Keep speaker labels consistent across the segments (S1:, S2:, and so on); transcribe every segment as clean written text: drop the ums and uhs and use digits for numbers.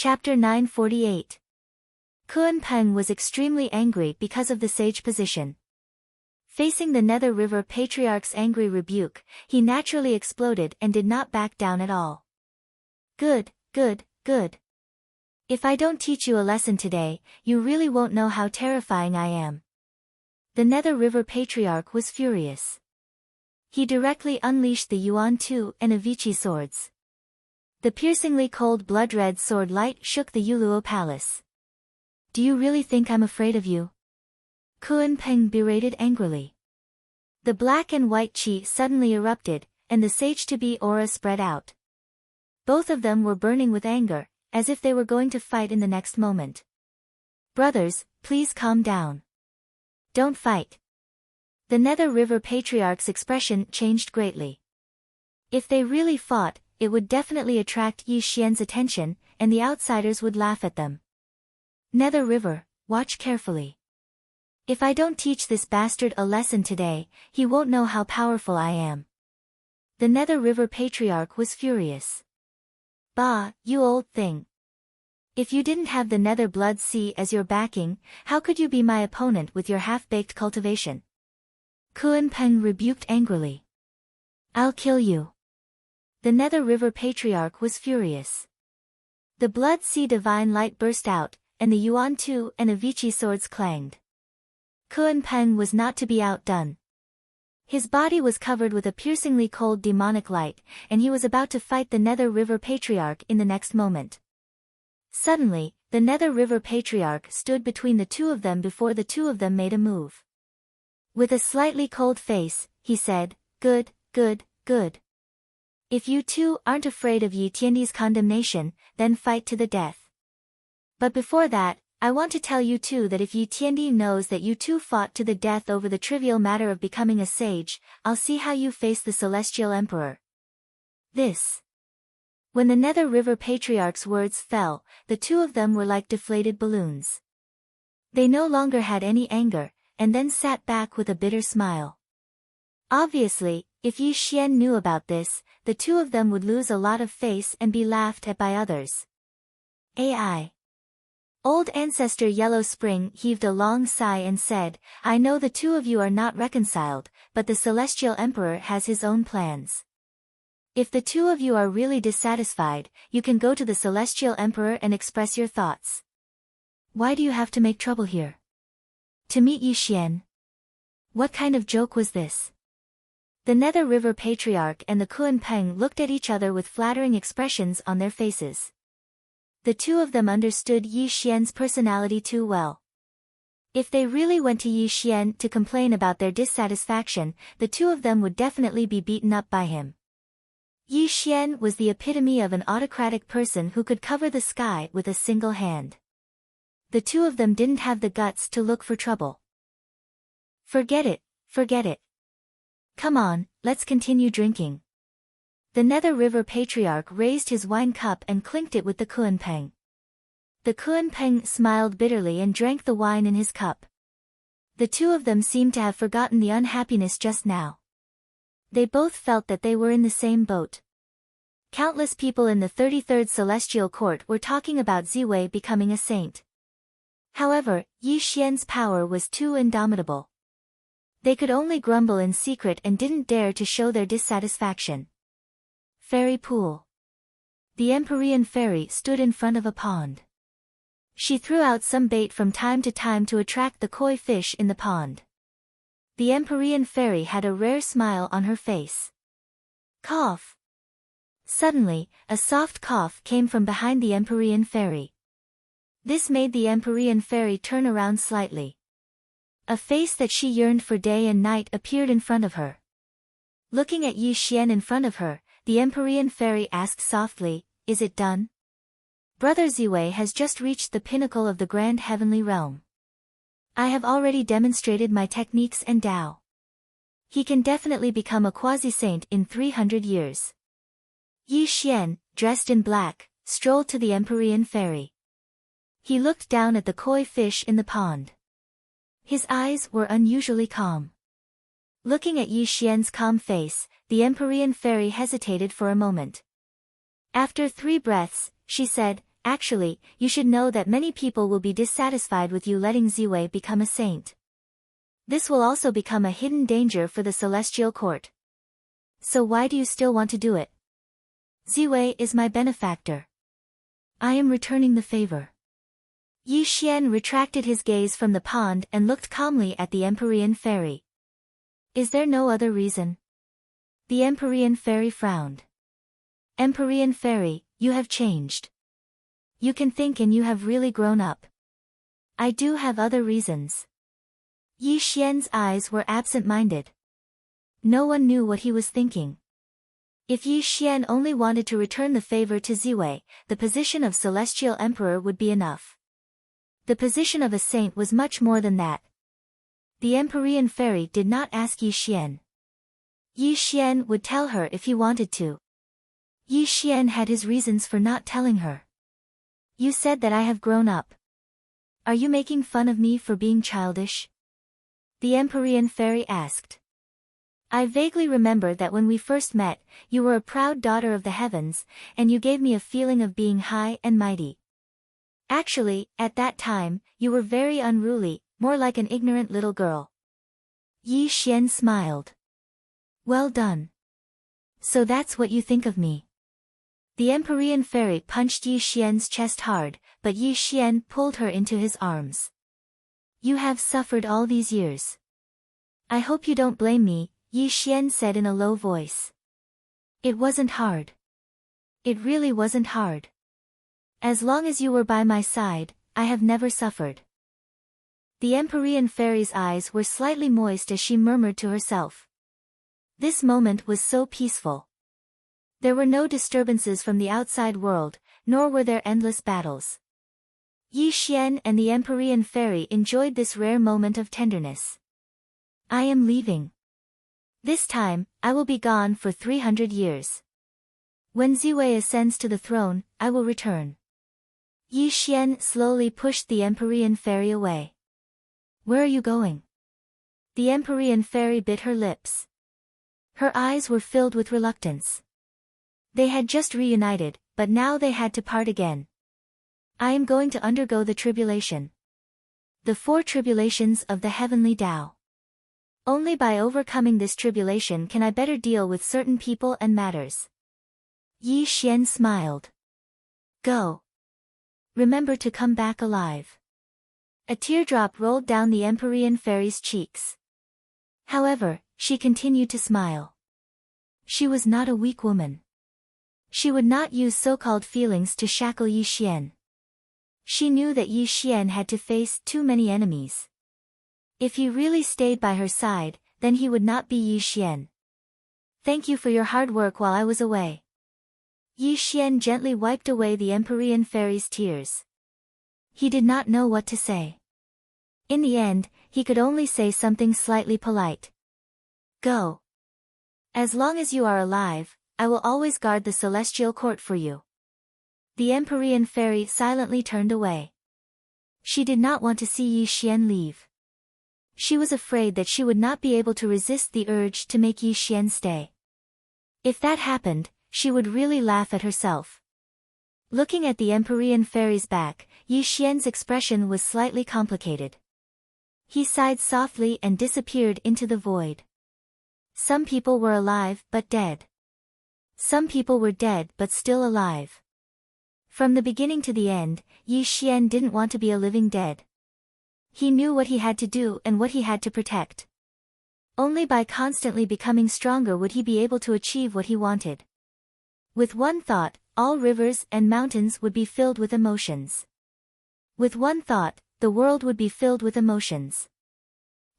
S1: Chapter 948. Kuan Peng was extremely angry because of the sage position. Facing the Nether River Patriarch's angry rebuke, he naturally exploded and did not back down at all. Good, good, good. If I don't teach you a lesson today, you really won't know how terrifying I am. The Nether River Patriarch was furious. He directly unleashed the Yuan Tu and Avicii swords. The piercingly cold blood-red sword light shook the Yuluo Palace. Do you really think I'm afraid of you? Kuan Peng berated angrily. The black and white chi suddenly erupted, and the sage-to-be aura spread out. Both of them were burning with anger, as if they were going to fight in the next moment. Brothers, please calm down. Don't fight. The Nether River Patriarch's expression changed greatly. If they really fought, it would definitely attract Yi Xian's attention, and the outsiders would laugh at them. Nether River, watch carefully. If I don't teach this bastard a lesson today, he won't know how powerful I am. The Nether River Patriarch was furious. Bah, you old thing. If you didn't have the Nether Blood Sea as your backing, how could you be my opponent with your half-baked cultivation? Kuan Peng rebuked angrily. I'll kill you. The Nether River Patriarch was furious. The Blood Sea divine light burst out, and the Yuan Tu and Avicii swords clanged. Kuan Peng was not to be outdone. His body was covered with a piercingly cold demonic light, and he was about to fight the Nether River Patriarch in the next moment. Suddenly, the Nether River Patriarch stood between the two of them before the two of them made a move. With a slightly cold face, he said, Good, good, good. If you two aren't afraid of Yi Tiandi's condemnation, then fight to the death. But before that, I want to tell you two that if Yi Tiandi knows that you two fought to the death over the trivial matter of becoming a sage, I'll see how you face the Celestial Emperor. This. When the Nether River Patriarch's words fell, the two of them were like deflated balloons. They no longer had any anger, and then sat back with a bitter smile. Obviously, if Yi Xian knew about this, the two of them would lose a lot of face and be laughed at by others. AI. Old Ancestor Yellow Spring heaved a long sigh and said, I know the two of you are not reconciled, but the Celestial Emperor has his own plans. If the two of you are really dissatisfied, you can go to the Celestial Emperor and express your thoughts. Why do you have to make trouble here? To meet Yi Xian? What kind of joke was this? The Nether River Patriarch and the Kuan Peng looked at each other with flattering expressions on their faces. The two of them understood Yi Xian's personality too well. If they really went to Yi Xian to complain about their dissatisfaction, the two of them would definitely be beaten up by him. Yi Xian was the epitome of an autocratic person who could cover the sky with a single hand. The two of them didn't have the guts to look for trouble. Forget it, forget it. Come on, let's continue drinking. The Nether River Patriarch raised his wine cup and clinked it with the Kuan Peng. The Kuan Peng smiled bitterly and drank the wine in his cup. The two of them seemed to have forgotten the unhappiness just now. They both felt that they were in the same boat. Countless people in the 33rd Celestial Court were talking about Ziwei becoming a saint. However, Yi Xian's power was too indomitable. They could only grumble in secret and didn't dare to show their dissatisfaction. Fairy Pool. The Empyrean Fairy stood in front of a pond. She threw out some bait from time to time to attract the koi fish in the pond. The Empyrean Fairy had a rare smile on her face. Cough. Suddenly, a soft cough came from behind the Empyrean Fairy. This made the Empyrean Fairy turn around slightly. A face that she yearned for day and night appeared in front of her. Looking at Yi Xian in front of her, the Empyrean Fairy asked softly, Is it done? Brother Ziwei has just reached the pinnacle of the grand heavenly realm. I have already demonstrated my techniques and Tao. He can definitely become a quasi-saint in 300 years. Yi Xian, dressed in black, strolled to the Empyrean Fairy. He looked down at the koi fish in the pond. His eyes were unusually calm. Looking at Yi Xian's calm face, the Empyrean Fairy hesitated for a moment. After 3 breaths, she said, Actually, you should know that many people will be dissatisfied with you letting Ziwei become a saint. This will also become a hidden danger for the celestial court. So why do you still want to do it? Ziwei is my benefactor. I am returning the favor. Yi Xian retracted his gaze from the pond and looked calmly at the Empyrean fairy. Is there no other reason? The Empyrean fairy frowned. Empyrean fairy, you have changed. You can think and you have really grown up. I do have other reasons. Yi Xian's eyes were absent-minded. No one knew what he was thinking. If Yi Xian only wanted to return the favor to Ziwei, the position of Celestial Emperor would be enough. The position of a saint was much more than that. The Empyrean fairy did not ask Yi Xian. Yi Xian would tell her if he wanted to. Yi Xian had his reasons for not telling her. You said that I have grown up. Are you making fun of me for being childish? The Empyrean fairy asked. I vaguely remember that when we first met, you were a proud daughter of the heavens, and you gave me a feeling of being high and mighty. Actually, at that time, you were very unruly, more like an ignorant little girl. Yi Xian smiled. Well done. So that's what you think of me. The Empyrean fairy punched Yi Xian's chest hard, but Yi Xian pulled her into his arms. You have suffered all these years. I hope you don't blame me, Yi Xian said in a low voice. It wasn't hard. It really wasn't hard. As long as you were by my side, I have never suffered. The Empyrean fairy's eyes were slightly moist as she murmured to herself. This moment was so peaceful. There were no disturbances from the outside world, nor were there endless battles. Yi Xian and the Empyrean fairy enjoyed this rare moment of tenderness. I am leaving. This time, I will be gone for 300 years. When Ziwei ascends to the throne, I will return. Yi Xian slowly pushed the Empyrean fairy away. Where are you going? The Empyrean fairy bit her lips. Her eyes were filled with reluctance. They had just reunited, but now they had to part again. I am going to undergo the tribulation. The 4 tribulations of the heavenly Tao. Only by overcoming this tribulation can I better deal with certain people and matters. Yi Xian smiled. Go. Remember to come back alive. A teardrop rolled down the Empyrean fairy's cheeks. However, she continued to smile. She was not a weak woman. She would not use so-called feelings to shackle Yi Xian. She knew that Yi Xian had to face too many enemies. If he really stayed by her side, then he would not be Yi Xian. Thank you for your hard work while I was away. Yi Xian gently wiped away the Empyrean fairy's tears. He did not know what to say. In the end, he could only say something slightly polite. Go. As long as you are alive, I will always guard the celestial court for you. The Empyrean fairy silently turned away. She did not want to see Yi Xian leave. She was afraid that she would not be able to resist the urge to make Yi Xian stay. If that happened, she would really laugh at herself. Looking at the Empyrean fairy's back, Yi Xian's expression was slightly complicated. He sighed softly and disappeared into the void. Some people were alive but dead. Some people were dead but still alive. From the beginning to the end, Yi Xian didn't want to be a living dead. He knew what he had to do and what he had to protect. Only by constantly becoming stronger would he be able to achieve what he wanted. With one thought, all rivers and mountains would be filled with emotions. With one thought, the world would be filled with emotions.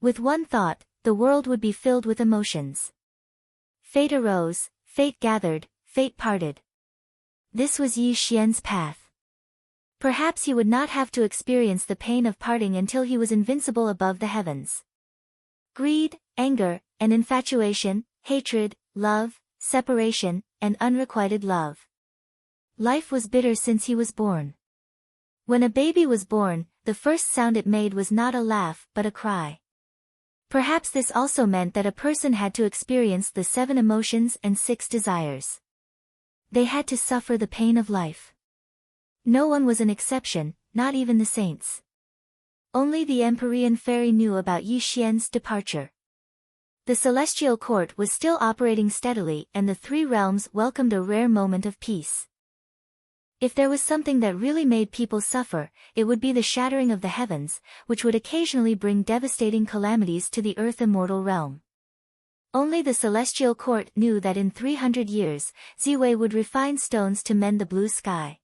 S1: With one thought, the world would be filled with emotions. Fate arose, fate gathered, fate parted. This was Yi Xian's path. Perhaps he would not have to experience the pain of parting until he was invincible above the heavens. Greed, anger, and infatuation, hatred, love, separation, and unrequited love. Life was bitter since he was born. When a baby was born, the first sound it made was not a laugh but a cry. Perhaps this also meant that a person had to experience the 7 emotions and 6 desires. They had to suffer the pain of life. No one was an exception, not even the saints. Only the Empyrean fairy knew about Yi Xian's departure. The celestial court was still operating steadily and the three realms welcomed a rare moment of peace. If there was something that really made people suffer, it would be the shattering of the heavens, which would occasionally bring devastating calamities to the earth immortal realm. Only the celestial court knew that in 300 years, Ziwei would refine stones to mend the blue sky.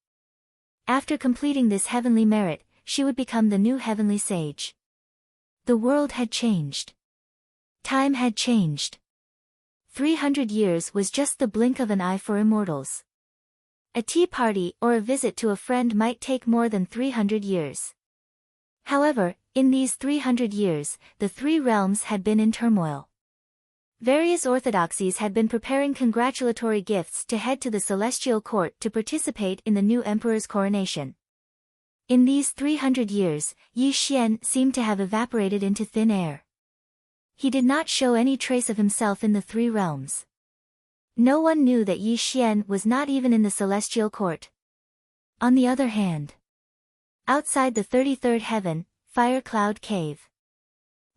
S1: After completing this heavenly merit, she would become the new heavenly sage. The world had changed. Time had changed. 300 years was just the blink of an eye for immortals. A tea party or a visit to a friend might take more than 300 years. However, in these 300 years, the three realms had been in turmoil. Various orthodoxies had been preparing congratulatory gifts to head to the celestial court to participate in the new emperor's coronation. In these 300 years, Yi Xian seemed to have evaporated into thin air. He did not show any trace of himself in the three realms. No one knew that Yi Xian was not even in the celestial court. On the other hand, outside the 33rd heaven, Fire Cloud Cave.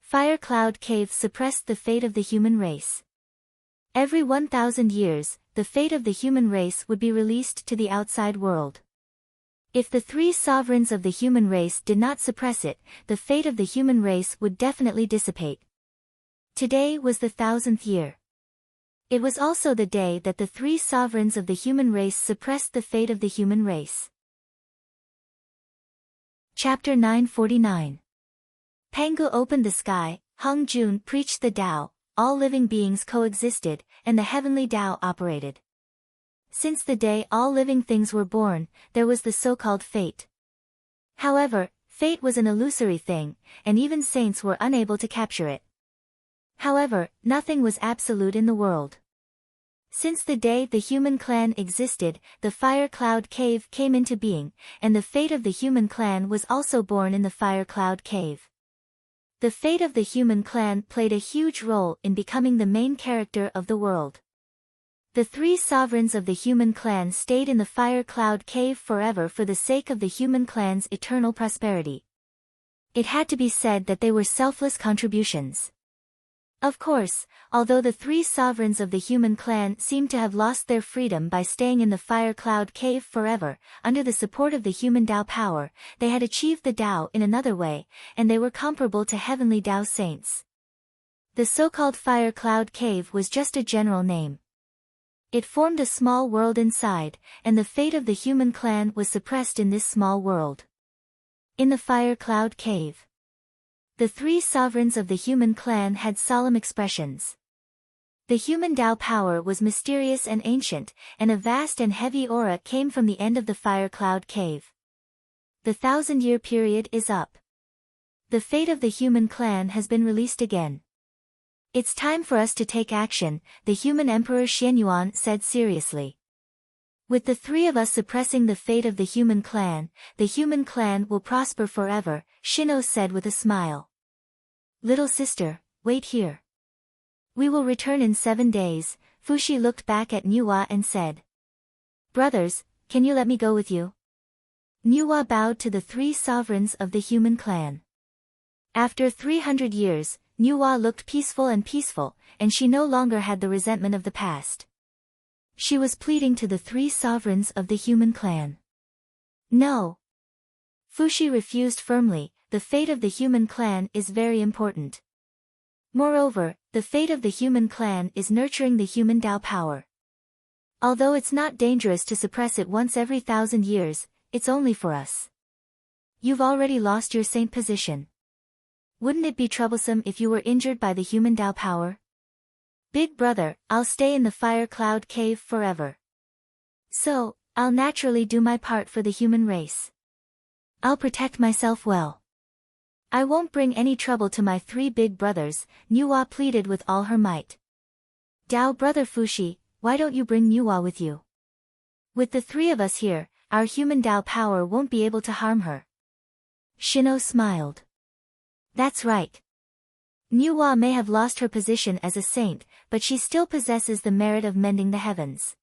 S1: Fire Cloud Cave suppressed the fate of the human race. Every 1,000 years, the fate of the human race would be released to the outside world. If the three sovereigns of the human race did not suppress it, the fate of the human race would definitely dissipate. Today was the 1000th year. It was also the day that the three sovereigns of the human race suppressed the fate of the human race. Chapter 949. Pangu opened the sky, Hung Jun preached the Tao, all living beings coexisted, and the heavenly Tao operated. Since the day all living things were born, there was the so-called fate. However, fate was an illusory thing, and even saints were unable to capture it. However, nothing was absolute in the world. Since the day the human clan existed, the Fire Cloud Cave came into being, and the fate of the human clan was also born in the Fire Cloud Cave. The fate of the human clan played a huge role in becoming the main character of the world. The three sovereigns of the human clan stayed in the Fire Cloud Cave forever for the sake of the human clan's eternal prosperity. It had to be said that they were selfless contributions. Of course, although the three sovereigns of the human clan seemed to have lost their freedom by staying in the Fire Cloud Cave forever, under the support of the human Tao power, they had achieved the Tao in another way, and they were comparable to heavenly Tao saints. The so-called Fire Cloud Cave was just a general name. It formed a small world inside, and the fate of the human clan was suppressed in this small world. In the Fire Cloud Cave, the three sovereigns of the human clan had solemn expressions. The human Tao power was mysterious and ancient, and a vast and heavy aura came from the end of the Fire Cloud Cave. The 1000-year period is up. The fate of the human clan has been released again. It's time for us to take action, the human emperor Xianyuan said seriously. With the three of us suppressing the fate of the human clan will prosper forever, Shino said with a smile. Little sister, wait here. We will return in 7 days, Fushi looked back at Nuwa and said. Brothers, can you let me go with you? Nuwa bowed to the three sovereigns of the human clan. After 300 years, Nuwa looked peaceful, and she no longer had the resentment of the past. She was pleading to the three sovereigns of the human clan. No. Fushi refused firmly, the fate of the human clan is very important. Moreover, the fate of the human clan is nurturing the human Tao power. Although it's not dangerous to suppress it once every 1000 years, it's only for us. You've already lost your saint position. Wouldn't it be troublesome if you were injured by the human Tao power? Big brother, I'll stay in the Fire Cloud Cave forever. So, I'll naturally do my part for the human race. I'll protect myself well. I won't bring any trouble to my three big brothers, Nuwa pleaded with all her might. Tao brother Fushi, why don't you bring Nuwa with you? With the three of us here, our human Tao power won't be able to harm her. Shino smiled. That's right. Nuwa may have lost her position as a saint, but she still possesses the merit of mending the heavens.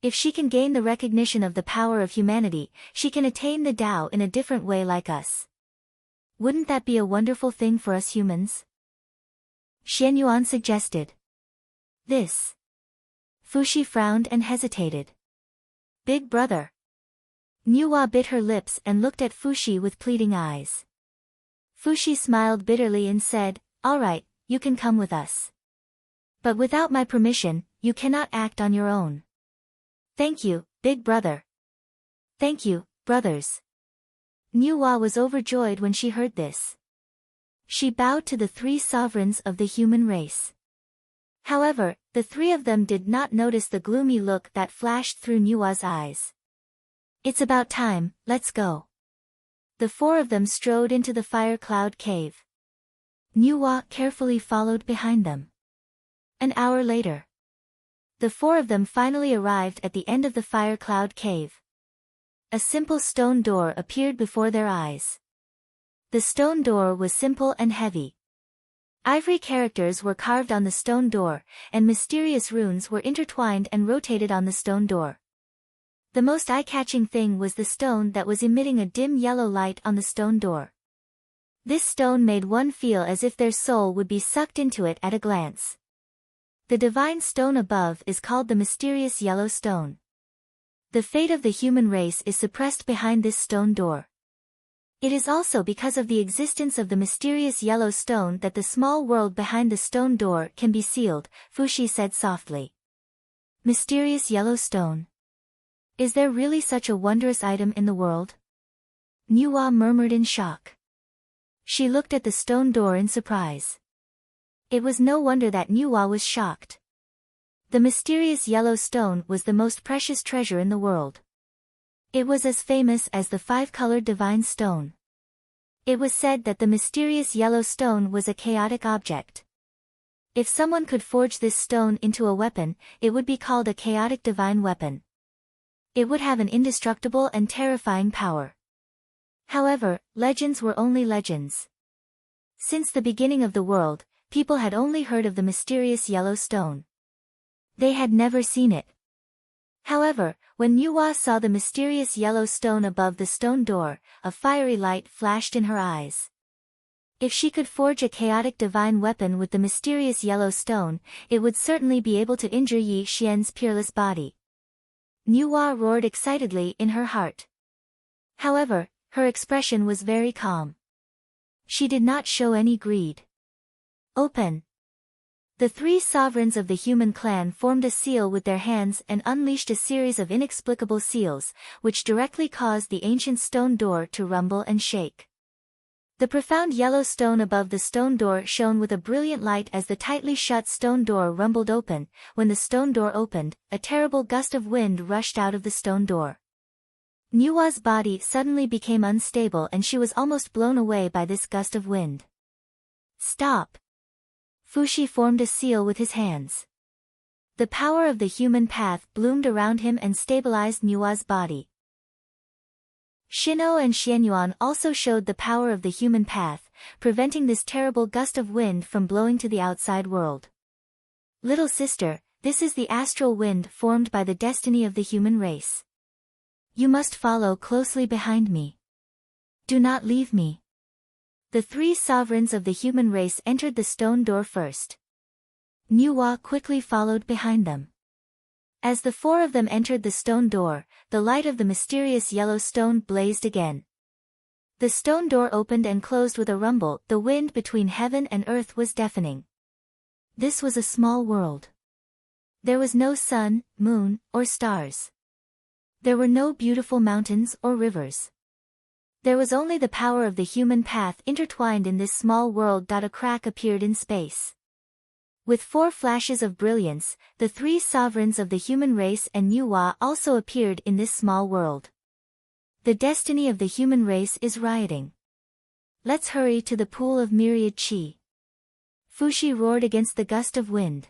S1: If she can gain the recognition of the power of humanity, she can attain the Tao in a different way like us. Wouldn't that be a wonderful thing for us humans? Xianyuan suggested. This. Fuxi frowned and hesitated. Big brother. Nuwa bit her lips and looked at Fuxi with pleading eyes. Fuxi smiled bitterly and said, "All right, you can come with us. But without my permission, you cannot act on your own." "Thank you, big brother." "Thank you, brothers." Nuwa was overjoyed when she heard this. She bowed to the three sovereigns of the human race. However, the three of them did not notice the gloomy look that flashed through Nuwa's eyes. "It's about time, let's go." The four of them strode into the fire cloud cave. Nuwa carefully followed behind them. An hour later, the four of them finally arrived at the end of the fire cloud cave. A simple stone door appeared before their eyes. The stone door was simple and heavy. Ivory characters were carved on the stone door, and mysterious runes were intertwined and rotated on the stone door. The most eye-catching thing was the stone that was emitting a dim yellow light on the stone door. This stone made one feel as if their soul would be sucked into it at a glance. The divine stone above is called the mysterious yellow stone. The fate of the human race is suppressed behind this stone door. It is also because of the existence of the mysterious yellow stone that the small world behind the stone door can be sealed, Fuxi said softly. Mysterious yellow stone. Is there really such a wondrous item in the world? Nuwa murmured in shock. She looked at the stone door in surprise. It was no wonder that Nuwa was shocked. The mysterious yellow stone was the most precious treasure in the world. It was as famous as the five-colored divine stone. It was said that the mysterious yellow stone was a chaotic object. If someone could forge this stone into a weapon, it would be called a chaotic divine weapon. It would have an indestructible and terrifying power. However, legends were only legends. Since the beginning of the world, people had only heard of the mysterious yellow stone. They had never seen it. However, when Nuwa saw the mysterious yellow stone above the stone door, a fiery light flashed in her eyes. If she could forge a chaotic divine weapon with the mysterious yellow stone, it would certainly be able to injure Yi Xian's peerless body. Nuwa roared excitedly in her heart. However, her expression was very calm. She did not show any greed. Open. The three sovereigns of the human clan formed a seal with their hands and unleashed a series of inexplicable seals, which directly caused the ancient stone door to rumble and shake. The profound yellow stone above the stone door shone with a brilliant light as the tightly shut stone door rumbled open. When the stone door opened, a terrible gust of wind rushed out of the stone door. Nuwa's body suddenly became unstable and she was almost blown away by this gust of wind. Stop! Fuxi formed a seal with his hands. The power of the human path bloomed around him and stabilized Nuwa's body. Shino and Xianyuan also showed the power of the human path, preventing this terrible gust of wind from blowing to the outside world. Little sister, this is the astral wind formed by the destiny of the human race. You must follow closely behind me. Do not leave me. The three sovereigns of the human race entered the stone door first. Nuwa quickly followed behind them. As the four of them entered the stone door, the light of the mysterious yellow stone blazed again. The stone door opened and closed with a rumble. The wind between heaven and earth was deafening. This was a small world. There was no sun, moon, or stars. There were no beautiful mountains or rivers. There was only the power of the human path intertwined in this small world. A crack appeared in space. With four flashes of brilliance, the three sovereigns of the human race and Nuwa also appeared in this small world. The destiny of the human race is rioting. Let's hurry to the pool of myriad chi. Fuxi roared against the gust of wind.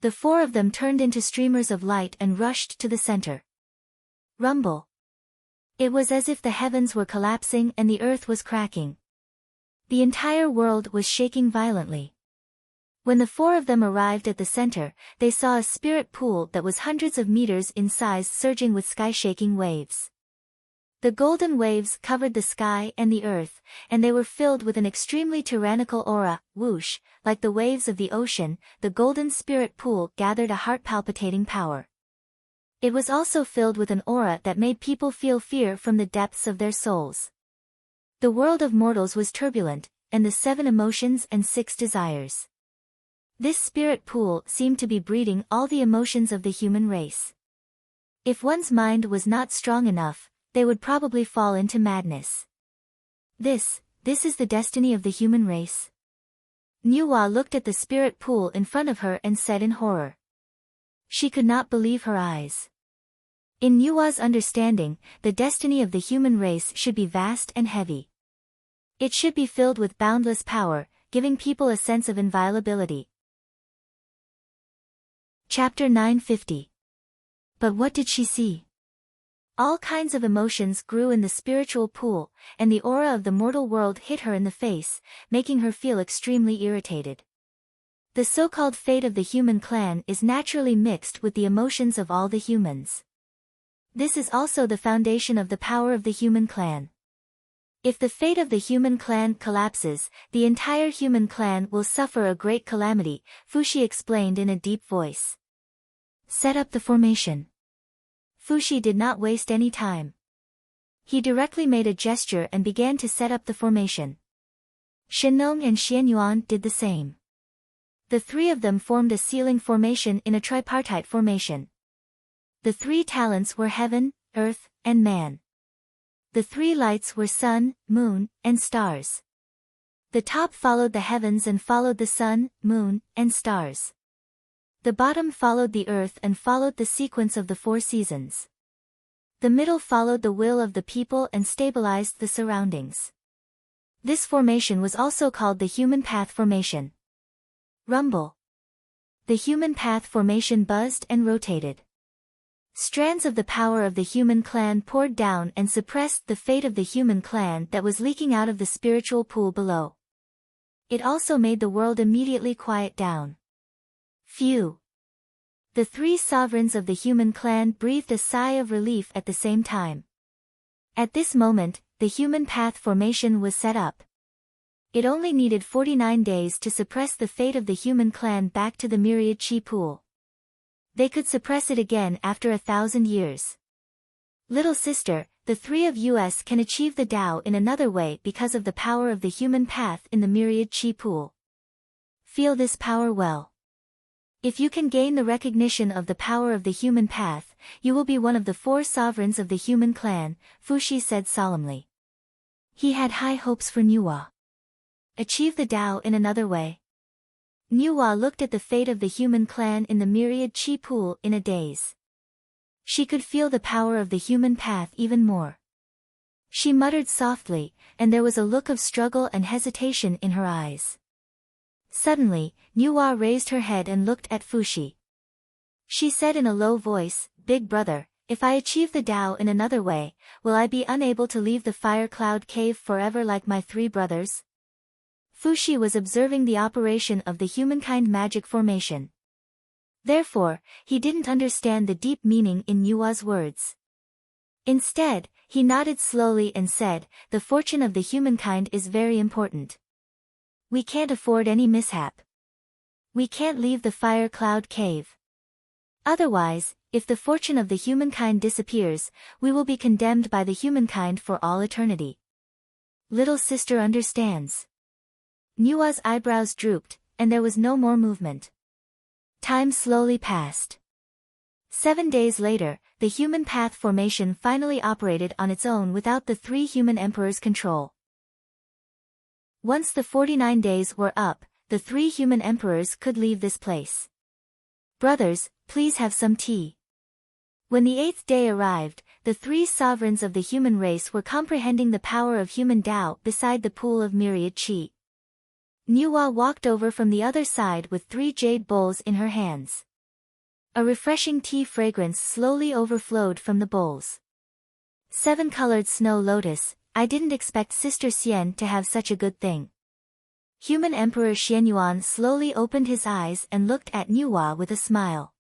S1: The four of them turned into streamers of light and rushed to the center. Rumble. It was as if the heavens were collapsing and the earth was cracking. The entire world was shaking violently. When the four of them arrived at the center, they saw a spirit pool that was hundreds of meters in size surging with sky-shaking waves. The golden waves covered the sky and the earth, and they were filled with an extremely tyrannical aura. Whoosh, like the waves of the ocean, the golden spirit pool gathered a heart-palpitating power. It was also filled with an aura that made people feel fear from the depths of their souls. The world of mortals was turbulent, and the 7 emotions and 6 desires. This spirit pool seemed to be breeding all the emotions of the human race. If one's mind was not strong enough, they would probably fall into madness. This is the destiny of the human race. Nuwa looked at the spirit pool in front of her and said in horror. She could not believe her eyes. In Nuwa's understanding, the destiny of the human race should be vast and heavy. It should be filled with boundless power, giving people a sense of inviolability. Chapter 950. But what did she see? All kinds of emotions grew in the spiritual pool, and the aura of the mortal world hit her in the face, making her feel extremely irritated. The so-called fate of the human clan is naturally mixed with the emotions of all the humans. This is also the foundation of the power of the human clan. If the fate of the human clan collapses, the entire human clan will suffer a great calamity, Fushi explained in a deep voice. Set up the formation. Fushi did not waste any time. He directly made a gesture and began to set up the formation. Shenlong and Xianyuan did the same. The 3 of them formed a ceiling formation in a tripartite formation. The 3 talents were heaven, earth, and man. The 3 lights were sun, moon, and stars. The top followed the heavens and followed the sun, moon, and stars. The bottom followed the earth and followed the sequence of the 4 seasons. The middle followed the will of the people and stabilized the surroundings. This formation was also called the human path formation. Rumble. The human path formation buzzed and rotated. Strands of the power of the human clan poured down and suppressed the fate of the human clan that was leaking out of the spiritual pool below. It also made the world immediately quiet down. Phew. The 3 sovereigns of the human clan breathed a sigh of relief at the same time. At this moment, the human path formation was set up. It only needed 49 days to suppress the fate of the human clan back to the myriad chi pool. They could suppress it again after 1,000 years. Little sister, the 3 of us can achieve the Tao in another way because of the power of the human path in the myriad chi pool. Feel this power well. If you can gain the recognition of the power of the human path, you will be one of the 4 sovereigns of the human clan, Fushi said solemnly. He had high hopes for Nuwa. Achieve the Tao in another way. Nuwa looked at the fate of the human clan in the myriad chi pool in a daze. She could feel the power of the human path even more. She muttered softly, and there was a look of struggle and hesitation in her eyes. Suddenly, Nuwa raised her head and looked at Fushi. She said in a low voice, Big brother, if I achieve the Tao in another way, will I be unable to leave the fire cloud cave forever like my 3 brothers? Fushi was observing the operation of the humankind magic formation. Therefore, he didn't understand the deep meaning in Nuwa's words. Instead, he nodded slowly and said, the fortune of the humankind is very important. We can't afford any mishap. We can't leave the fire cloud cave. Otherwise, if the fortune of the humankind disappears, we will be condemned by the humankind for all eternity. Little sister understands. Nuwa's eyebrows drooped, and there was no more movement. Time slowly passed. 7 days later, the human path formation finally operated on its own without the 3 human emperors' control. Once the 49 days were up, the 3 human emperors could leave this place. Brothers, please have some tea. When the 8th day arrived, the 3 sovereigns of the human race were comprehending the power of human Tao beside the pool of myriad chi. Nuwa walked over from the other side with 3 jade bowls in her hands. A refreshing tea fragrance slowly overflowed from the bowls. 7-colored snow lotus, I didn't expect Sister Xian to have such a good thing. Human Emperor Xianyuan slowly opened his eyes and looked at Nuwa with a smile.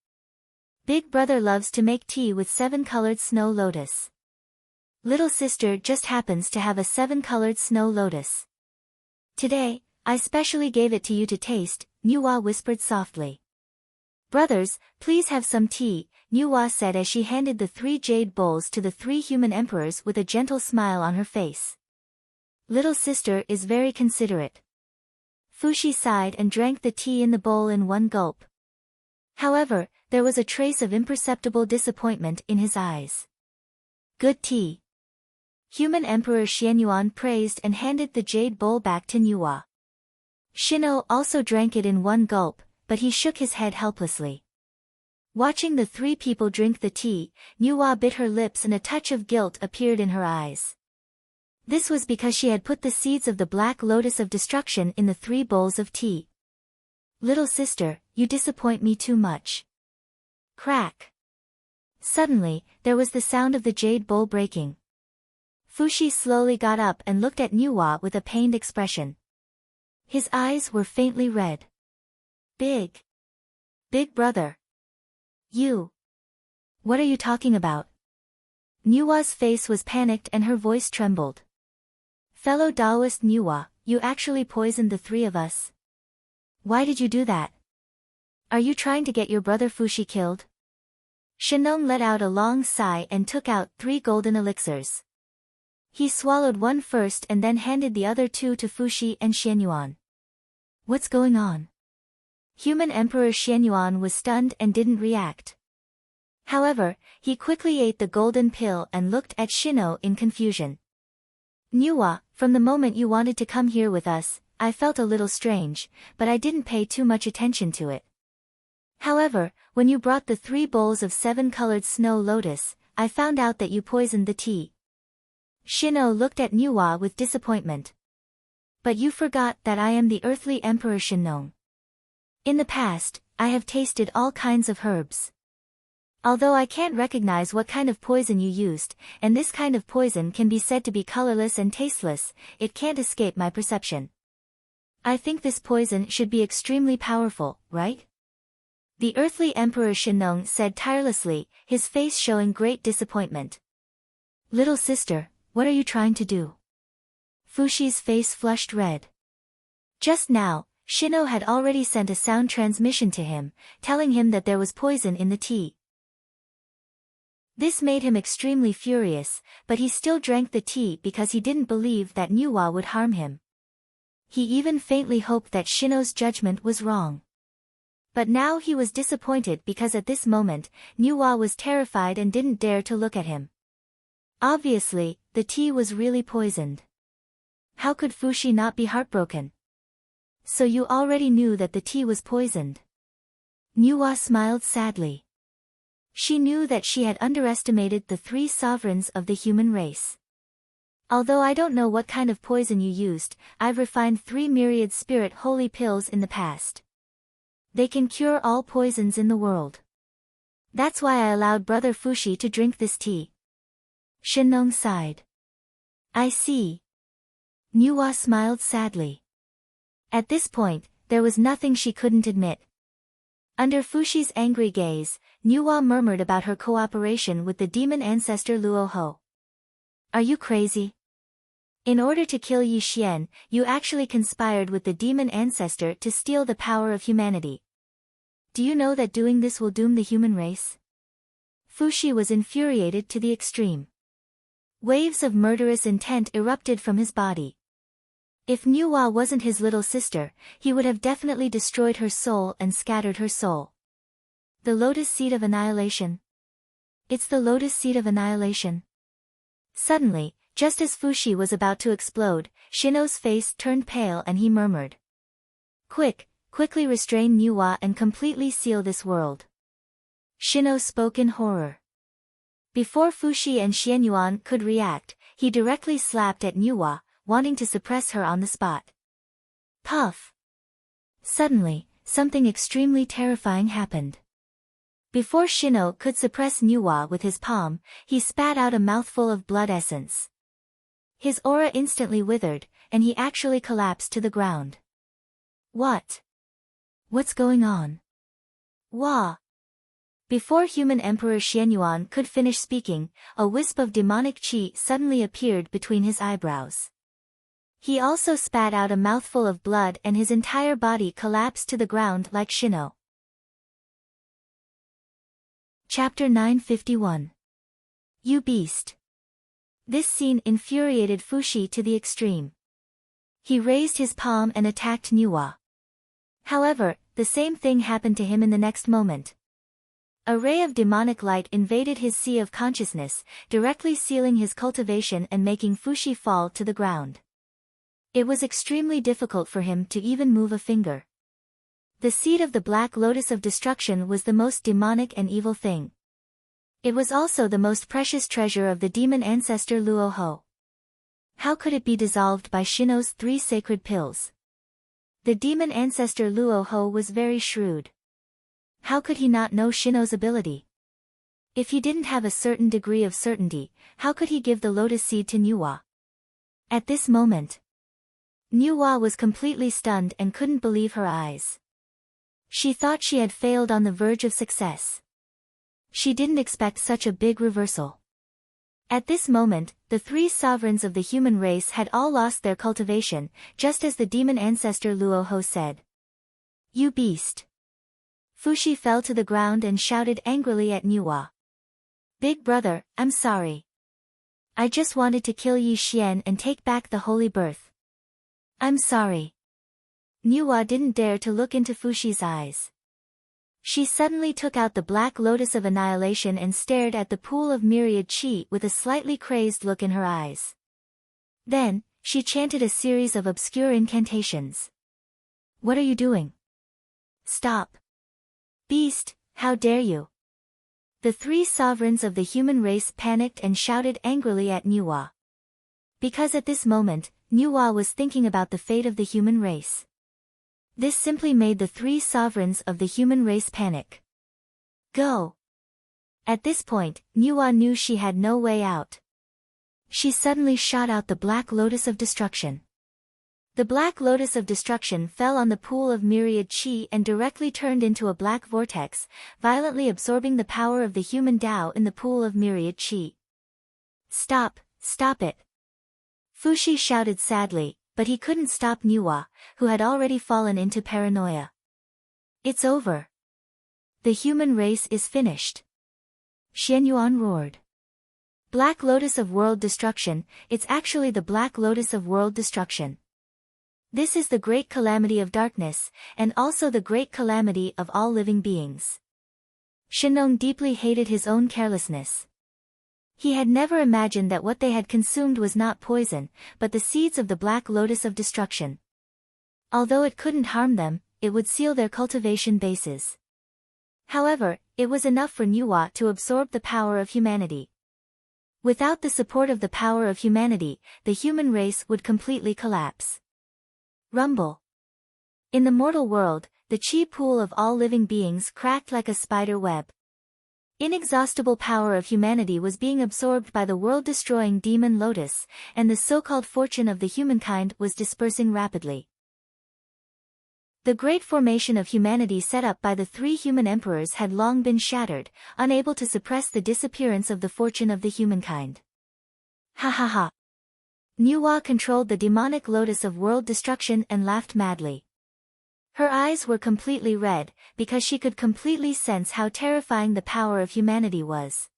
S1: Big brother loves to make tea with 7-colored snow lotus. Little sister just happens to have a 7-colored snow lotus. Today, I specially gave it to you to taste, Nuwa whispered softly. Brothers, please have some tea, Nuwa said as she handed the 3 jade bowls to the 3 human emperors with a gentle smile on her face. Little sister is very considerate. Fushi sighed and drank the tea in the bowl in one gulp. However, there was a trace of imperceptible disappointment in his eyes. Good tea. Human Emperor Xianyuan praised and handed the jade bowl back to Nuwa. Shino also drank it in one gulp, but he shook his head helplessly. Watching the 3 people drink the tea, Nuwa bit her lips and a touch of guilt appeared in her eyes. This was because she had put the seeds of the black lotus of destruction in the 3 bowls of tea. Little sister, you disappoint me too much. Crack. Suddenly, there was the sound of the jade bowl breaking. Fushi slowly got up and looked at Nuwa with a pained expression. His eyes were faintly red. Big brother. You. What are you talking about? Nuwa's face was panicked and her voice trembled. Fellow Taoist Nuwa, you actually poisoned the 3 of us. Why did you do that? Are you trying to get your brother Fushi killed? Shenong let out a long sigh and took out 3 golden elixirs. He swallowed one first and then handed the other 2 to Fushi and Xianyuan. What's going on? Human Emperor Xianyuan was stunned and didn't react. However, he quickly ate the golden pill and looked at Shino in confusion. Nuwa, from the moment you wanted to come here with us, I felt a little strange, but I didn't pay too much attention to it. However, when you brought the 3 bowls of 7-colored snow lotus, I found out that you poisoned the tea. Shino looked at Nuwa with disappointment. But you forgot that I am the earthly Emperor Shenong. In the past, I have tasted all kinds of herbs. Although I can't recognize what kind of poison you used, and this kind of poison can be said to be colorless and tasteless, it can't escape my perception. I think this poison should be extremely powerful, right? The earthly Emperor Shenong said tirelessly, his face showing great disappointment. Little sister, what are you trying to do? Fushi's face flushed red. Just now, Shino had already sent a sound transmission to him, telling him that there was poison in the tea. This made him extremely furious, but he still drank the tea because he didn't believe that Nuwa would harm him. He even faintly hoped that Shino's judgment was wrong. But now he was disappointed because at this moment, Nuwa was terrified and didn't dare to look at him. Obviously, the tea was really poisoned. How could Fushi not be heartbroken? So you already knew that the tea was poisoned. Nuwa smiled sadly. She knew that she had underestimated the 3 sovereigns of the human race. Although I don't know what kind of poison you used, I've refined 3 myriad spirit holy pills in the past. They can cure all poisons in the world. That's why I allowed brother Fushi to drink this tea. Shenong sighed. I see. Nuwa smiled sadly. At this point, there was nothing she couldn't admit. Under Fushi's angry gaze, Nuwa murmured about her cooperation with the demon ancestor Luoho. Are you crazy? In order to kill Yi Xian, you actually conspired with the demon ancestor to steal the power of humanity. Do you know that doing this will doom the human race? Fushi was infuriated to the extreme. Waves of murderous intent erupted from his body. If Nuwa wasn't his little sister, he would have definitely destroyed her soul and scattered her soul. The lotus seed of annihilation. It's the lotus seed of annihilation. Suddenly, just as Fushi was about to explode, Shino's face turned pale and he murmured. Quickly restrain Nuwa and completely seal this world. Shino spoke in horror. Before Fushi and Xianyuan could react, he directly slapped at Nuwa, wanting to suppress her on the spot. Puff! Suddenly, something extremely terrifying happened. Before Shino could suppress Nuwa with his palm, he spat out a mouthful of blood essence. His aura instantly withered, and he actually collapsed to the ground. What? What's going on? Wah! Before human Emperor Xianyuan could finish speaking, a wisp of demonic qi suddenly appeared between his eyebrows. He also spat out a mouthful of blood and his entire body collapsed to the ground like Shino. Chapter 951. You beast! This scene infuriated Fushi to the extreme. He raised his palm and attacked Nuwa. However, the same thing happened to him in the next moment. A ray of demonic light invaded his sea of consciousness, directly sealing his cultivation and making Fushi fall to the ground. It was extremely difficult for him to even move a finger. The seed of the Black Lotus of Destruction was the most demonic and evil thing. It was also the most precious treasure of the demon ancestor Luoho. How could it be dissolved by Shino's 3 sacred pills? The demon ancestor Luoho was very shrewd. How could he not know Shino's ability? If he didn't have a certain degree of certainty, how could he give the lotus seed to Nuwa? At this moment, Nuwa was completely stunned and couldn't believe her eyes. She thought she had failed on the verge of success. She didn't expect such a big reversal. At this moment, the 3 sovereigns of the human race had all lost their cultivation, just as the demon ancestor Luoho said. You beast! Fushi fell to the ground and shouted angrily at Nuwa. Big brother, I'm sorry. I just wanted to kill Yi Xian and take back the holy birth. I'm sorry. Nuwa didn't dare to look into Fushi's eyes. She suddenly took out the Black Lotus of Annihilation and stared at the pool of myriad qi with a slightly crazed look in her eyes. Then, she chanted a series of obscure incantations. What are you doing? Stop. Beast, how dare you? The 3 sovereigns of the human race panicked and shouted angrily at Nuwa. Because at this moment, Nuwa was thinking about the fate of the human race. This simply made the 3 sovereigns of the human race panic. Go! At this point, Nuwa knew she had no way out. She suddenly shot out the Black Lotus of Destruction. The Black Lotus of Destruction fell on the pool of myriad qi and directly turned into a black vortex, violently absorbing the power of the human Tao in the pool of myriad qi. Stop, stop it! Fushi shouted sadly, but he couldn't stop Nuwa, who had already fallen into paranoia. It's over. The human race is finished. Xianyuan roared. Black Lotus of World Destruction, it's actually the Black Lotus of World Destruction. This is the great calamity of darkness, and also the great calamity of all living beings. Shenong deeply hated his own carelessness. He had never imagined that what they had consumed was not poison, but the seeds of the Black Lotus of Destruction. Although it couldn't harm them, it would seal their cultivation bases. However, it was enough for Nuwa to absorb the power of humanity. Without the support of the power of humanity, the human race would completely collapse. Rumble. In the mortal world, the chi pool of all living beings cracked like a spider web. Inexhaustible power of humanity was being absorbed by the world-destroying demon lotus, and the so-called fortune of the humankind was dispersing rapidly. The great formation of humanity set up by the 3 human emperors had long been shattered, unable to suppress the disappearance of the fortune of the humankind. Ha ha ha! Nuwa controlled the demonic lotus of world destruction and laughed madly. Her eyes were completely red, because she could completely sense how terrifying the power of humanity was.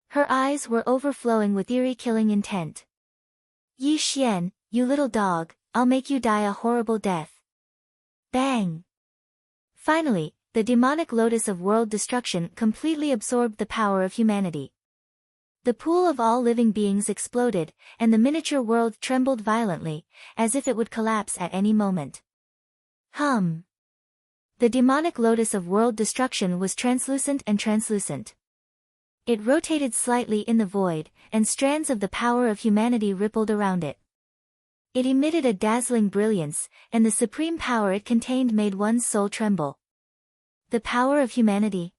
S1: Her eyes were overflowing with eerie killing intent. Yi Xian, you little dog, I'll make you die a horrible death. Bang! Finally, the demonic lotus of world destruction completely absorbed the power of humanity. The pool of all living beings exploded, and the miniature world trembled violently, as if it would collapse at any moment. Hum. The demonic lotus of world destruction was translucent and translucent. It rotated slightly in the void, and strands of the power of humanity rippled around it. It emitted a dazzling brilliance, and the supreme power it contained made one's soul tremble. The power of humanity.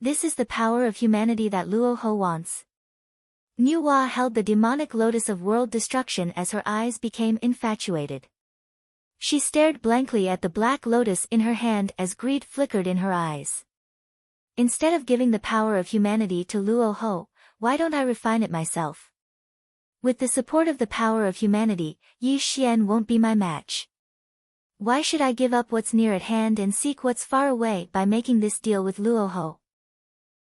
S1: This is the power of humanity that Luoho wants. Nuwa held the demonic lotus of world destruction as her eyes became infatuated. She stared blankly at the black lotus in her hand as greed flickered in her eyes. Instead of giving the power of humanity to Luo Ho, why don't I refine it myself? With the support of the power of humanity, Yi Xian won't be my match. Why should I give up what's near at hand and seek what's far away by making this deal with Luo Ho?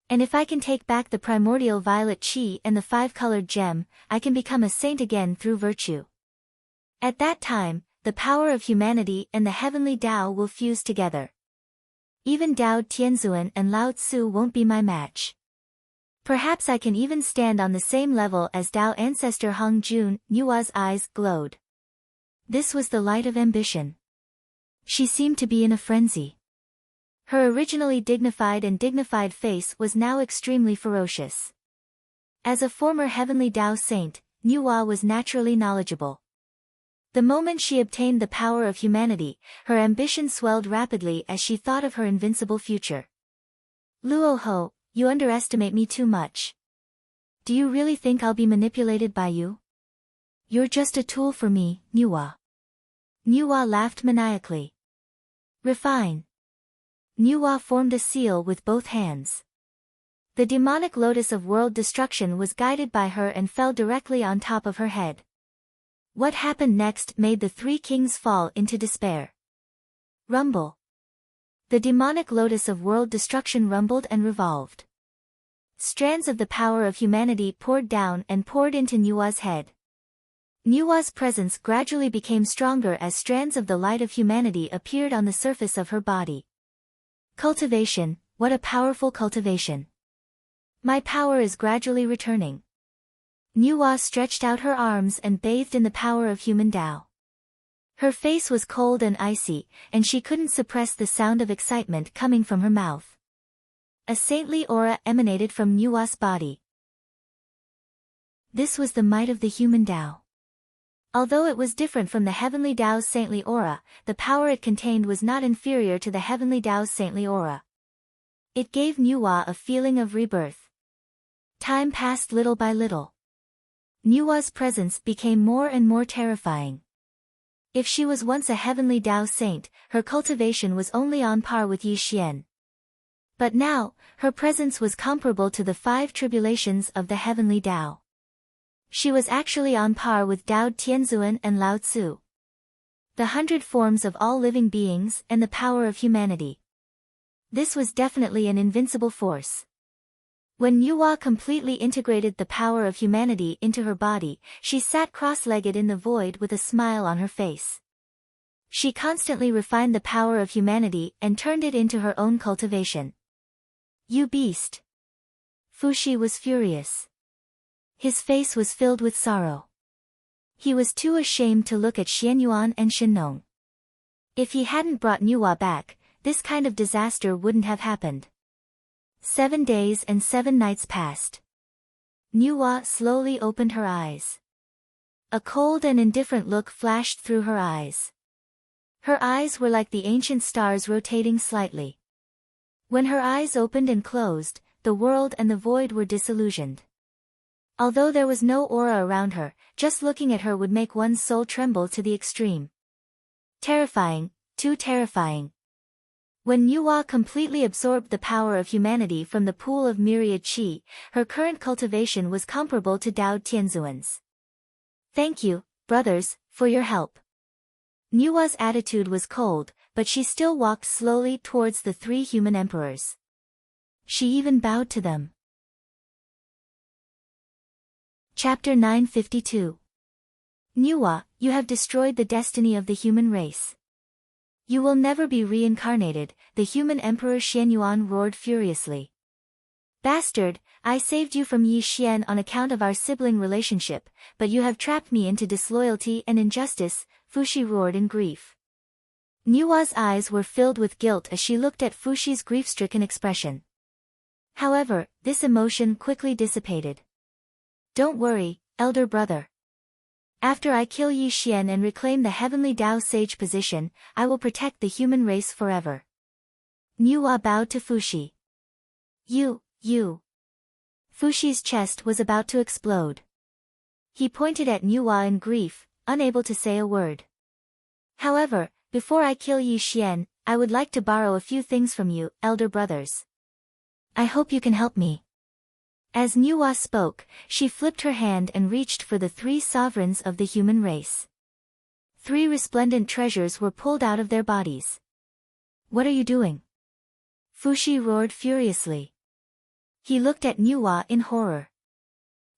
S1: And if I can take back the primordial violet chi and the five-colored gem, I can become a saint again through virtue. At that time, the power of humanity and the heavenly Tao will fuse together. Even Dao Tianzuan and Lao Tzu won't be my match. Perhaps I can even stand on the same level as Dao ancestor Hong Jun. Nua's eyes glowed. This was the light of ambition. She seemed to be in a frenzy. Her originally dignified face was now extremely ferocious. As a former heavenly Tao saint, Nua was naturally knowledgeable. The moment she obtained the power of humanity, her ambition swelled rapidly as she thought of her invincible future. Luo Ho, you underestimate me too much. Do you really think I'll be manipulated by you? You're just a tool for me, Nua. Nua laughed maniacally. Refine. Nua formed a seal with both hands. The demonic lotus of world destruction was guided by her and fell directly on top of her head. What happened next made the three kings fall into despair. Rumble. The demonic lotus of world destruction rumbled and revolved. Strands of the power of humanity poured down and poured into Nua's head. Nua's presence gradually became stronger as strands of the light of humanity appeared on the surface of her body. Cultivation, what a powerful cultivation. My power is gradually returning. Nua stretched out her arms and bathed in the power of human Tao. Her face was cold and icy, and she couldn't suppress the sound of excitement coming from her mouth. A saintly aura emanated from Nua's body. This was the might of the human Tao. Although it was different from the heavenly Tao's saintly aura, the power it contained was not inferior to the heavenly Tao's saintly aura. It gave Nua a feeling of rebirth. Time passed little by little. Nua's presence became more and more terrifying. If she was once a heavenly Tao saint, her cultivation was only on par with Yi Xian. But now, her presence was comparable to the 5 tribulations of the heavenly Tao. She was actually on par with Dao Tianzuan and Lao Tzu. The 100 forms of all living beings and the power of humanity. This was definitely an invincible force. When Nua completely integrated the power of humanity into her body, she sat cross-legged in the void with a smile on her face. She constantly refined the power of humanity and turned it into her own cultivation. You beast! Fuxi was furious. His face was filled with sorrow. He was too ashamed to look at Xianyuan and Shinnong. If he hadn't brought Nua back, this kind of disaster wouldn't have happened. 7 days and 7 nights passed. Nua slowly opened her eyes. A cold and indifferent look flashed through her eyes. Her eyes were like the ancient stars rotating slightly. When her eyes opened and closed, the world and the void were disillusioned. Although there was no aura around her, just looking at her would make one's soul tremble to the extreme. Terrifying, too terrifying. When Nua completely absorbed the power of humanity from the pool of myriad qi, her current cultivation was comparable to Dao Tianzuan's. Thank you, brothers, for your help. Nua's attitude was cold, but she still walked slowly towards the 3 human emperors. She even bowed to them. Chapter 952. Nua, you have destroyed the destiny of the human race. You will never be reincarnated, the human emperor Xianyuan roared furiously. Bastard, I saved you from Yi Xian on account of our sibling relationship, but you have trapped me into disloyalty and injustice, Fuxi roared in grief. Nua's eyes were filled with guilt as she looked at Fuxi's grief-stricken expression. However, this emotion quickly dissipated. Don't worry, elder brother. After I kill Yi Xian and reclaim the heavenly Tao sage position, I will protect the human race forever. Nua bowed to Fuxi. You. Fuxi's chest was about to explode. He pointed at Nua in grief, unable to say a word. However, before I kill Yi Xian, I would like to borrow a few things from you, elder brothers. I hope you can help me. As Nuwa spoke, she flipped her hand and reached for the 3 sovereigns of the human race. 3 resplendent treasures were pulled out of their bodies. What are you doing? Fushi roared furiously. He looked at Nuwa in horror.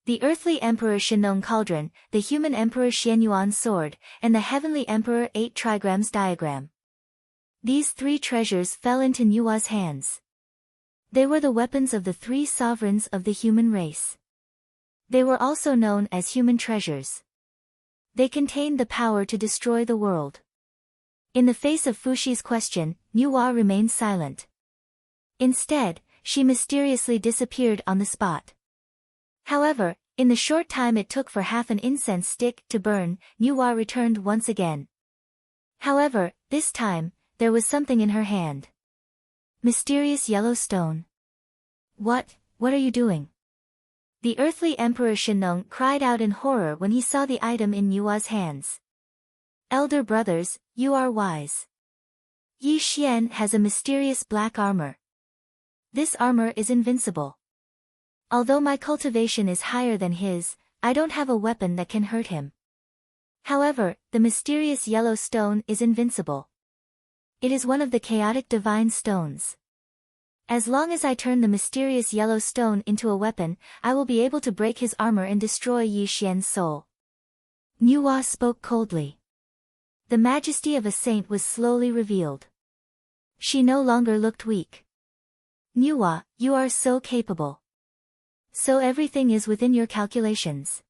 S1: The earthly Emperor Shinong Cauldron, the human Emperor Xianyuan Sword, and the heavenly Emperor 8 Trigrams Diagram. These 3 treasures fell into Nuwa's hands. They were the weapons of the 3 sovereigns of the human race. They were also known as human treasures. They contained the power to destroy the world. In the face of Fushi's question, Nuwa remained silent. Instead, she mysteriously disappeared on the spot. However, in the short time it took for half an incense stick to burn, Nuwa returned once again. However, this time, there was something in her hand. Mysterious yellow stone. What are you doing? The earthly Emperor Shinong cried out in horror when he saw the item in Nuwa's hands. Elder brothers, you are wise. Yi Xian has a mysterious black armor. This armor is invincible. Although my cultivation is higher than his, I don't have a weapon that can hurt him. However, the mysterious yellow stone is invincible. It is one of the chaotic divine stones. As long as I turn the mysterious yellow stone into a weapon, I will be able to break his armor and destroy Yi Xian's soul. Nuwa spoke coldly. The majesty of a saint was slowly revealed. She no longer looked weak. Nuwa, you are so capable. So everything is within your calculations.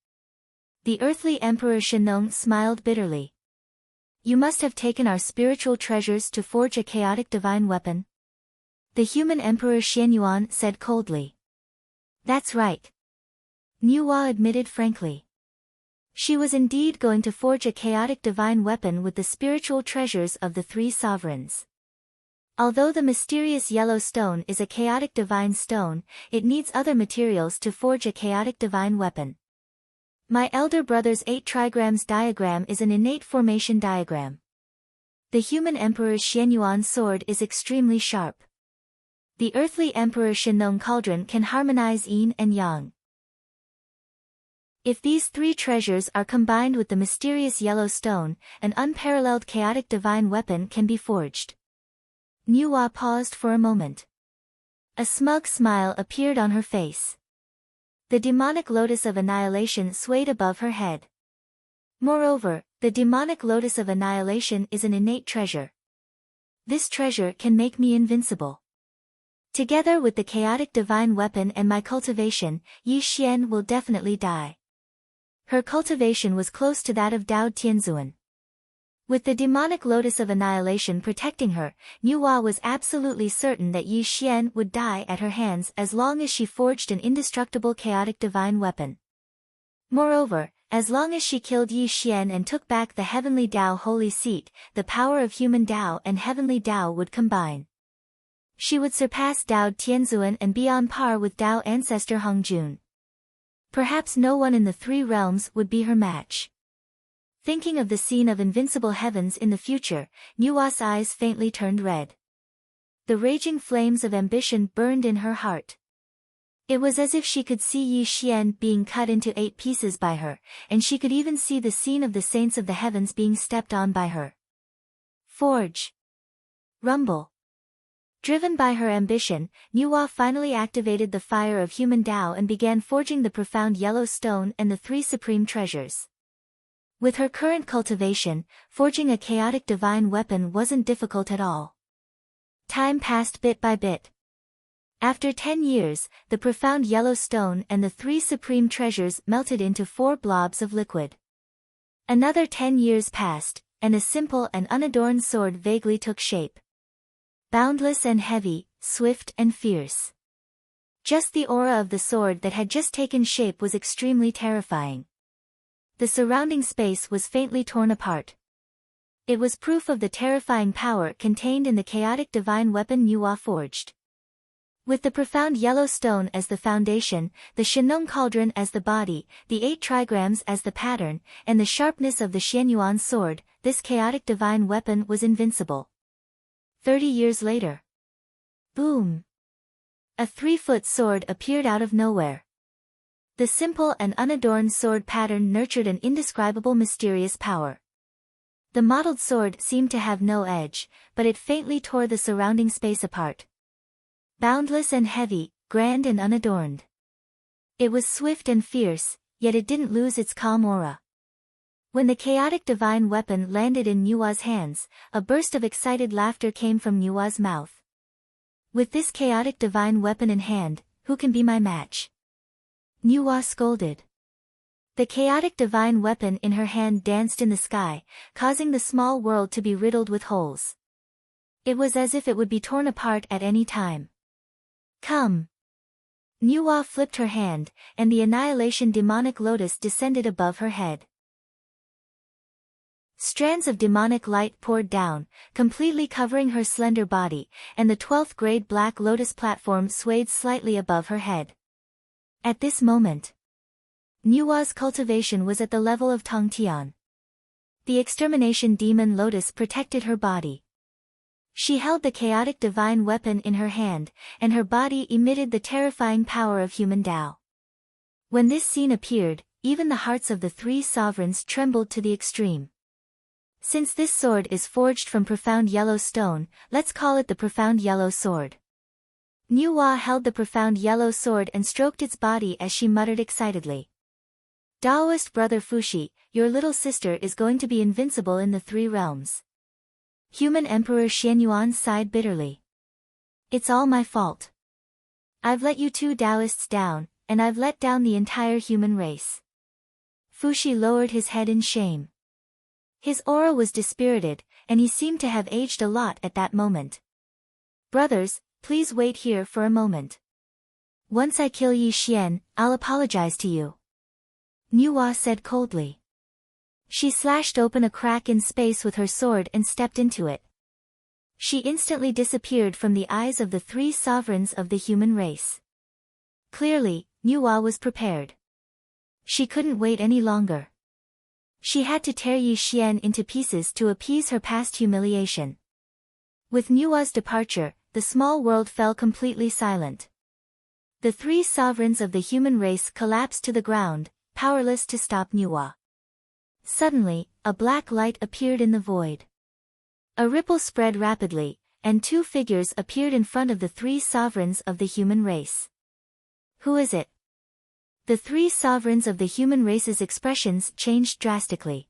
S1: The earthly Emperor Shinong smiled bitterly. You must have taken our spiritual treasures to forge a chaotic divine weapon. The human Emperor Xianyuan said coldly. That's right. Nuwa admitted frankly. She was indeed going to forge a chaotic divine weapon with the spiritual treasures of the 3 sovereigns. Although the mysterious yellow stone is a chaotic divine stone, it needs other materials to forge a chaotic divine weapon. My elder brother's 8 trigrams diagram is an innate formation diagram. The human Emperor Xianyuan sword is extremely sharp. The earthly Emperor Shinong Cauldron can harmonize yin and yang. If these 3 treasures are combined with the mysterious yellow stone, an unparalleled chaotic divine weapon can be forged. Nuwa paused for a moment. A smug smile appeared on her face. The demonic lotus of annihilation swayed above her head. Moreover, the demonic lotus of annihilation is an innate treasure. This treasure can make me invincible. Together with the chaotic divine weapon and my cultivation, Yi Xian will definitely die. Her cultivation was close to that of Dao Tianzuan. With the demonic lotus of annihilation protecting her, Nuwa was absolutely certain that Yi Xian would die at her hands as long as she forged an indestructible chaotic divine weapon. Moreover, as long as she killed Yi Xian and took back the heavenly Dao holy seat, the power of human Dao and heavenly Dao would combine. She would surpass Dao Tianzuan and be on par with Dao ancestor Hongjun. Perhaps no one in the 3 realms would be her match. Thinking of the scene of invincible heavens in the future, Nuwa's eyes faintly turned red. The raging flames of ambition burned in her heart. It was as if she could see Yi Xian being cut into 8 pieces by her, and she could even see the scene of the saints of the heavens being stepped on by her. Forge. Rumble. Driven by her ambition, Nuwa finally activated the fire of human Dao and began forging the profound yellow stone and the 3 supreme treasures. With her current cultivation, forging a chaotic divine weapon wasn't difficult at all. Time passed bit by bit. After 10 years, the profound yellow stone and the 3 supreme treasures melted into 4 blobs of liquid. Another 10 years passed, and a simple and unadorned sword vaguely took shape. Boundless and heavy, swift and fierce. Just the aura of the sword that had just taken shape was extremely terrifying. The surrounding space was faintly torn apart. It was proof of the terrifying power contained in the chaotic divine weapon Nuwa forged. With the profound yellow stone as the foundation, the Shenong cauldron as the body, the 8 trigrams as the pattern, and the sharpness of the Xianyuan sword, this chaotic divine weapon was invincible. 30 years later. Boom! A 3-foot sword appeared out of nowhere. The simple and unadorned sword pattern nurtured an indescribable mysterious power. The mottled sword seemed to have no edge, but it faintly tore the surrounding space apart. Boundless and heavy, grand and unadorned. It was swift and fierce, yet it didn't lose its calm aura. When the chaotic divine weapon landed in Nua's hands, a burst of excited laughter came from Nua's mouth. With this chaotic divine weapon in hand, who can be my match? Nua scolded. The chaotic divine weapon in her hand danced in the sky, causing the small world to be riddled with holes. It was as if it would be torn apart at any time. Come! Nua flipped her hand, and the annihilation demonic lotus descended above her head. Strands of demonic light poured down, completely covering her slender body, and the 12th grade black lotus platform swayed slightly above her head. At this moment, Nua's cultivation was at the level of Tongtian. The extermination demon lotus protected her body. She held the chaotic divine weapon in her hand, and her body emitted the terrifying power of human Tao. When this scene appeared, even the hearts of the 3 sovereigns trembled to the extreme. Since this sword is forged from profound yellow stone, let's call it the profound yellow sword. Nua held the profound yellow sword and stroked its body as she muttered excitedly. Taoist brother Fushi, your little sister is going to be invincible in the 3 realms. Human Emperor Xianyuan sighed bitterly. It's all my fault. I've let you 2 Taoists down, and I've let down the entire human race. Fushi lowered his head in shame. His aura was dispirited, and he seemed to have aged a lot at that moment. Brothers, please wait here for a moment. Once I kill Yi Xian, I'll apologize to you. Nua said coldly. She slashed open a crack in space with her sword and stepped into it. She instantly disappeared from the eyes of the 3 sovereigns of the human race. Clearly, Nua was prepared. She couldn't wait any longer. She had to tear Yi Xian into pieces to appease her past humiliation. With Nua's departure, the small world fell completely silent. The 3 sovereigns of the human race collapsed to the ground, powerless to stop Nua. Suddenly, a black light appeared in the void. A ripple spread rapidly, and 2 figures appeared in front of the 3 sovereigns of the human race. Who is it? The 3 sovereigns of the human race's expressions changed drastically.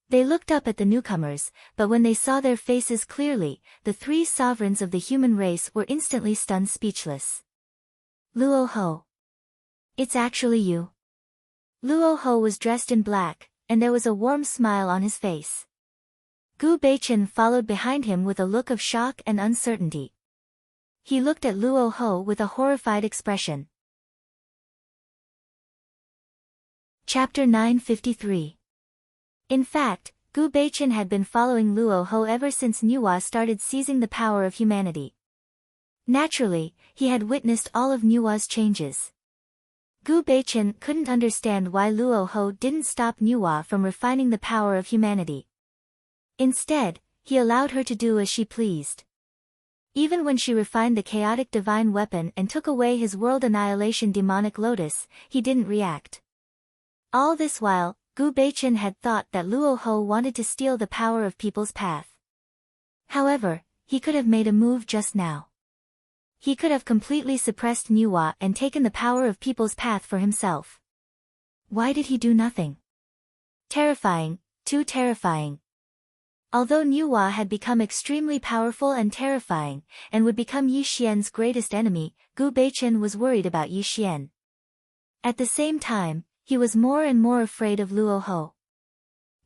S1: They looked up at the newcomers, but when they saw their faces clearly, the 3 sovereigns of the human race were instantly stunned speechless. Luo Ho. It's actually you. Luo Ho was dressed in black, and there was a warm smile on his face. Gu Beichen followed behind him with a look of shock and uncertainty. He looked at Luo Ho with a horrified expression. Chapter 953. In fact, Gu Beichen had been following Luo Ho ever since Nua started seizing the power of humanity. Naturally, he had witnessed all of Nua's changes. Gu Beichen couldn't understand why Luo Ho didn't stop Nua from refining the power of humanity. Instead, he allowed her to do as she pleased. Even when she refined the chaotic divine weapon and took away his world annihilation demonic lotus, he didn't react. All this while, Gu Beichen had thought that Luo Ho wanted to steal the power of people's path. However, he could have made a move just now. He could have completely suppressed Nua and taken the power of people's path for himself. Why did he do nothing? Terrifying, too terrifying. Although Nua had become extremely powerful and terrifying, and would become Yi Xian's greatest enemy, Gu Beichen was worried about Yi Xian. At the same time, he was more and more afraid of Luo Ho.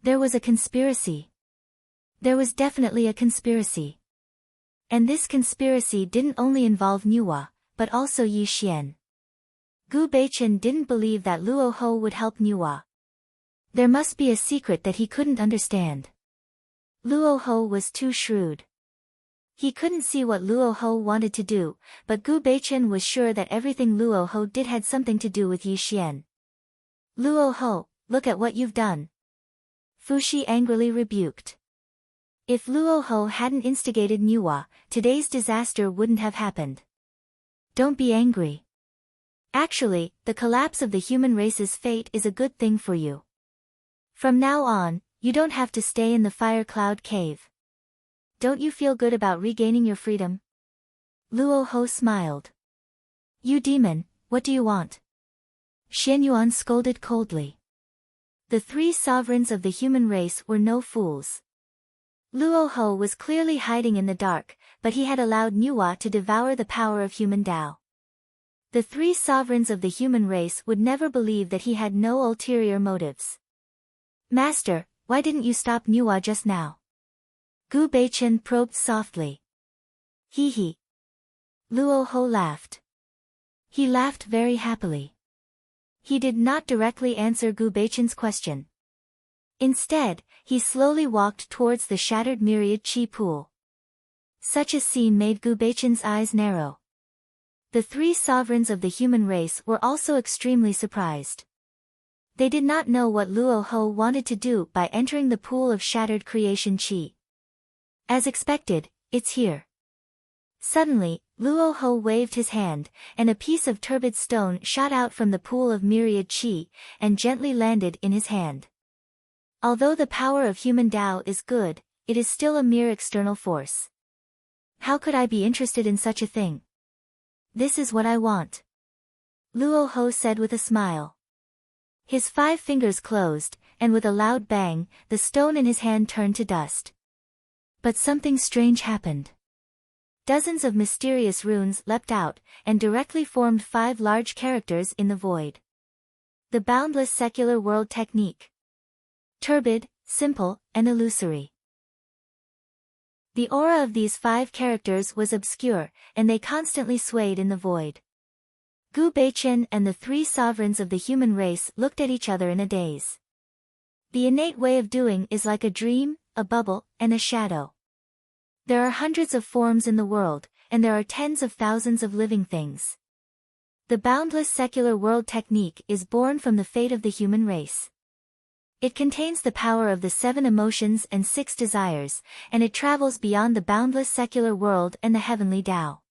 S1: There was a conspiracy. There was definitely a conspiracy. And this conspiracy didn't only involve Nua, but also Yi Xian. Gu Beichen didn't believe that Luo Ho would help Nua. There must be a secret that he couldn't understand. Luo Ho was too shrewd. He couldn't see what Luo Ho wanted to do, but Gu Beichen was sure that everything Luo Ho did had something to do with Yi Xian. Luo Ho, look at what you've done. Fuxi angrily rebuked. If Luo Ho hadn't instigated Nuwa, today's disaster wouldn't have happened. Don't be angry. Actually, the collapse of the human race's fate is a good thing for you. From now on, you don't have to stay in the Fire Cloud Cave. Don't you feel good about regaining your freedom? Luo Ho smiled. You demon, what do you want? Xian Yuan scolded coldly. The three sovereigns of the human race were no fools. Luo Ho was clearly hiding in the dark, but he had allowed Nuwa to devour the power of human Tao. The three sovereigns of the human race would never believe that he had no ulterior motives. Master, why didn't you stop Nuwa just now? Gu Beichen probed softly. Hee hee. Luo Ho laughed. He laughed very happily. He did not directly answer Gu Beichen's question. Instead, he slowly walked towards the shattered myriad chi pool. Such a scene made Gu Beichen's eyes narrow. The three sovereigns of the human race were also extremely surprised. They did not know what Luo Ho wanted to do by entering the pool of shattered creation chi. As expected, it's here. Suddenly, Luo Ho waved his hand, and a piece of turbid stone shot out from the pool of myriad chi, and gently landed in his hand. Although the power of human Tao is good, it is still a mere external force. How could I be interested in such a thing? This is what I want. Luo Ho said with a smile. His 5 fingers closed, and with a loud bang, the stone in his hand turned to dust. But something strange happened. Dozens of mysterious runes leapt out, and directly formed 5 large characters in the void. The boundless secular world technique. Turbid, simple, and illusory. The aura of these 5 characters was obscure, and they constantly swayed in the void. Gu Beichen and the 3 sovereigns of the human race looked at each other in a daze. The innate way of doing is like a dream, a bubble, and a shadow. There are hundreds of forms in the world, and there are tens of thousands of living things. The boundless secular world technique is born from the fate of the human race. It contains the power of the 7 emotions and 6 desires, and it travels beyond the boundless secular world and the heavenly Tao.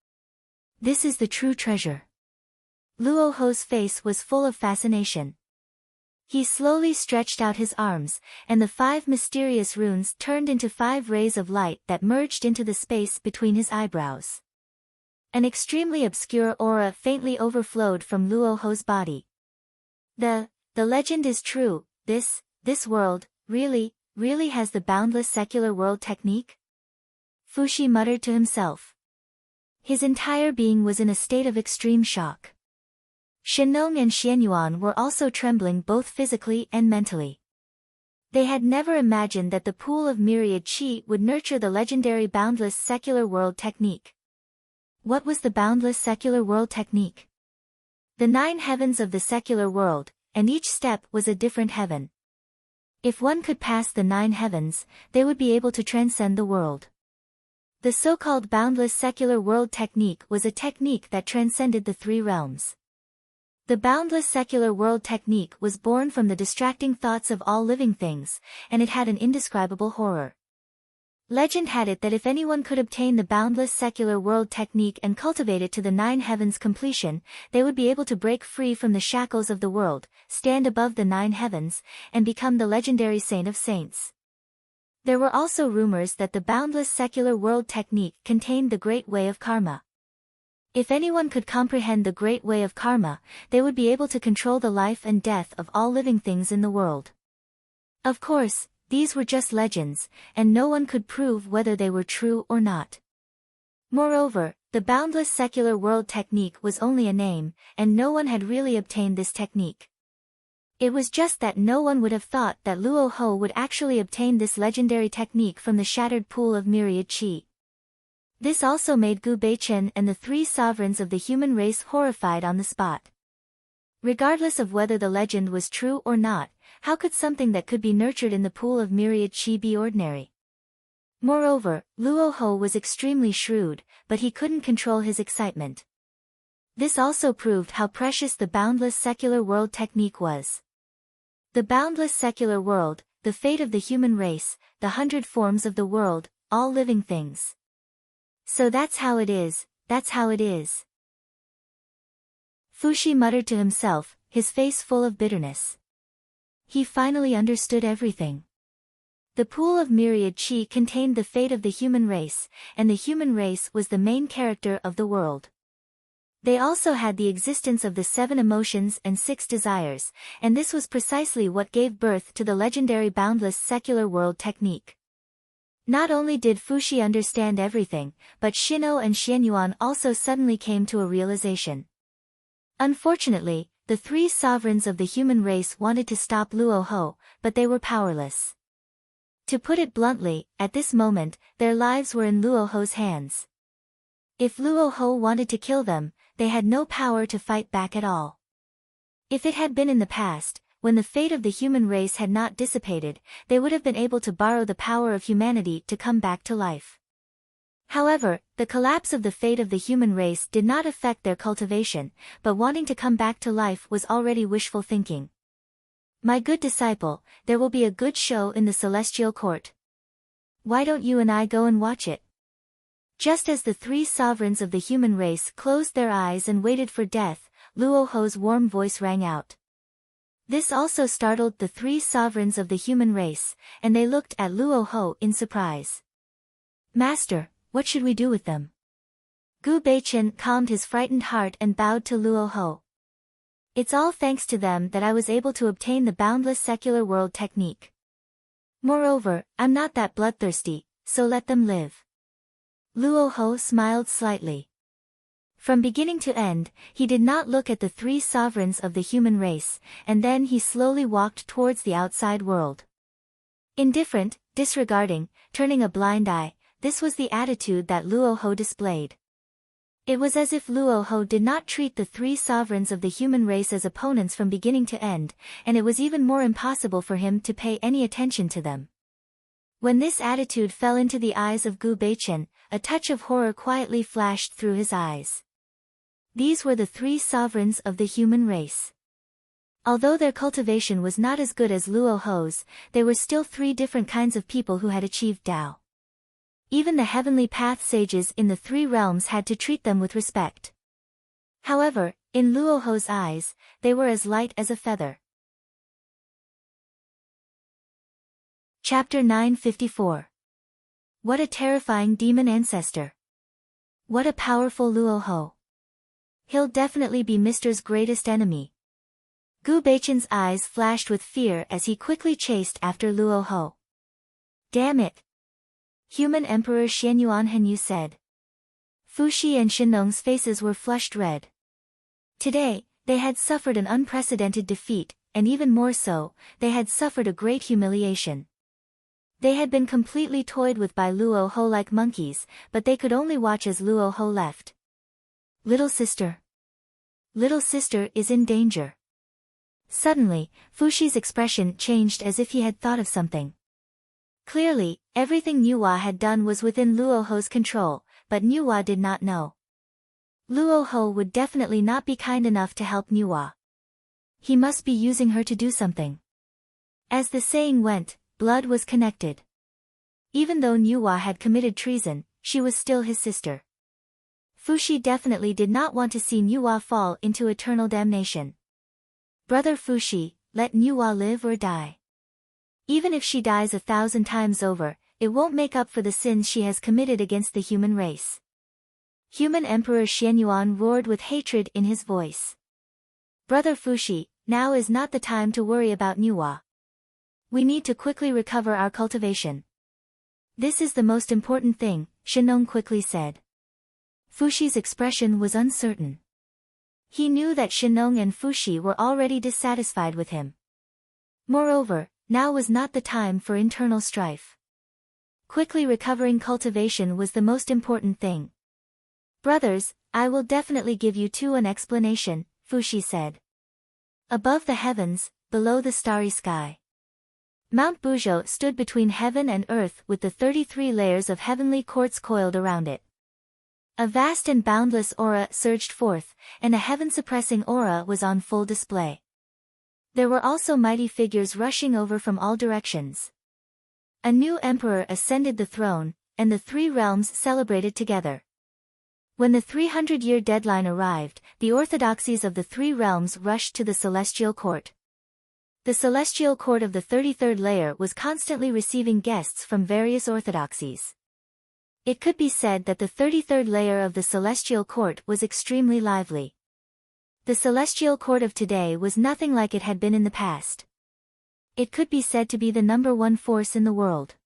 S1: This is the true treasure. Luo Ho's face was full of fascination. He slowly stretched out his arms, and the 5 mysterious runes turned into 5 rays of light that merged into the space between his eyebrows. An extremely obscure aura faintly overflowed from Luo Ho's body. The legend is true, this world, really has the boundless secular world technique? Fuxi muttered to himself. His entire being was in a state of extreme shock. Shenong and Xianyuan were also trembling both physically and mentally. They had never imagined that the pool of myriad chi would nurture the legendary boundless secular world technique. What was the boundless secular world technique? The 9 heavens of the secular world, and each step was a different heaven. If one could pass the 9 heavens, they would be able to transcend the world. The so-called boundless secular world technique was a technique that transcended the 3 realms. The boundless secular world technique was born from the distracting thoughts of all living things, and it had an indescribable horror. Legend had it that if anyone could obtain the boundless secular world technique and cultivate it to the 9 heavens completion, they would be able to break free from the shackles of the world, stand above the 9 heavens, and become the legendary saint of saints. There were also rumors that the boundless secular world technique contained the great way of karma. If anyone could comprehend the great way of karma, they would be able to control the life and death of all living things in the world. Of course, these were just legends, and no one could prove whether they were true or not. Moreover, the boundless secular world technique was only a name, and no one had really obtained this technique. It was just that no one would have thought that Luo Ho would actually obtain this legendary technique from the shattered pool of myriad chi. This also made Gu Beichen and the 3 sovereigns of the human race horrified on the spot. Regardless of whether the legend was true or not, how could something that could be nurtured in the pool of myriad chi be ordinary? Moreover, Luoho was extremely shrewd, but he couldn't control his excitement. This also proved how precious the boundless secular world technique was. The boundless secular world, the fate of the human race, the 100 forms of the world, all living things. So that's how it is, that's how it is. Fushi muttered to himself, his face full of bitterness. He finally understood everything. The pool of myriad chi contained the fate of the human race, and the human race was the main character of the world. They also had the existence of the 7 emotions and 6 desires, and this was precisely what gave birth to the legendary boundless secular world technique. Not only did Fushi understand everything, but Shino and Xianyuan also suddenly came to a realization. Unfortunately, the 3 sovereigns of the human race wanted to stop Luoho, but they were powerless. To put it bluntly, at this moment, their lives were in Luoho's hands. If Luoho wanted to kill them, they had no power to fight back at all. If it had been in the past, when the fate of the human race had not dissipated, they would have been able to borrow the power of humanity to come back to life. However, the collapse of the fate of the human race did not affect their cultivation, but wanting to come back to life was already wishful thinking. My good disciple, there will be a good show in the celestial court. Why don't you and I go and watch it? Just as the 3 sovereigns of the human race closed their eyes and waited for death, Luoho's warm voice rang out. This also startled the 3 sovereigns of the human race, and they looked at Luoho in surprise. Master, what should we do with them? Gu Beichen calmed his frightened heart and bowed to Luoho. It's all thanks to them that I was able to obtain the boundless secular world technique. Moreover, I'm not that bloodthirsty, so let them live. Luoho smiled slightly. From beginning to end, he did not look at the 3 sovereigns of the human race, and then he slowly walked towards the outside world. Indifferent, disregarding, turning a blind eye, this was the attitude that Luoho displayed. It was as if Luoho did not treat the 3 sovereigns of the human race as opponents from beginning to end, and it was even more impossible for him to pay any attention to them. When this attitude fell into the eyes of Gu Beichen, a touch of horror quietly flashed through his eyes. These were the 3 sovereigns of the human race. Although their cultivation was not as good as Luoho's, they were still 3 different kinds of people who had achieved Tao. Even the heavenly path sages in the 3 realms had to treat them with respect. However, in Luoho's eyes, they were as light as a feather. Chapter 954. What a terrifying demon ancestor. What a powerful Luoho. He'll definitely be Mr.'s greatest enemy. Gu Beichen's eyes flashed with fear as he quickly chased after Luoho. Damn it! Human Emperor Xianyuan Henyu said. Fushi and Shenong's faces were flushed red. Today, they had suffered an unprecedented defeat, and even more so, they had suffered a great humiliation. They had been completely toyed with by Luoho like monkeys, but they could only watch as Luoho left. Little sister. Little sister is in danger. Suddenly, Fushi's expression changed as if he had thought of something. Clearly, everything Nuwa had done was within Luoho's control, but Nuwa did not know. Luoho would definitely not be kind enough to help Nuwa. He must be using her to do something. As the saying went, blood was connected. Even though Nuwa had committed treason, she was still his sister. Fushi definitely did not want to see Nuwa fall into eternal damnation. Brother Fushi, let Nuwa live or die. Even if she dies 1,000 times over, it won't make up for the sins she has committed against the human race. Human Emperor Xianyuan roared with hatred in his voice. Brother Fushi, now is not the time to worry about Nuwa. We need to quickly recover our cultivation. This is the most important thing, Shenong quickly said. Fushi's expression was uncertain. He knew that Shenong and Fushi were already dissatisfied with him. Moreover, now was not the time for internal strife. Quickly recovering cultivation was the most important thing. Brothers, I will definitely give you 2 an explanation, Fushi said. Above the heavens, below the starry sky. Mount Buzhou stood between heaven and earth with the 33 layers of heavenly quartz coiled around it. A vast and boundless aura surged forth, and a heaven-suppressing aura was on full display. There were also mighty figures rushing over from all directions. A new emperor ascended the throne, and the three realms celebrated together. When the 300-year deadline arrived, the orthodoxies of the three realms rushed to the celestial court. The celestial court of the 33rd layer was constantly receiving guests from various orthodoxies. It could be said that the 33rd layer of the celestial court was extremely lively. The celestial court of today was nothing like it had been in the past. It could be said to be the #1 force in the world.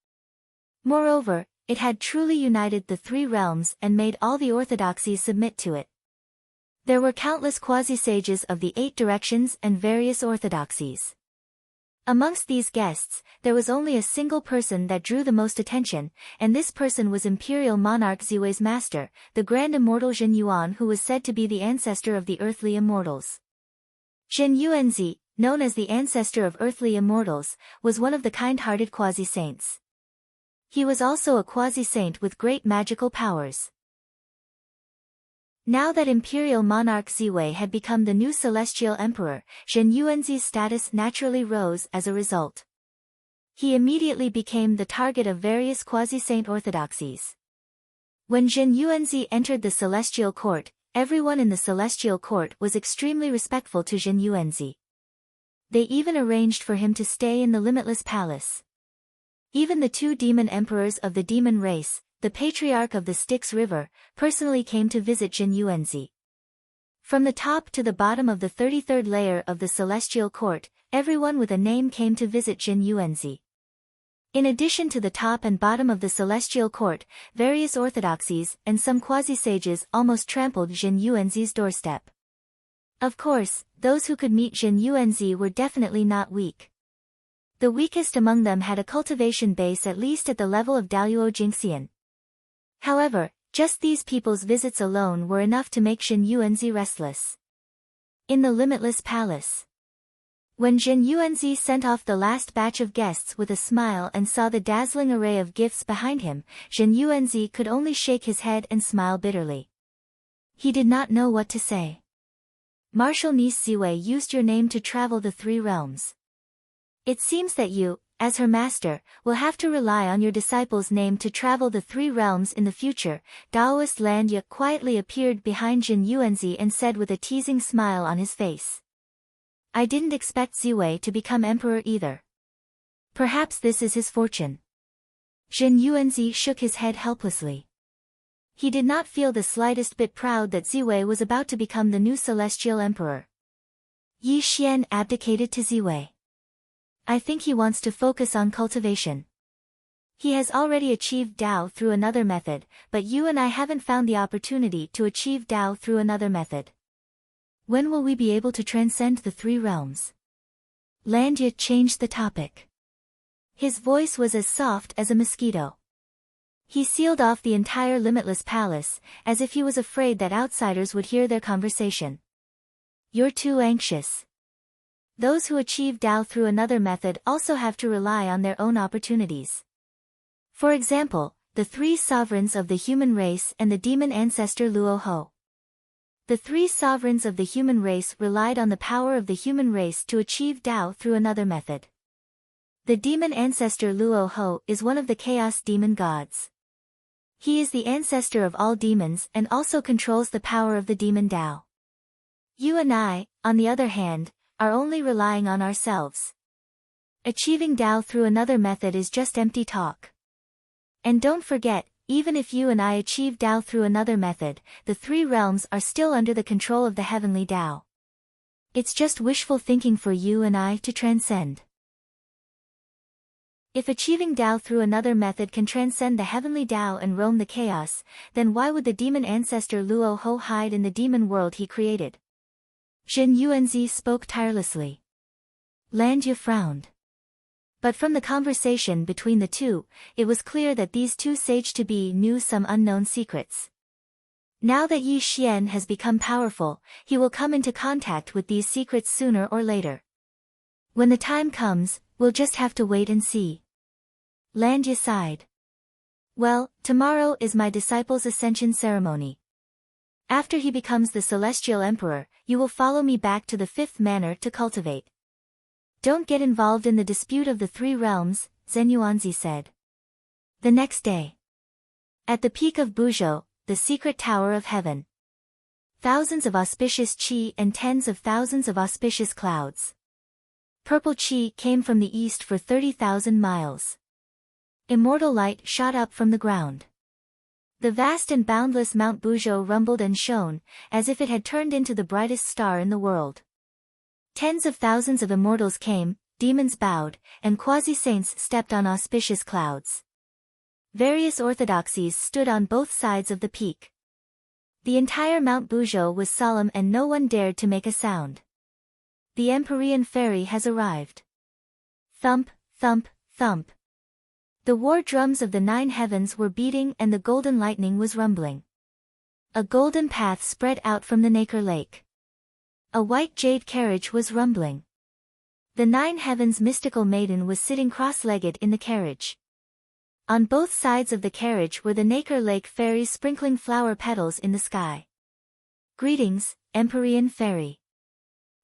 S1: Moreover, it had truly united the three realms and made all the orthodoxies submit to it. There were countless quasi-sages of the 8 directions and various orthodoxies. Amongst these guests, there was only a single person that drew the most attention, and this person was Imperial Monarch Ziwei's master, the Grand Immortal Zhen Yuan, who was said to be the ancestor of the earthly immortals. Zhen Yuanzi, known as the ancestor of earthly immortals, was one of the kind-hearted quasi-saints. He was also a quasi-saint with great magical powers. Now that Imperial Monarch Ziwei had become the new celestial emperor, Zhen Yuanzi's status naturally rose as a result. He immediately became the target of various quasi-saint orthodoxies. When Zhen Yuanzi entered the celestial court, everyone in the celestial court was extremely respectful to Zhen Yuanzi. They even arranged for him to stay in the Limitless Palace. Even the 2 demon emperors of the demon race, the Patriarch of the Styx River, personally came to visit Zhen Yuanzi. From the top to the bottom of the 33rd layer of the celestial court, everyone with a name came to visit Zhen Yuanzi. In addition to the top and bottom of the celestial court, various orthodoxies and some quasi-sages almost trampled Zhen Yuanzi's doorstep. Of course, those who could meet Zhen Yuanzi were definitely not weak. The weakest among them had a cultivation base at least at the level of Daluo Jingxian. However, just these people's visits alone were enough to make Zhen Yuanzi restless. In the Limitless Palace. When Zhen Yuanzi sent off the last batch of guests with a smile and saw the dazzling array of gifts behind him, Zhen Yuanzi could only shake his head and smile bitterly. He did not know what to say. Martial niece Ziwei used your name to travel the 3 realms. It seems that you, as her master, will have to rely on your disciple's name to travel the 3 realms in the future. Daoist Lan Ye quietly appeared behind Zhen Yuanzi and said with a teasing smile on his face. I didn't expect Ziwei to become emperor either. Perhaps this is his fortune. Zhen Yuanzi shook his head helplessly. He did not feel the slightest bit proud that Ziwei was about to become the new celestial emperor. Yi Xian abdicated to Ziwei. I think he wants to focus on cultivation. He has already achieved Dao through another method, but you and I haven't found the opportunity to achieve Dao through another method. When will we be able to transcend the 3 realms? Lan Ye changed the topic. His voice was as soft as a mosquito. He sealed off the entire Limitless Palace, as if he was afraid that outsiders would hear their conversation. You're too anxious. Those who achieve Dao through another method also have to rely on their own opportunities. For example, the 3 sovereigns of the human race and the demon ancestor Luo Ho. The 3 sovereigns of the human race relied on the power of the human race to achieve Dao through another method. The demon ancestor Luo Ho is one of the chaos demon gods. He is the ancestor of all demons and also controls the power of the demon Dao. You and I, on the other hand, are only relying on ourselves. Achieving Dao through another method is just empty talk. And don't forget, even if you and I achieve Dao through another method, the 3 realms are still under the control of the heavenly Dao. It's just wishful thinking for you and I to transcend. If achieving Dao through another method can transcend the heavenly Dao and roam the chaos, then why would the demon ancestor Luo Ho hide in the demon world he created? Zhen Yuanzi spoke tirelessly. Lan Ye frowned. But from the conversation between the 2, it was clear that these 2 sage-to-be knew some unknown secrets. Now that Yi Xian has become powerful, he will come into contact with these secrets sooner or later. When the time comes, We'll just have to wait and see. Landya sighed. Well, tomorrow is my disciple's ascension ceremony. After he becomes the celestial emperor, you will follow me back to the fifth manor to cultivate. Don't get involved in the dispute of the three realms, Zenyuanzi said. The next day. At the peak of Buzhou, the secret tower of heaven. Thousands of auspicious qi and tens of thousands of auspicious clouds. Purple qi came from the east for 30,000 miles. Immortal light shot up from the ground. The vast and boundless Mount Buzhou rumbled and shone, as if it had turned into the brightest star in the world. Tens of thousands of immortals came, demons bowed, and quasi-saints stepped on auspicious clouds. Various orthodoxies stood on both sides of the peak. The entire Mount Buzhou was solemn and no one dared to make a sound. The Empyrean Fairy has arrived. Thump, thump, thump. The war drums of the 9 heavens were beating and the golden lightning was rumbling. A golden path spread out from the nacre lake. A white jade carriage was rumbling. The 9 heavens mystical maiden was sitting cross-legged in the carriage. On both sides of the carriage were the nacre lake fairies sprinkling flower petals in the sky. Greetings, Empyrean Fairy.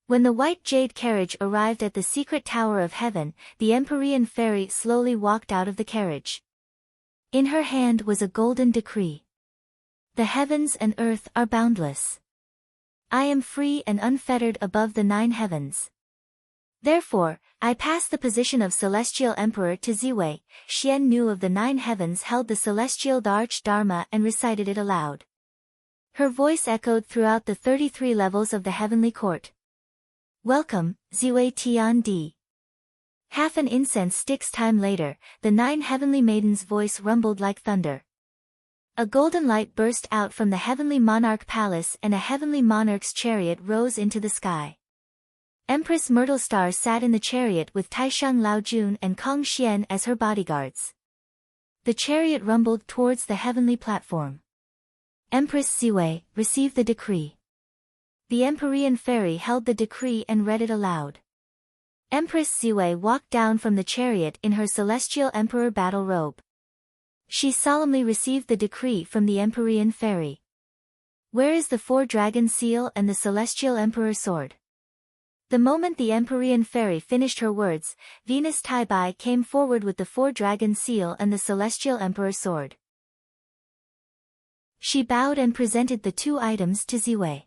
S1: When the white jade carriage arrived at the secret tower of heaven, the Empyrean Fairy slowly walked out of the carriage. In her hand was a golden decree. The heavens and earth are boundless. I am free and unfettered above the 9 heavens. Therefore, I pass the position of Celestial Emperor to Ziwei. Xian knew of the 9 heavens held the celestial Dharma and recited it aloud. Her voice echoed throughout the 33 levels of the heavenly court. Welcome, Ziwei Tiandi. Half an incense stick's time later, the 9 heavenly maidens' voice rumbled like thunder. A golden light burst out from the heavenly monarch palace and a heavenly monarch's chariot rose into the sky. Empress Myrtle Star sat in the chariot with Taisheng Laojun and Kong Xian as her bodyguards. The chariot rumbled towards the heavenly platform. Empress Ziwei, receive the decree. The Empyrean Fairy held the decree and read it aloud. Empress Ziwei walked down from the chariot in her celestial emperor battle robe. She solemnly received the decree from the Empyrean Fairy. Where is the 4-dragon seal and the celestial emperor sword? The moment the Empyrean Fairy finished her words, Venus Taibai came forward with the 4-dragon seal and the celestial emperor sword. She bowed and presented the 2 items to Ziwei.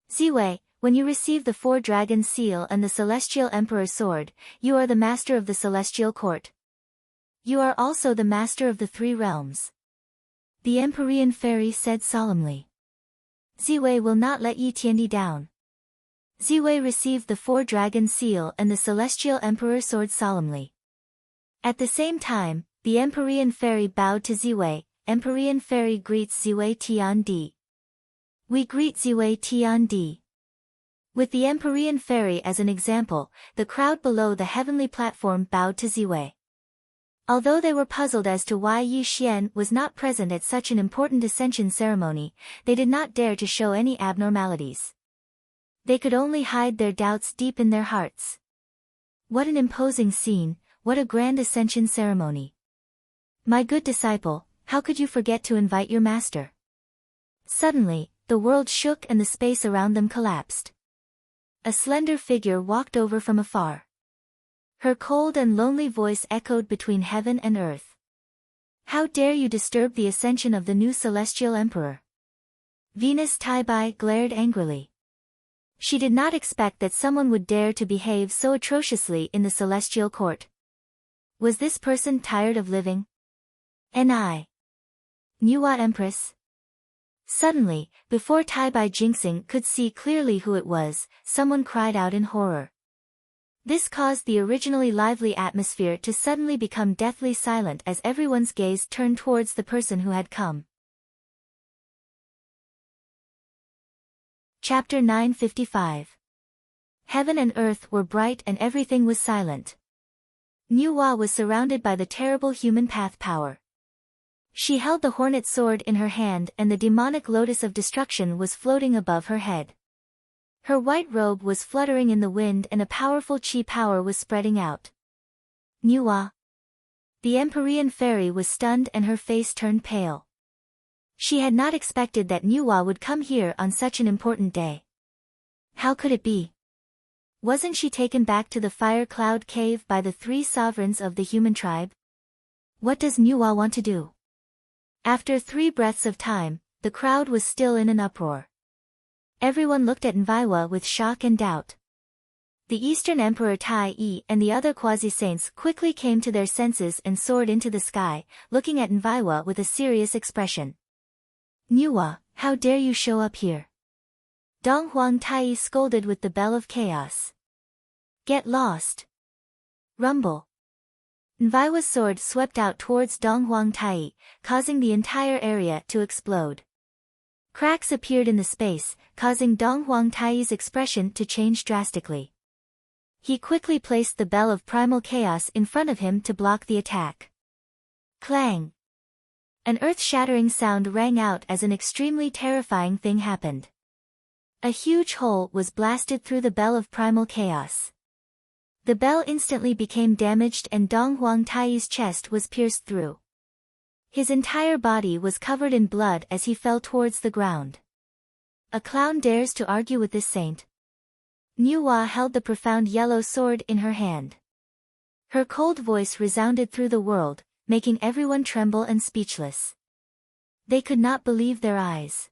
S1: Ziwei, when you receive the 4-dragon seal and the celestial emperor sword, you are the master of the celestial court. You are also the master of the 3 realms. The Empyrean Fairy said solemnly. Ziwei will not let Yi Tiandi down. Ziwei received the 4-dragon seal and the celestial emperor sword solemnly. At the same time, the Empyrean Fairy bowed to Ziwei. Empyrean Fairy greets Ziwei Tiandi. We greet Ziwei Tiandi. With the Empyrean Fairy as an example, the crowd below the heavenly platform bowed to Ziwei. Although they were puzzled as to why Yi Xian was not present at such an important ascension ceremony, they did not dare to show any abnormalities. They could only hide their doubts deep in their hearts. What an imposing scene, what a grand ascension ceremony. My good disciple, how could you forget to invite your master? Suddenly, the world shook and the space around them collapsed. A slender figure walked over from afar. Her cold and lonely voice echoed between heaven and earth. How dare you disturb the ascension of the new celestial emperor? Venus Taibai glared angrily. She did not expect that someone would dare to behave so atrociously in the celestial court. Was this person tired of living? And I. Nuwa Empress? Suddenly, before Taibai Jinxing could see clearly who it was, someone cried out in horror. This caused the originally lively atmosphere to suddenly become deathly silent as everyone's gaze turned towards the person who had come. Chapter 955. Heaven and earth were bright and everything was silent. Nuwa was surrounded by the terrible human path power. She held the hornet sword in her hand and the demonic lotus of destruction was floating above her head. Her white robe was fluttering in the wind and a powerful chi power was spreading out. Nuwa. The Empyrean fairy was stunned and her face turned pale. She had not expected that Nuwa would come here on such an important day. How could it be? Wasn't she taken back to the Fire Cloud Cave by the 3 sovereigns of the human tribe? What does Nuwa want to do? After 3 breaths of time, the crowd was still in an uproar. Everyone looked at Nviwa with shock and doubt. The Eastern Emperor Tai Yi and the other quasi-saints quickly came to their senses and soared into the sky, looking at Nviwa with a serious expression. Nuwa, how dare you show up here? Dong Huang Tai scolded with the bell of chaos. Get lost. Rumble. Nviwa's sword swept out towards Dong Huang Tai, causing the entire area to explode. Cracks appeared in the space, causing Dong Huang Tai's expression to change drastically. He quickly placed the bell of primal chaos in front of him to block the attack. Clang! An earth-shattering sound rang out as an extremely terrifying thing happened. A huge hole was blasted through the bell of primal chaos. The bell instantly became damaged and Dong Huang Tai's chest was pierced through. His entire body was covered in blood as he fell towards the ground. A clown dares to argue with this saint. Nuwa held the profound yellow sword in her hand. Her cold voice resounded through the world, making everyone tremble and speechless. They could not believe their eyes.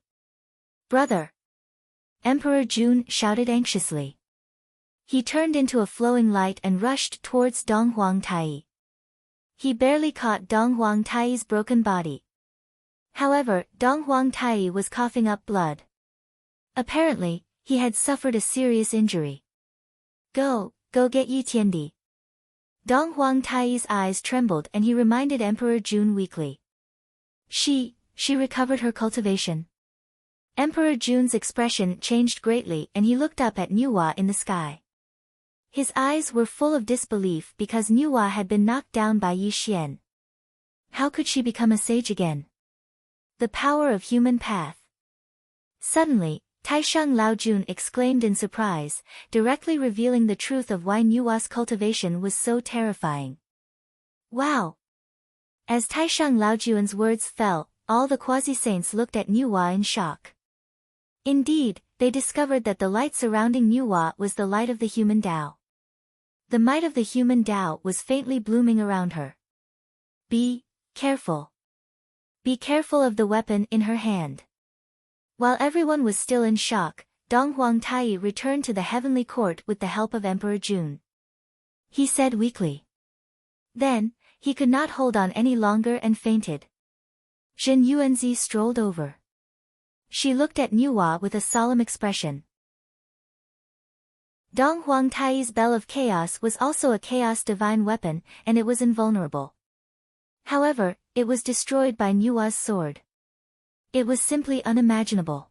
S1: Brother! Emperor Jun shouted anxiously. He turned into a flowing light and rushed towards Dong Huang Tai. He barely caught Dong Huang Tai's broken body. However, Dong Huang Tai was coughing up blood. Apparently, he had suffered a serious injury. Go get Yi Tiandi. Dong Huang Tai's eyes trembled and he reminded Emperor Jun weakly. She recovered her cultivation. Emperor Jun's expression changed greatly and he looked up at Nuwa in the sky. His eyes were full of disbelief because Nuwa had been knocked down by Yi Xian. How could she become a sage again? The power of human path. Suddenly, Taisheng Laojun exclaimed in surprise, directly revealing the truth of why Nuwa's cultivation was so terrifying. Wow! As Taisheng Laojun's words fell, all the quasi-saints looked at Nuwa in shock. Indeed, they discovered that the light surrounding Nuwa was the light of the human Tao. The might of the human Tao was faintly blooming around her. Be careful. Be careful of the weapon in her hand. While everyone was still in shock, Dong Huang Tai returned to the heavenly court with the help of Emperor Jun. He said weakly. Then, he could not hold on any longer and fainted. Zhen Yuanzi strolled over. She looked at Nuwa with a solemn expression. Dong Huang Tai's Bell of Chaos was also a chaos divine weapon, and it was invulnerable. However, it was destroyed by Nuwa's sword. It was simply unimaginable.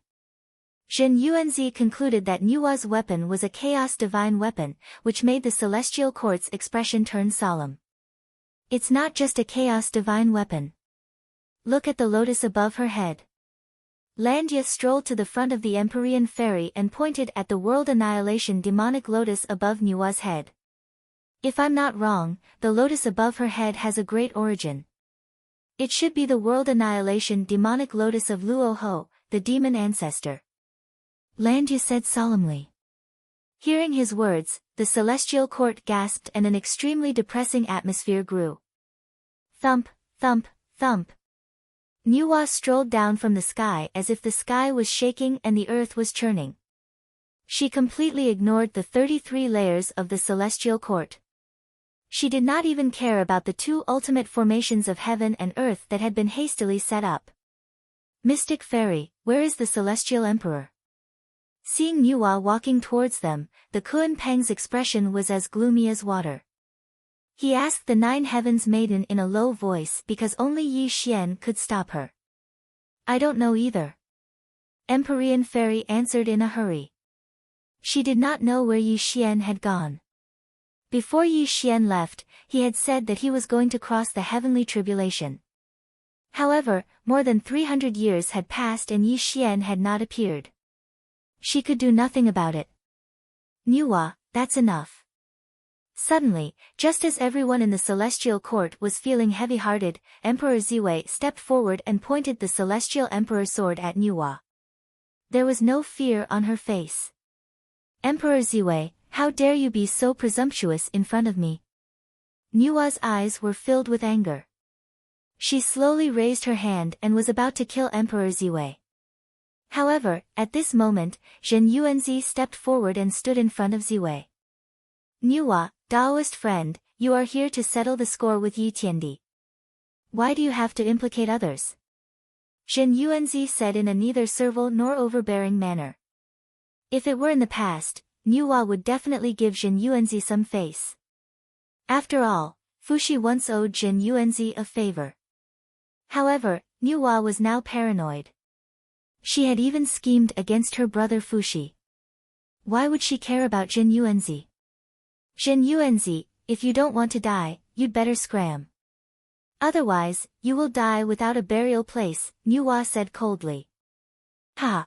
S1: Zhen Yuanzi concluded that Nuwa's weapon was a chaos divine weapon, which made the celestial court's expression turn solemn. It's not just a chaos divine weapon. Look at the lotus above her head. Landia strolled to the front of the Empyrean fairy and pointed at the world annihilation demonic lotus above Nuwa's head. If I'm not wrong, the lotus above her head has a great origin. It should be the world annihilation demonic lotus of Luo Ho, the demon ancestor. Landia said solemnly. Hearing his words, the celestial court gasped and an extremely depressing atmosphere grew. Thump, thump, thump. Nuwa strolled down from the sky as if the sky was shaking and the earth was churning. She completely ignored the 33 layers of the celestial court. She did not even care about the 2 ultimate formations of heaven and earth that had been hastily set up. Mystic Fairy, where is the Celestial Emperor? Seeing Nuwa walking towards them, the Kun Peng's expression was as gloomy as water. He asked the 9 Heavens Maiden in a low voice because only Yi Xian could stop her. I don't know either. Empyrean Fairy answered in a hurry. She did not know where Yi Xian had gone. Before Yi Xian left, he had said that he was going to cross the heavenly tribulation. However, more than 300 years had passed and Yi Xian had not appeared. She could do nothing about it. Nuwa, that's enough. Suddenly, just as everyone in the celestial court was feeling heavy-hearted, Emperor Ziwei stepped forward and pointed the celestial emperor sword at Nuwa. There was no fear on her face. "Emperor Ziwei, how dare you be so presumptuous in front of me?" Nuwa's eyes were filled with anger. She slowly raised her hand and was about to kill Emperor Ziwei. However, at this moment, Zhen Yuanzi stepped forward and stood in front of Ziwei. "Nuwa, Daoist friend, you are here to settle the score with Yi Tiandi. Why do you have to implicate others?" Zhen Yuanzi said in a neither servile nor overbearing manner. If it were in the past, Nuwa would definitely give Zhen Yuanzi some face. After all, Fushi once owed Zhen Yuanzi a favor. However, Nuwa was now paranoid. She had even schemed against her brother Fushi. Why would she care about Zhen Yuanzi? "Zhen Yuanzi, if you don't want to die, you'd better scram. Otherwise, you will die without a burial place," Nuwa said coldly. "Ha!"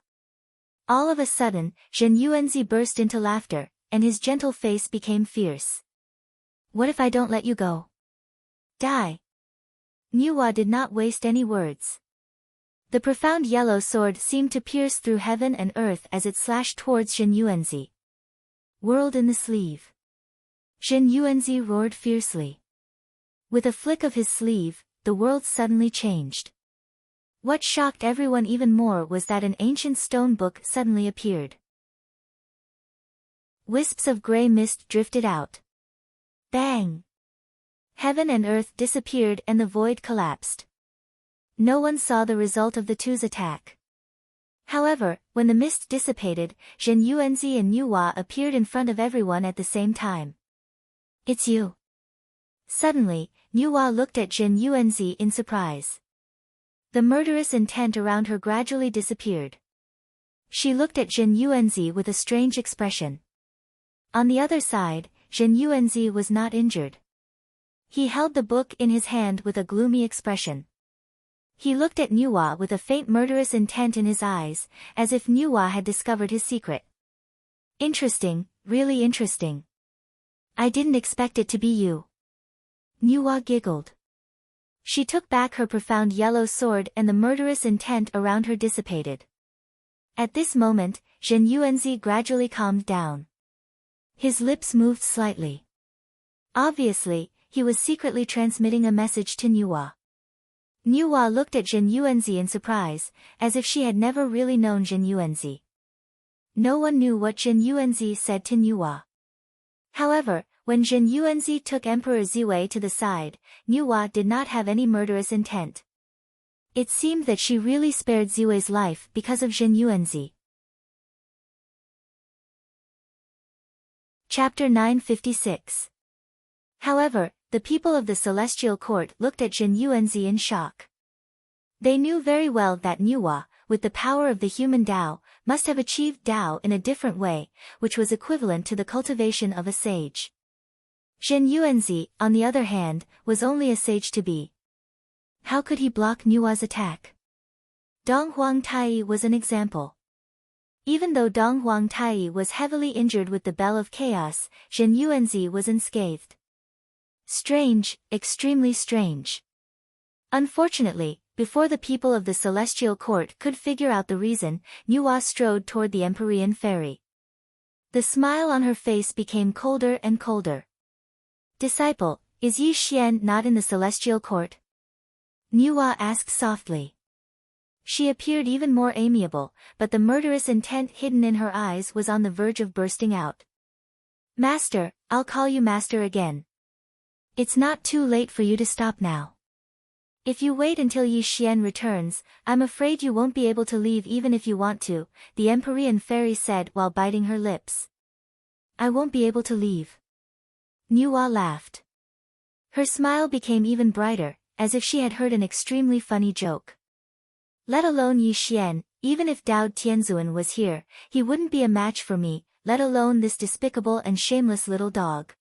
S1: All of a sudden, Zhen Yuanzi burst into laughter, and his gentle face became fierce. "What if I don't let you go? Die!" Nuwa did not waste any words. The profound yellow sword seemed to pierce through heaven and earth as it slashed towards Zhen Yuanzi. Whirled in the sleeve. Zhen Yuanzi roared fiercely. With a flick of his sleeve, the world suddenly changed. What shocked everyone even more was that an ancient stone book suddenly appeared. Wisps of gray mist drifted out. Bang! Heaven and earth disappeared and the void collapsed. No one saw the result of the two's attack. However, when the mist dissipated, Zhen Yuanzi and Nuwa appeared in front of everyone at the same time. "It's you." Suddenly, Nuwa looked at Zhen Yuanzi in surprise. The murderous intent around her gradually disappeared. She looked at Zhen Yuanzi with a strange expression. On the other side, Zhen Yuanzi was not injured. He held the book in his hand with a gloomy expression. He looked at Nuwa with a faint murderous intent in his eyes, as if Nuwa had discovered his secret. "Interesting, really interesting. I didn't expect it to be you." Nuwa giggled. She took back her profound yellow sword and the murderous intent around her dissipated. At this moment, Zhen Yuanzi gradually calmed down. His lips moved slightly. Obviously, he was secretly transmitting a message to Nuwa. Nuwa looked at Zhen Yuanzi in surprise, as if she had never really known Zhen Yuanzi. No one knew what Zhen Yuanzi said to Nuwa. However, when Zhen Yuanzi took Emperor Ziwei to the side, Nuwa did not have any murderous intent. It seemed that she really spared Ziwei's life because of Zhen Yuanzi. Chapter 956. However, the people of the celestial court looked at Zhen Yuanzi in shock. They knew very well that Nuwa, with the power of the human Tao, must have achieved Tao in a different way, which was equivalent to the cultivation of a sage. Zhen Yuanzi, on the other hand, was only a sage to be. How could he block Nuwa's attack? Dong Huang Tai was an example. Even though Dong Huang Tai was heavily injured with the Bell of Chaos, Zhen Yuanzi was unscathed. Strange, extremely strange. Unfortunately, before the people of the celestial court could figure out the reason, Nuwa strode toward the Empyrean fairy. The smile on her face became colder and colder. "Disciple, is Yi Xian not in the celestial court?" Nuwa asked softly. She appeared even more amiable, but the murderous intent hidden in her eyes was on the verge of bursting out. "Master, I'll call you master again. It's not too late for you to stop now. If you wait until Yi Xian returns, I'm afraid you won't be able to leave even if you want to," the Empyrean fairy said while biting her lips. "I won't be able to leave." Nuwa laughed. Her smile became even brighter, as if she had heard an extremely funny joke. "Let alone Yi Xian, even if Dao Tianzuan was here, he wouldn't be a match for me, let alone this despicable and shameless little dog."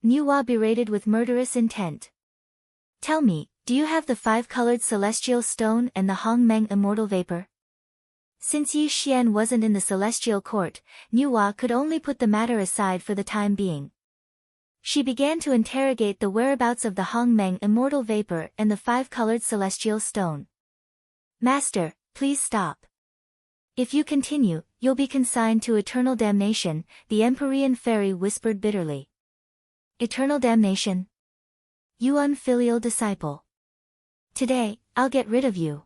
S1: Nuwa berated with murderous intent. "Tell me, do you have the 5-colored celestial stone and the Hongmeng immortal vapor?" Since Yi Xian wasn't in the celestial court, Nuwa could only put the matter aside for the time being. She began to interrogate the whereabouts of the Hongmeng immortal vapor and the five-colored celestial stone. Master, please stop. If you continue, you'll be consigned to eternal damnation, the Empyrean fairy whispered bitterly. Eternal damnation? You unfilial disciple. Today, I'll get rid of you.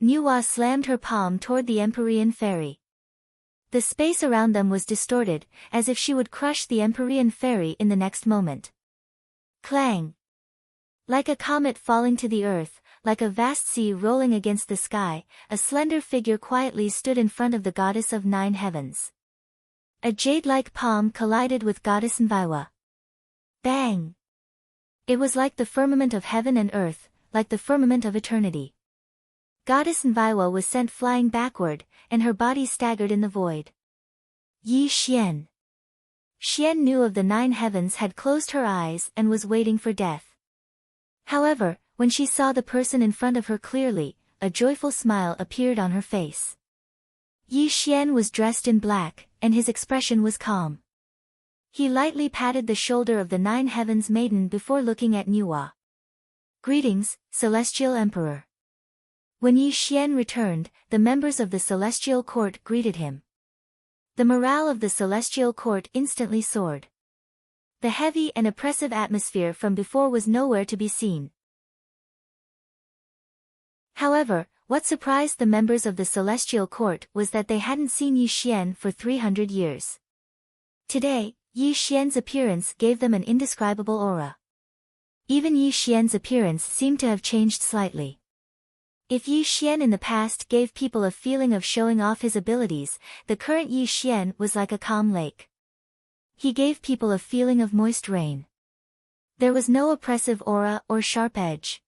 S1: Nuwa slammed her palm toward the Empyrean fairy. The space around them was distorted, as if she would crush the Empyrean fairy in the next moment. Clang! Like a comet falling to the earth, like a vast sea rolling against the sky, a slender figure quietly stood in front of the goddess of 9 heavens. A jade-like palm collided with goddess Nviwa. Bang! It was like the firmament of heaven and earth, like the firmament of eternity. Goddess Nviwa was sent flying backward, and her body staggered in the void. Yi Xian. Xian knew of the 9 heavens had closed her eyes and was waiting for death. However, when she saw the person in front of her clearly, a joyful smile appeared on her face. Yi Xian was dressed in black, and his expression was calm. He lightly patted the shoulder of the 9 heavens maiden before looking at Nuwa. Greetings, Celestial Emperor. When Yi Xian returned, the members of the Celestial Court greeted him. The morale of the Celestial Court instantly soared. The heavy and oppressive atmosphere from before was nowhere to be seen. However, what surprised the members of the Celestial Court was that they hadn't seen Yi Xian for 300 years. Today, Yi Xian's appearance gave them an indescribable aura. Even Yi Xian's appearance seemed to have changed slightly. If Yi Xian in the past gave people a feeling of showing off his abilities, the current Yi Xian was like a calm lake. He gave people a feeling of moist rain. There was no oppressive aura or sharp edge.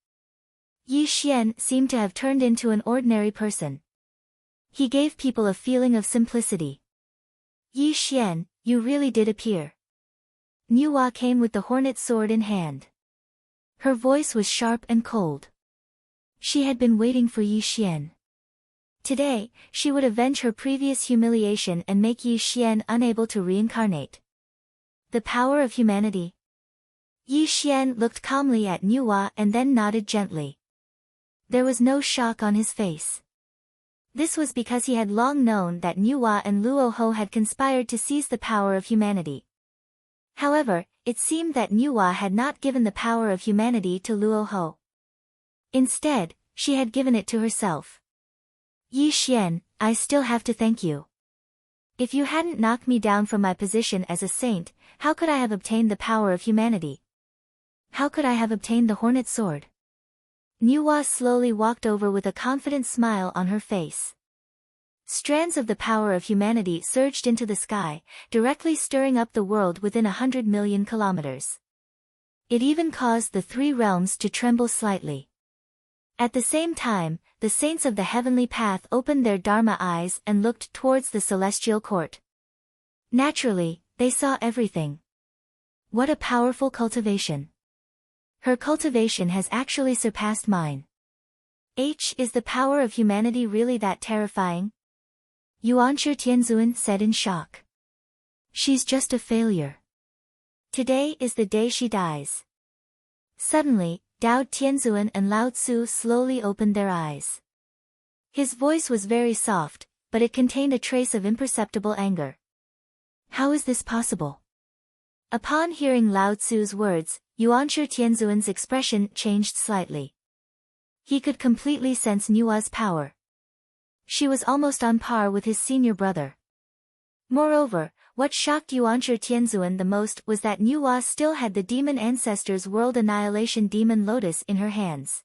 S1: Yi Xian seemed to have turned into an ordinary person. He gave people a feeling of simplicity. Yi Xian, you really did appear. Nuwa came with the hornet sword in hand. Her voice was sharp and cold. She had been waiting for Yi Xian. Today, she would avenge her previous humiliation and make Yi Xian unable to reincarnate. The power of humanity. Yi Xian looked calmly at Nuwa and then nodded gently. There was no shock on his face. This was because he had long known that Nuwa and Luo Ho had conspired to seize the power of humanity. However, it seemed that Nuwa had not given the power of humanity to Luo Ho. Instead, she had given it to herself. Yi Xian, I still have to thank you. If you hadn't knocked me down from my position as a saint, how could I have obtained the power of humanity? How could I have obtained the hornet sword? Nuwa slowly walked over with a confident smile on her face. Strands of the power of humanity surged into the sky, directly stirring up the world within 100 million kilometers. It even caused the 3 realms to tremble slightly. At the same time, the saints of the heavenly path opened their Dharma eyes and looked towards the celestial court. Naturally, they saw everything. What a powerful cultivation. Her cultivation has actually surpassed mine. Is the power of humanity really that terrifying? Yuanshi Tianzun said in shock. She's just a failure. Today is the day she dies. Suddenly, Dao Tianzun and Lao Tzu slowly opened their eyes. His voice was very soft, but it contained a trace of imperceptible anger. How is this possible? Upon hearing Lao Tzu's words, Yuanshi Tianzun's expression changed slightly. He could completely sense Nuwa's power. She was almost on par with his senior brother. Moreover, what shocked Yuanshi Tianzun the most was that Nuwa still had the demon ancestor's world annihilation demon lotus in her hands.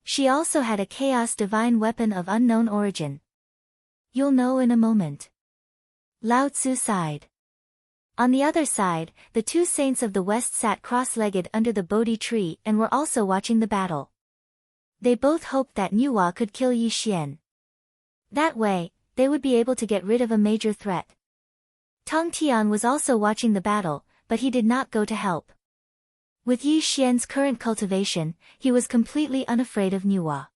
S1: She also had a chaos divine weapon of unknown origin. You'll know in a moment. Lao Tzu sighed. On the other side, the 2 saints of the west sat cross-legged under the Bodhi tree and were also watching the battle. They both hoped that Nuwa could kill Yi Xian. That way, they would be able to get rid of a major threat. Tong Tian was also watching the battle, but he did not go to help. With Yi Xian's current cultivation, he was completely unafraid of Nuwa.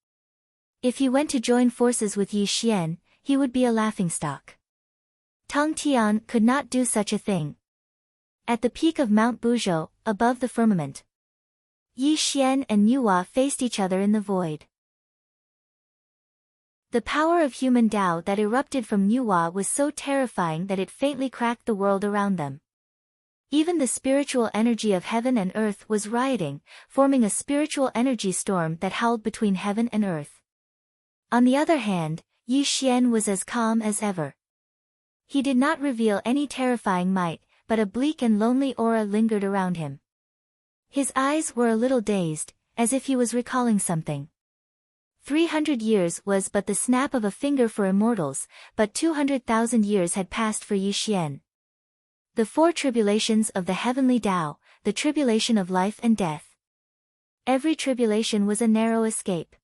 S1: If he went to join forces with Yi Xian, he would be a laughingstock. Tong Tian could not do such a thing. At the peak of Mount Buzhou, above the firmament, Yi Xian and Nuwa faced each other in the void. The power of human Tao that erupted from Nuwa was so terrifying that it faintly cracked the world around them. Even the spiritual energy of heaven and earth was rioting, forming a spiritual energy storm that howled between heaven and earth. On the other hand, Yi Xian was as calm as ever. He did not reveal any terrifying might, but a bleak and lonely aura lingered around him. His eyes were a little dazed, as if he was recalling something. 300 years was but the snap of a finger for immortals, but 200,000 years had passed for Yi Xian. The four tribulations of the heavenly Tao, the tribulation of life and death. Every tribulation was a narrow escape.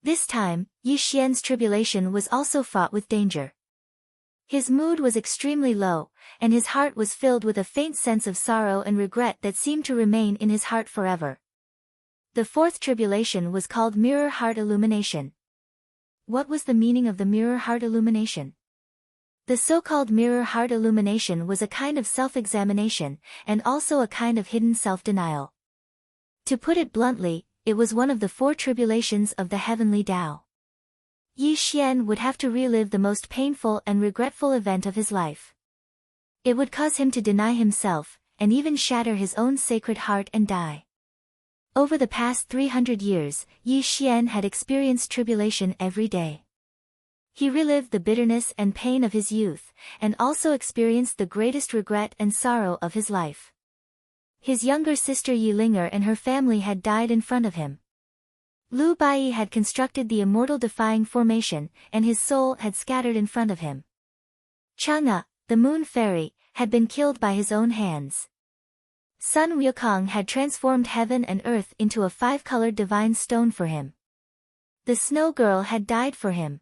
S1: This time, Yi Xian's tribulation was also fraught with danger. His mood was extremely low, and his heart was filled with a faint sense of sorrow and regret that seemed to remain in his heart forever. The fourth tribulation was called Mirror Heart Illumination. What was the meaning of the Mirror Heart Illumination? The so-called Mirror Heart Illumination was a kind of self-examination, and also a kind of hidden self-denial. To put it bluntly, it was one of the four tribulations of the heavenly Tao. Yi Xian would have to relive the most painful and regretful event of his life. It would cause him to deny himself, and even shatter his own sacred heart and die. Over the past 300 years, Yi Xian had experienced tribulation every day. He relived the bitterness and pain of his youth, and also experienced the greatest regret and sorrow of his life. His younger sister Yi Linger and her family had died in front of him. Lu Bai had constructed the immortal defying formation, and his soul had scattered in front of him. Chang'e, the moon fairy, had been killed by his own hands. Sun Wukong had transformed heaven and earth into a five-colored divine stone for him. The snow girl had died for him.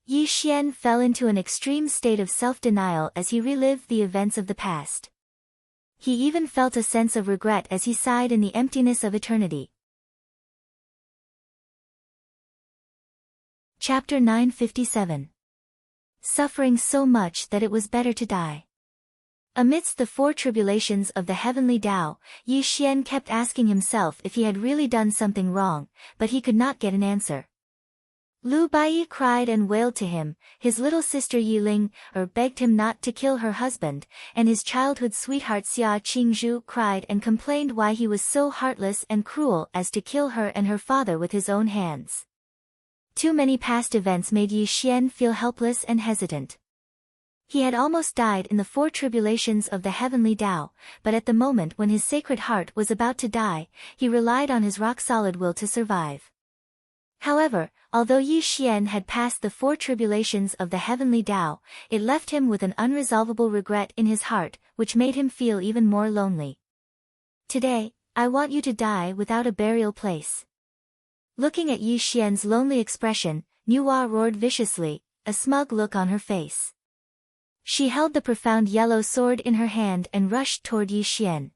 S1: Yi Xian fell into an extreme state of self-denial as he relived the events of the past. He even felt a sense of regret as he sighed in the emptiness of eternity. Chapter 957. Suffering so much that it was better to die. Amidst the four tribulations of the heavenly Tao, Yi Xian kept asking himself if he had really done something wrong, but he could not get an answer. Lu Bai cried and wailed to him, his little sister Yi Ling begged him not to kill her husband, and his childhood sweetheart Xia Qingzhu cried and complained why he was so heartless and cruel as to kill her and her father with his own hands. Too many past events made Yi Xian feel helpless and hesitant. He had almost died in the four tribulations of the heavenly Tao, but at the moment when his sacred heart was about to die, he relied on his rock-solid will to survive. However, although Yi Xian had passed the four tribulations of the heavenly Tao, it left him with an unresolvable regret in his heart, which made him feel even more lonely. Today, I want you to die without a burial place. Looking at Yi Xian's lonely expression, Nuwa roared viciously, a smug look on her face. She held the profound yellow sword in her hand and rushed toward Yi Xian.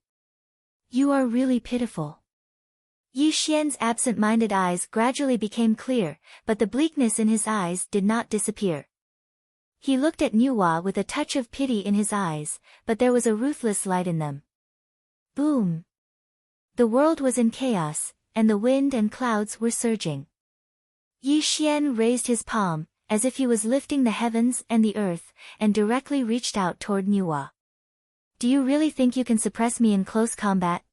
S1: You are really pitiful. Yi Xian's absent-minded eyes gradually became clear, but the bleakness in his eyes did not disappear. He looked at Nuwa with a touch of pity in his eyes, but there was a ruthless light in them. Boom! The world was in chaos, and the wind and clouds were surging. Yi Xian raised his palm, as if he was lifting the heavens and the earth, and directly reached out toward Nuwa. Do you really think you can suppress me in close combat?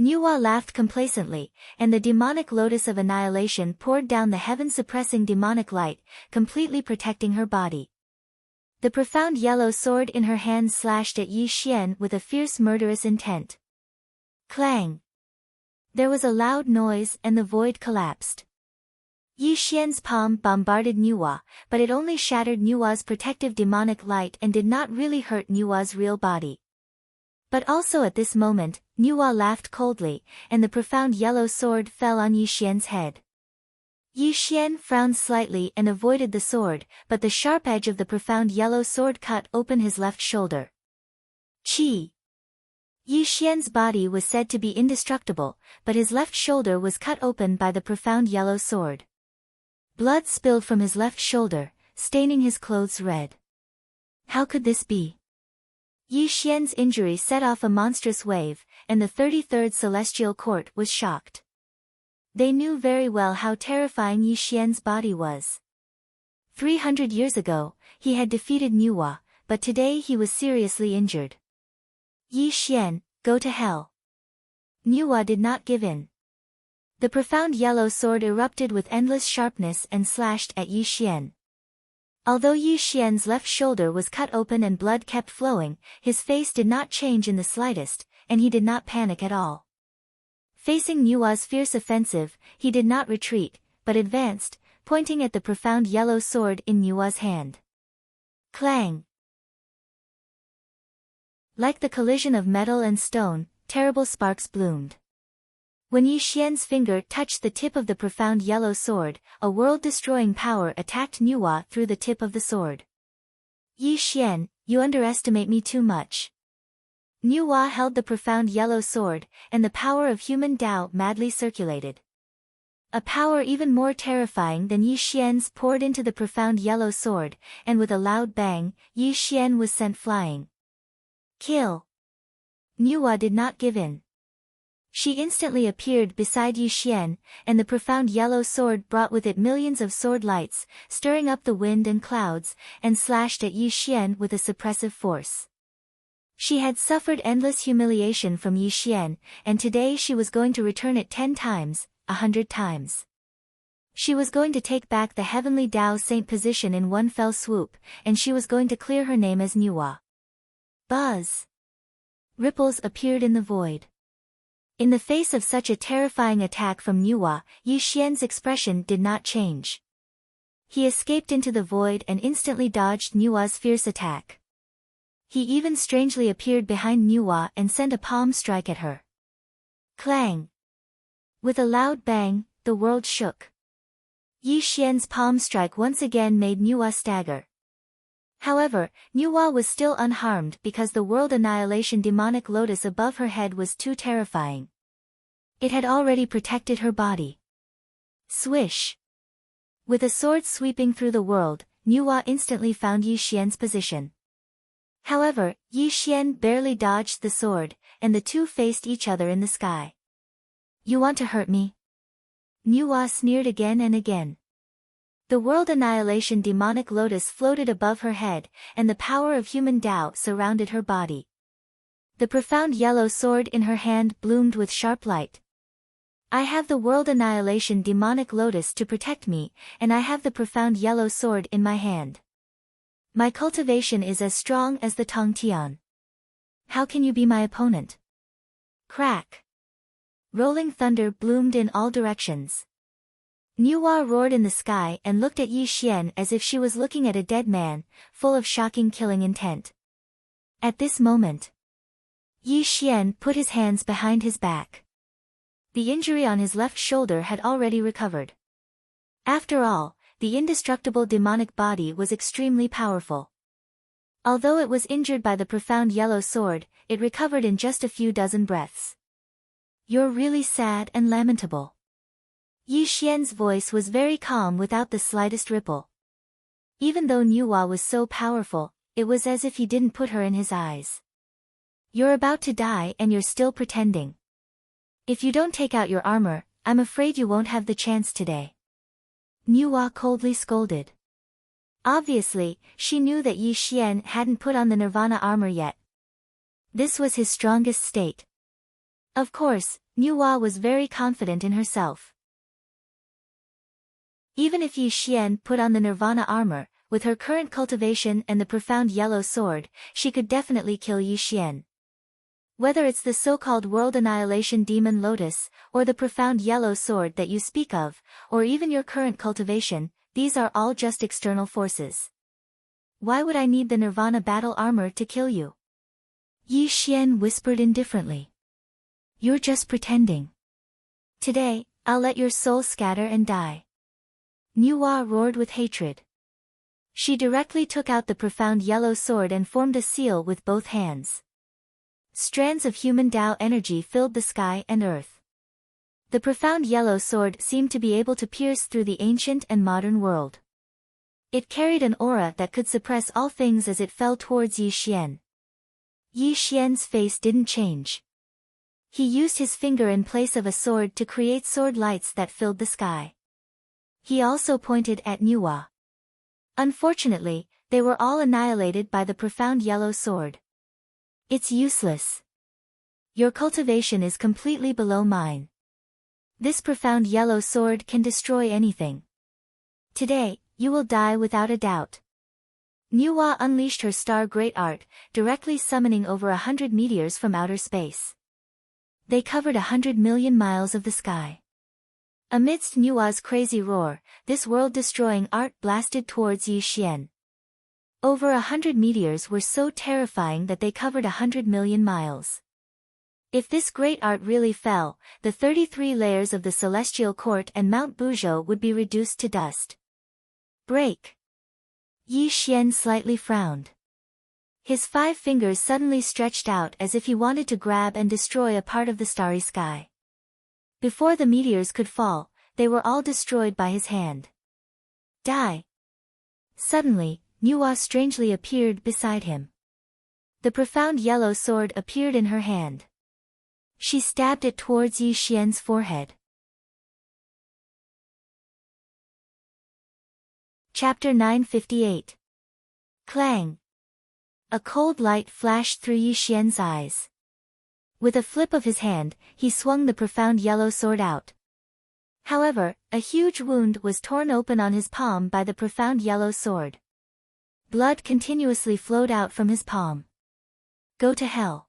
S1: Nuwa laughed complacently, and the demonic lotus of annihilation poured down the heaven-suppressing demonic light, completely protecting her body. The profound yellow sword in her hand slashed at Yi Xian with a fierce murderous intent. Clang! There was a loud noise and the void collapsed. Yi Xian's palm bombarded Nuwa, but it only shattered Nuwa's protective demonic light and did not really hurt Nuwa's real body. But also at this moment, Nuwa laughed coldly, and the profound yellow sword fell on Yi Xian's head. Yi Xian frowned slightly and avoided the sword, but the sharp edge of the profound yellow sword cut open his left shoulder. Chi! Yi Xian's body was said to be indestructible, but his left shoulder was cut open by the profound yellow sword. Blood spilled from his left shoulder, staining his clothes red. How could this be? Yi Xian's injury set off a monstrous wave, and the 33rd Celestial Court was shocked. They knew very well how terrifying Yi Xian's body was. 300 years ago, he had defeated Nuwa, but today he was seriously injured. Yi Xian, go to hell. Nuwa did not give in. The profound yellow sword erupted with endless sharpness and slashed at Yi Xian. Although Yi Xian's left shoulder was cut open and blood kept flowing, his face did not change in the slightest, and he did not panic at all. Facing Nuwa's fierce offensive, he did not retreat, but advanced, pointing at the profound yellow sword in Nuwa's hand. Clang! Like the collision of metal and stone, terrible sparks bloomed. When Yi Xian's finger touched the tip of the profound yellow sword, a world-destroying power attacked Nuwa through the tip of the sword. Yi Xian, you underestimate me too much. Nuwa held the profound yellow sword, and the power of human Tao madly circulated. A power even more terrifying than Yi Xian's poured into the profound yellow sword, and with a loud bang, Yi Xian was sent flying. Kill! Nuwa did not give in. She instantly appeared beside Yi Xian, and the profound yellow sword brought with it millions of sword lights, stirring up the wind and clouds, and slashed at Yi Xian with a suppressive force. She had suffered endless humiliation from Yi Xian, and today she was going to return it 10 times, 100 times. She was going to take back the heavenly Tao Saint position in one fell swoop, and she was going to clear her name as Nuwa. Buzz! Ripples appeared in the void. In the face of such a terrifying attack from Nuwa, Yi Xian's expression did not change. He escaped into the void and instantly dodged Nuwa's fierce attack. He even strangely appeared behind Nuwa and sent a palm strike at her. Clang! With a loud bang, the world shook. Yi Xian's palm strike once again made Nuwa stagger. However, Nuwa was still unharmed because the world annihilation demonic lotus above her head was too terrifying. It had already protected her body. Swish! With a sword sweeping through the world, Nuwa instantly found Yi Xian's position. However, Yi Xian barely dodged the sword, and the two faced each other in the sky. You want to hurt me? Nuwa sneered again and again. The world annihilation demonic lotus floated above her head, and the power of human Tao surrounded her body. The profound yellow sword in her hand bloomed with sharp light. I have the world annihilation demonic lotus to protect me, and I have the profound yellow sword in my hand. My cultivation is as strong as the Tong Tian. How can you be my opponent? Crack! Rolling thunder bloomed in all directions. Nuwa roared in the sky and looked at Yi Xian as if she was looking at a dead man, full of shocking killing intent. At this moment, Yi Xian put his hands behind his back. The injury on his left shoulder had already recovered. After all, the indestructible demonic body was extremely powerful. Although it was injured by the profound yellow sword, it recovered in just a few dozen breaths. You're really sad and lamentable. Yi Xian's voice was very calm without the slightest ripple. Even though Nuwa was so powerful, it was as if he didn't put her in his eyes. You're about to die and you're still pretending. If you don't take out your armor, I'm afraid you won't have the chance today. Nuwa coldly scolded. Obviously, she knew that Yi Xian hadn't put on the Nirvana armor yet. This was his strongest state. Of course, Nuwa was very confident in herself. Even if Yi Xian put on the Nirvana armor, with her current cultivation and the profound yellow sword, she could definitely kill Yi Xian. Whether it's the so-called World Annihilation Demon Lotus, or the profound yellow sword that you speak of, or even your current cultivation, these are all just external forces. Why would I need the Nirvana battle armor to kill you? Yi Xian whispered indifferently. You're just pretending. Today, I'll let your soul scatter and die. Nuwa roared with hatred. She directly took out the profound yellow sword and formed a seal with both hands. Strands of human Tao energy filled the sky and earth. The profound yellow sword seemed to be able to pierce through the ancient and modern world. It carried an aura that could suppress all things as it fell towards Yi Xian. Yi Xian's face didn't change. He used his finger in place of a sword to create sword lights that filled the sky. He also pointed at Nuwa. Unfortunately, they were all annihilated by the profound yellow sword. It's useless. Your cultivation is completely below mine. This profound yellow sword can destroy anything. Today, you will die without a doubt. Nuwa unleashed her star great art, directly summoning over 100 meteors from outer space. They covered 100 million miles of the sky. Amidst Nuwa's crazy roar, this world-destroying art blasted towards Yi Xian. Over 100 meteors were so terrifying that they covered 100 million miles. If this great art really fell, the 33 layers of the Celestial Court and Mount Buzhou would be reduced to dust. Break. Yi Xian slightly frowned. His 5 fingers suddenly stretched out as if he wanted to grab and destroy a part of the starry sky. Before the meteors could fall, they were all destroyed by his hand. Die. Suddenly, Nuwa strangely appeared beside him. The profound yellow sword appeared in her hand. She stabbed it towards Yi Xian's forehead. Chapter 958. Clang. A cold light flashed through Yi Xian's eyes. With a flip of his hand, he swung the profound yellow sword out. However, a huge wound was torn open on his palm by the profound yellow sword. Blood continuously flowed out from his palm. Go to hell.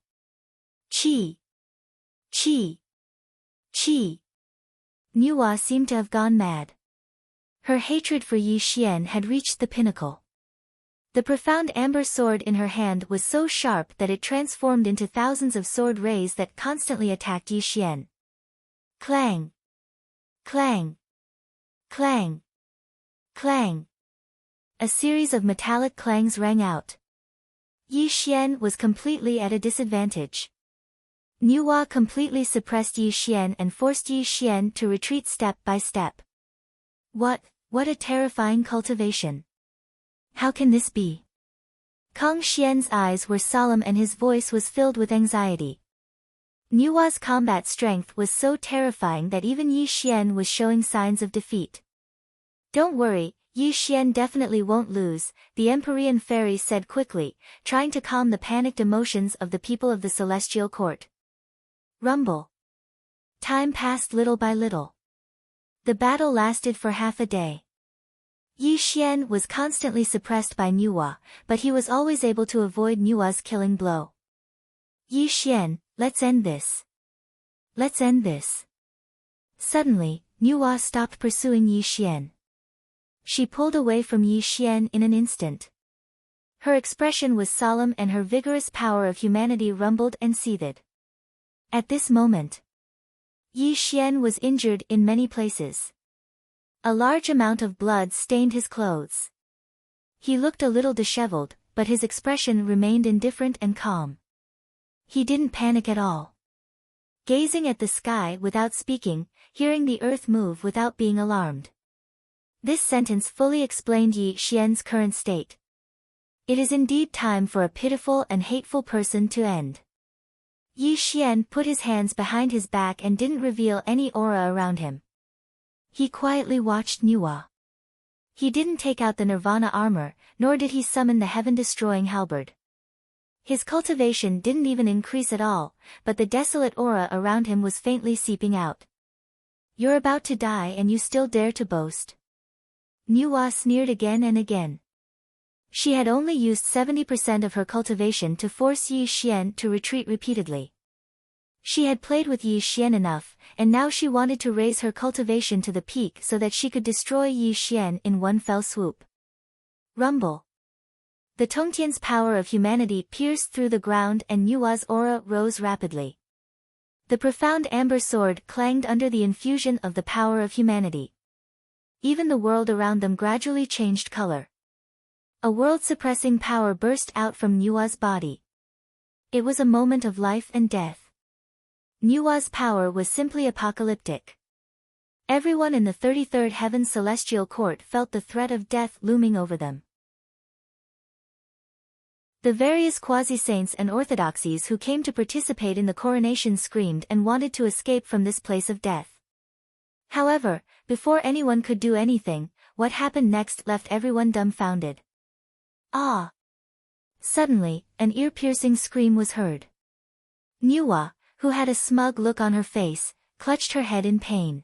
S1: Chi. Chi. Chi. Nuwa seemed to have gone mad. Her hatred for Yi Xian had reached the pinnacle. The profound amber sword in her hand was so sharp that it transformed into thousands of sword rays that constantly attacked Yi Xian. Clang. Clang. Clang. Clang. A series of metallic clangs rang out. Yi Xian was completely at a disadvantage. Nuwa completely suppressed Yi Xian and forced Yi Xian to retreat step by step. What a terrifying cultivation. How can this be? Kang Xian's eyes were solemn and his voice was filled with anxiety. Nuwa's combat strength was so terrifying that even Yi Xian was showing signs of defeat. Don't worry, Yi Xian definitely won't lose, the Empyrean fairy said quickly, trying to calm the panicked emotions of the people of the Celestial Court. Rumble. Time passed little by little. The battle lasted for half a day. Yi Xian was constantly suppressed by Nuwa, but he was always able to avoid Nuwa's killing blow. Yi Xian, let's end this. Let's end this. Suddenly, Nuwa stopped pursuing Yi Xian. She pulled away from Yi Xian in an instant. Her expression was solemn and her vigorous power of humanity rumbled and seethed. At this moment, Yi Xian was injured in many places. A large amount of blood stained his clothes. He looked a little disheveled, but his expression remained indifferent and calm. He didn't panic at all. Gazing at the sky without speaking, hearing the earth move without being alarmed. This sentence fully explained Yi Xian's current state. It is indeed time for a pitiful and hateful person to end. Yi Xian put his hands behind his back and didn't reveal any aura around him. He quietly watched Nuwa. He didn't take out the Nirvana armor, nor did he summon the heaven-destroying halberd. His cultivation didn't even increase at all, but the desolate aura around him was faintly seeping out. You're about to die and you still dare to boast. Nuwa sneered again and again. She had only used 70% of her cultivation to force Yi Xian to retreat repeatedly. She had played with Yi Xian enough, and now she wanted to raise her cultivation to the peak so that she could destroy Yi Xian in one fell swoop. Rumble. The Tongtian's power of humanity pierced through the ground and Nuwa's aura rose rapidly. The profound amber sword clanged under the infusion of the power of humanity. Even the world around them gradually changed color. A world-suppressing power burst out from Nuwa's body. It was a moment of life and death. Nuwa's power was simply apocalyptic. Everyone in the 33rd Heaven Celestial Court felt the threat of death looming over them. The various quasi-saints and orthodoxies who came to participate in the coronation screamed and wanted to escape from this place of death. However, before anyone could do anything, what happened next left everyone dumbfounded. Ah! Suddenly, an ear-piercing scream was heard. Nuwa, who had a smug look on her face, clutched her head in pain.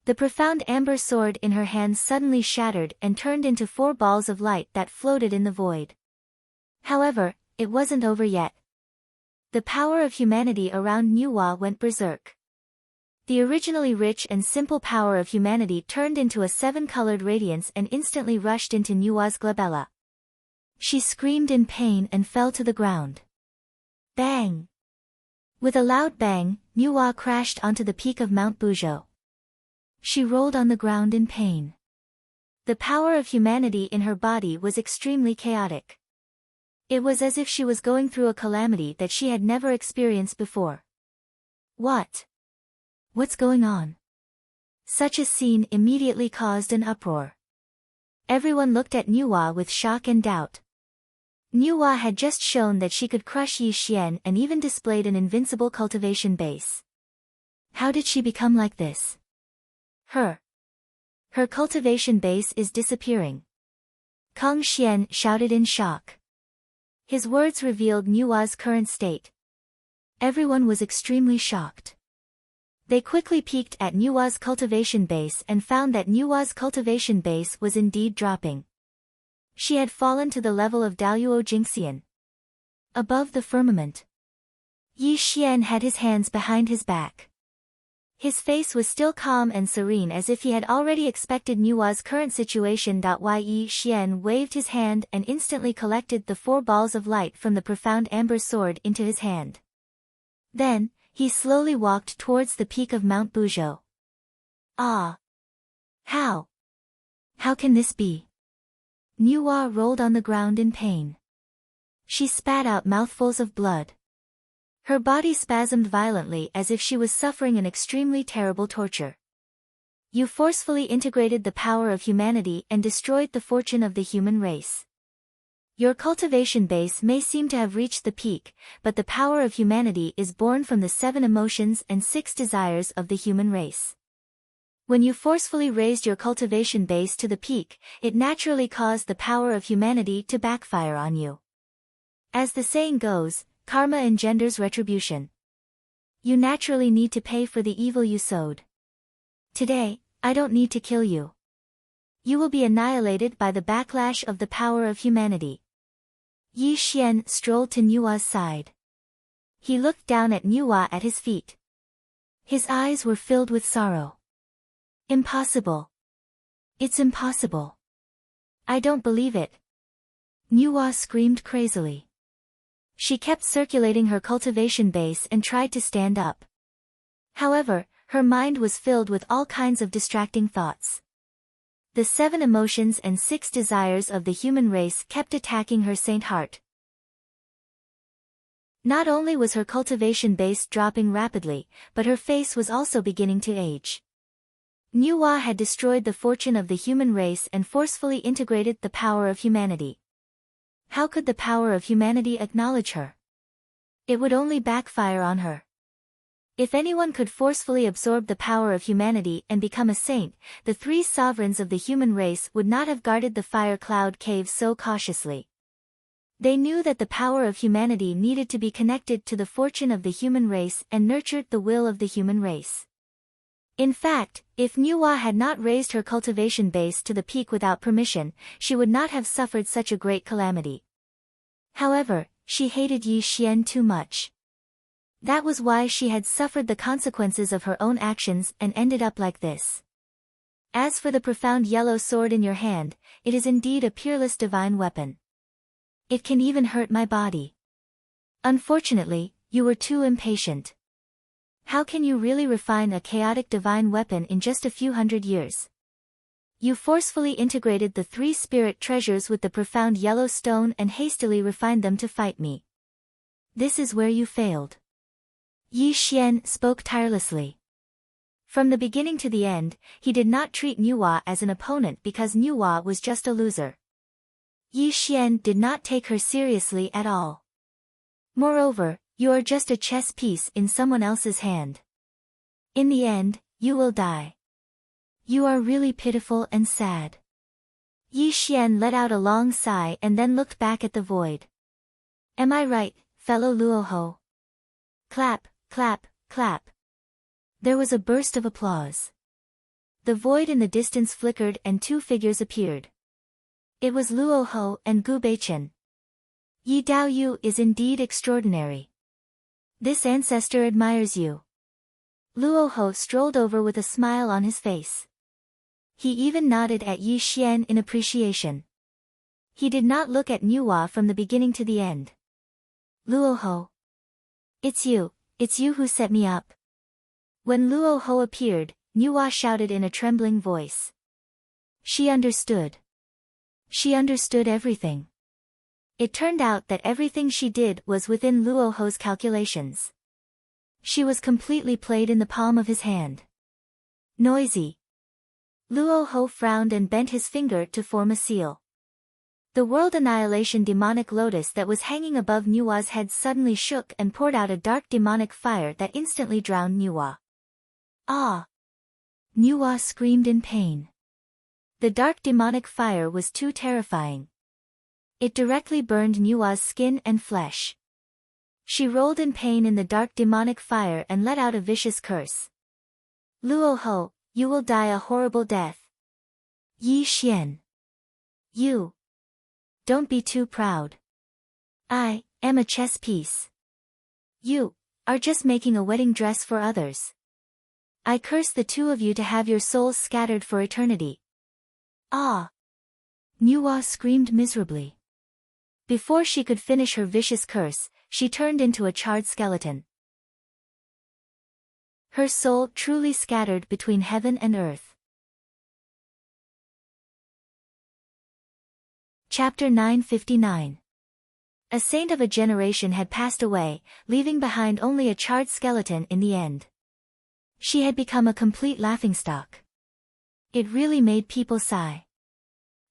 S1: The profound amber sword in her hand suddenly shattered and turned into 4 balls of light that floated in the void. However, it wasn't over yet. The power of humanity around Nuwa went berserk. The originally rich and simple power of humanity turned into a 7-colored radiance and instantly rushed into Nuwa's glabella. She screamed in pain and fell to the ground. Bang! With a loud bang, Nuwa crashed onto the peak of Mount Buzhou. She rolled on the ground in pain. The power of humanity in her body was extremely chaotic. It was as if she was going through a calamity that she had never experienced before. What's going on? Such a scene immediately caused an uproar. Everyone looked at Nuwa with shock and doubt. Nuwa had just shown that she could crush Yi Xian and even displayed an invincible cultivation base. How did she become like this? Her cultivation base is disappearing. Kang Xian shouted in shock. His words revealed Nuwa's current state. Everyone was extremely shocked. They quickly peeked at Nuwa's cultivation base and found that Nuwa's cultivation base was indeed dropping. She had fallen to the level of Daluo Jingxian. Above the firmament, Yi Xian had his hands behind his back. His face was still calm and serene as if he had already expected Nuwa's current situation. Yi Xian waved his hand and instantly collected the 4 balls of light from the profound amber sword into his hand. Then, he slowly walked towards the peak of Mount Buzhou. Ah! How can this be? Nuwa rolled on the ground in pain. She spat out mouthfuls of blood. Her body spasmed violently as if she was suffering an extremely terrible torture. You forcefully integrated the power of humanity and destroyed the fortune of the human race. Your cultivation base may seem to have reached the peak, but the power of humanity is born from the 7 emotions and 6 desires of the human race. When you forcefully raised your cultivation base to the peak, it naturally caused the power of humanity to backfire on you. As the saying goes, karma engenders retribution. You naturally need to pay for the evil you sowed. Today, I don't need to kill you. You will be annihilated by the backlash of the power of humanity. Yi Xian strolled to Nuwa's side. He looked down at Nuwa at his feet. His eyes were filled with sorrow. Impossible. It's impossible. I don't believe it. Nuwa screamed crazily. She kept circulating her cultivation base and tried to stand up. However, her mind was filled with all kinds of distracting thoughts. The 7 emotions and 6 desires of the human race kept attacking her saint heart. Not only was her cultivation base dropping rapidly, but her face was also beginning to age. Nuwa had destroyed the fortune of the human race and forcefully integrated the power of humanity. How could the power of humanity acknowledge her? It would only backfire on her. If anyone could forcefully absorb the power of humanity and become a saint, the 3 sovereigns of the human race would not have guarded the fire cloud cave so cautiously. They knew that the power of humanity needed to be connected to the fortune of the human race and nurtured the will of the human race. In fact, if Nuwa had not raised her cultivation base to the peak without permission, she would not have suffered such a great calamity. However, she hated Yi Xian too much. That was why she had suffered the consequences of her own actions and ended up like this. As for the profound yellow sword in your hand, it is indeed a peerless divine weapon. It can even hurt my body. Unfortunately, you were too impatient. How can you really refine a chaotic divine weapon in just a few hundred years? You forcefully integrated the 3 spirit treasures with the profound yellow stone and hastily refined them to fight me. This is where you failed. Yi Xian spoke tirelessly. From the beginning to the end, he did not treat Nuwa as an opponent because Nuwa was just a loser. Yi Xian did not take her seriously at all. Moreover, you are just a chess piece in someone else's hand. In the end, you will die. You are really pitiful and sad. Yi Xian let out a long sigh and then looked back at the void. Am I right, fellow Luoho? Clap, clap, clap. There was a burst of applause. The void in the distance flickered and two figures appeared. It was Luoho and Gu Beichen. Yi Daoyu is indeed extraordinary. This ancestor admires you. Luoho strolled over with a smile on his face. He even nodded at Yi Xian in appreciation. He did not look at Nuwa from the beginning to the end. Luoho. It's you who set me up. When Luoho appeared, Nuwa shouted in a trembling voice. She understood. She understood everything. It turned out that everything she did was within Luoho's calculations. She was completely played in the palm of his hand. Noisy. Luoho frowned and bent his finger to form a seal. The world annihilation demonic lotus that was hanging above Nuwa's head suddenly shook and poured out a dark demonic fire that instantly drowned Nuwa. Ah! Nuwa screamed in pain. The dark demonic fire was too terrifying. It directly burned Nuwa's skin and flesh. She rolled in pain in the dark demonic fire and let out a vicious curse. Luoho, you will die a horrible death. Yi Xian. You. Don't be too proud. I am a chess piece. You are just making a wedding dress for others. I curse the two of you to have your souls scattered for eternity. Ah! Nuwa screamed miserably. Before she could finish her vicious curse, she turned into a charred skeleton. Her soul truly scattered between heaven and earth. Chapter 959. A saint of a generation had passed away, leaving behind only a charred skeleton in the end. She had become a complete laughingstock. It really made people sigh.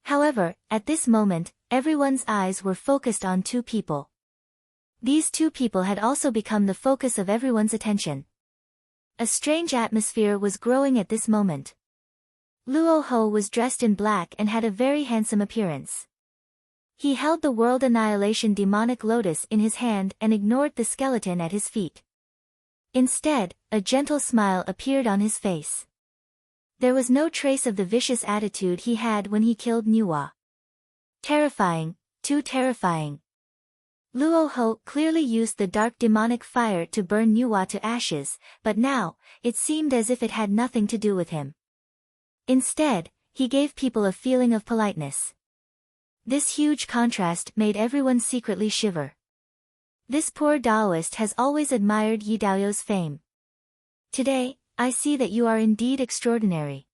S1: However, at this moment, everyone's eyes were focused on two people. These two people had also become the focus of everyone's attention. A strange atmosphere was growing at this moment. Luoho was dressed in black and had a very handsome appearance. He held the world annihilation demonic lotus in his hand and ignored the skeleton at his feet. Instead, a gentle smile appeared on his face. There was no trace of the vicious attitude he had when he killed Nuwa. Terrifying, too terrifying. Luoho clearly used the dark demonic fire to burn Nuwa to ashes, but now, it seemed as if it had nothing to do with him. Instead, he gave people a feeling of politeness. This huge contrast made everyone secretly shiver. This poor Taoist has always admired Yi Daoyu's fame. Today, I see that you are indeed extraordinary.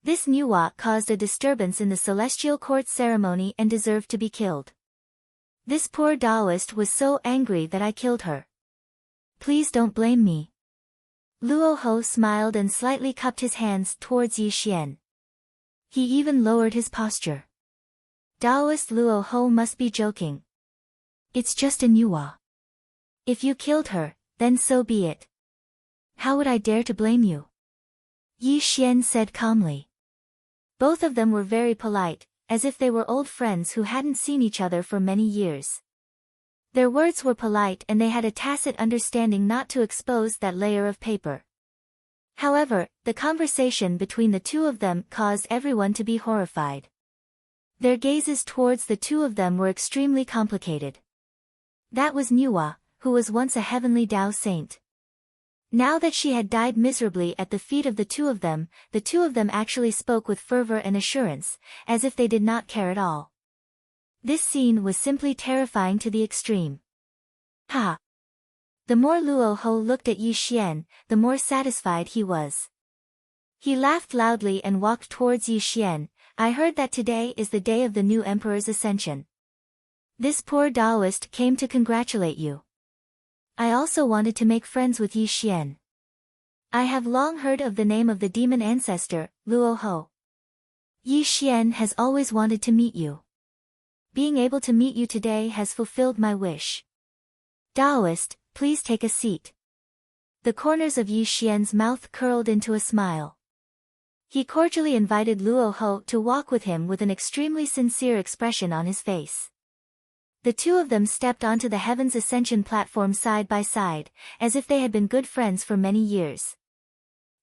S1: This Nuwa caused a disturbance in the celestial court ceremony and deserved to be killed. This poor Taoist was so angry that I killed her. Please don't blame me. Luoho smiled and slightly cupped his hands towards Yi Xian. He even lowered his posture. Taoist Luoho must be joking. It's just a Nuwa. If you killed her, then so be it. How would I dare to blame you? Yi Xian said calmly. Both of them were very polite, as if they were old friends who hadn't seen each other for many years. Their words were polite and they had a tacit understanding not to expose that layer of paper. However, the conversation between the two of them caused everyone to be horrified. Their gazes towards the two of them were extremely complicated. That was Nuwa, who was once a heavenly Tao saint. Now that she had died miserably at the feet of the two of them actually spoke with fervor and assurance, as if they did not care at all. This scene was simply terrifying to the extreme. Ha! The more Luoho looked at Yi Xian, the more satisfied he was. He laughed loudly and walked towards Yi Xian. I heard that today is the day of the new emperor's ascension. This poor Taoist came to congratulate you. I also wanted to make friends with Yi Xian. I have long heard of the name of the demon ancestor, Luoho. Yi Xian has always wanted to meet you. Being able to meet you today has fulfilled my wish. Taoist, please take a seat. The corners of Yi Xian's mouth curled into a smile. He cordially invited Luo Ho to walk with him with an extremely sincere expression on his face. The two of them stepped onto the Heaven's Ascension platform side by side, as if they had been good friends for many years.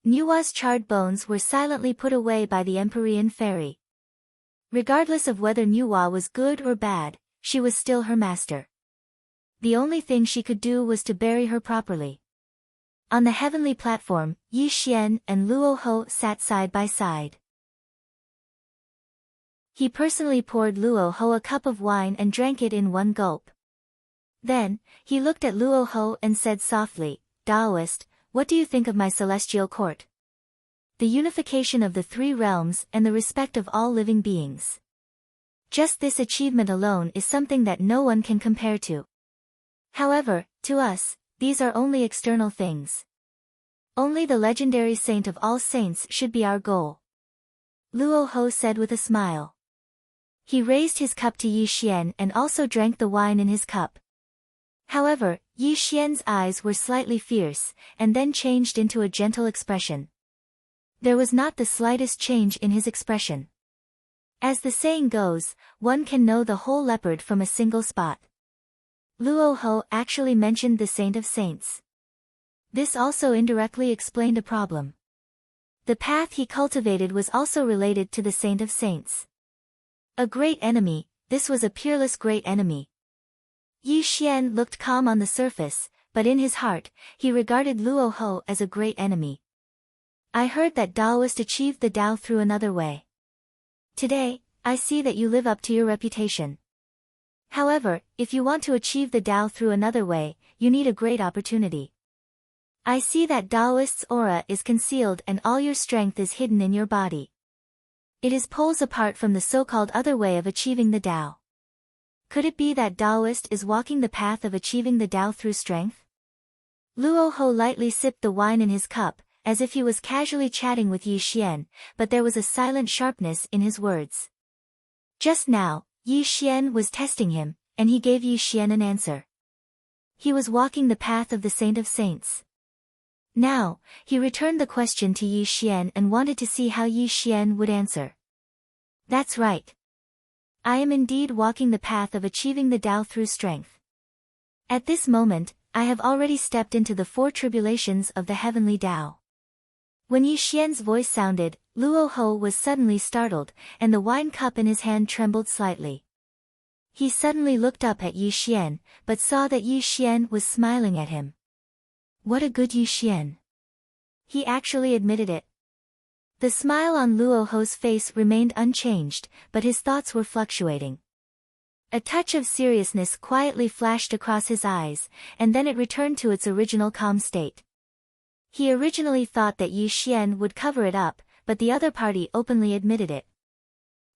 S1: Nuwa's charred bones were silently put away by the Empyrean fairy. Regardless of whether Nuwa was good or bad, she was still her master. The only thing she could do was to bury her properly. On the heavenly platform, Yi Xian and Luo Ho sat side by side. He personally poured Luo Ho a cup of wine and drank it in one gulp. Then, he looked at Luo Ho and said softly, Taoist, what do you think of my celestial court? The unification of the three realms and the respect of all living beings. Just this achievement alone is something that no one can compare to. However, to us, these are only external things. Only the legendary saint of all saints should be our goal. Luo Ho said with a smile. He raised his cup to Yi Xian and also drank the wine in his cup. However, Yi Xian's eyes were slightly fierce, and then changed into a gentle expression. There was not the slightest change in his expression. As the saying goes, one can know the whole leopard from a single spot. Luo Ho actually mentioned the Saint of Saints. This also indirectly explained a problem. The path he cultivated was also related to the Saint of Saints. A great enemy, this was a peerless great enemy. Yi Xian looked calm on the surface, but in his heart, he regarded Luo Ho as a great enemy. I heard that Taoist achieved the Tao through another way. Today, I see that you live up to your reputation. However, if you want to achieve the Tao through another way, you need a great opportunity. I see that Taoist's aura is concealed and all your strength is hidden in your body. It is poles apart from the so-called other way of achieving the Tao. Could it be that Taoist is walking the path of achieving the Tao through strength? Luo Ho lightly sipped the wine in his cup, as if he was casually chatting with Yi Xian, but there was a silent sharpness in his words. Just now, Yi Xian was testing him, and he gave Yi Xian an answer. He was walking the path of the Saint of Saints. Now, he returned the question to Yi Xian and wanted to see how Yi Xian would answer. That's right. I am indeed walking the path of achieving the Tao through strength. At this moment, I have already stepped into the four tribulations of the heavenly Tao. When Yi Xian's voice sounded, Luo Ho was suddenly startled, and the wine cup in his hand trembled slightly. He suddenly looked up at Yi Xian, but saw that Yi Xian was smiling at him. What a good Yi Xian! He actually admitted it. The smile on Luo Ho's face remained unchanged, but his thoughts were fluctuating. A touch of seriousness quietly flashed across his eyes, and then it returned to its original calm state. He originally thought that Yi Xian would cover it up, but the other party openly admitted it.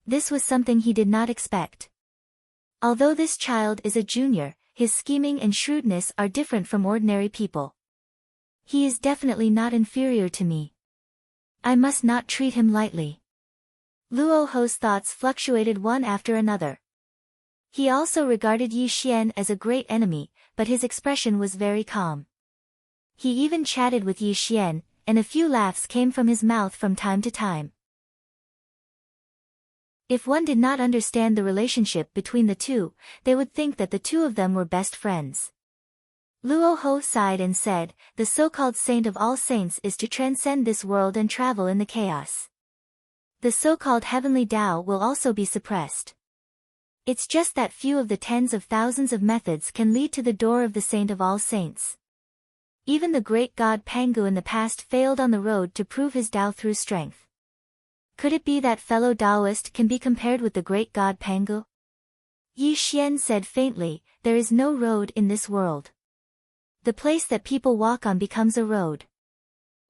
S1: This was something he did not expect. Although this child is a junior, his scheming and shrewdness are different from ordinary people. He is definitely not inferior to me. I must not treat him lightly. Luo Ho's thoughts fluctuated one after another. He also regarded Yi Xian as a great enemy, but his expression was very calm. He even chatted with Yi Xian, and a few laughs came from his mouth from time to time. If one did not understand the relationship between the two, they would think that the two of them were best friends. Luo Ho sighed and said, the so-called saint of all saints is to transcend this world and travel in the chaos. The so-called heavenly Tao will also be suppressed. It's just that few of the tens of thousands of methods can lead to the door of the saint of all saints. Even the great god Pangu in the past failed on the road to prove his Tao through strength. Could it be that fellow Taoist can be compared with the great god Pangu? Yi Xian said faintly, there is no road in this world. The place that people walk on becomes a road.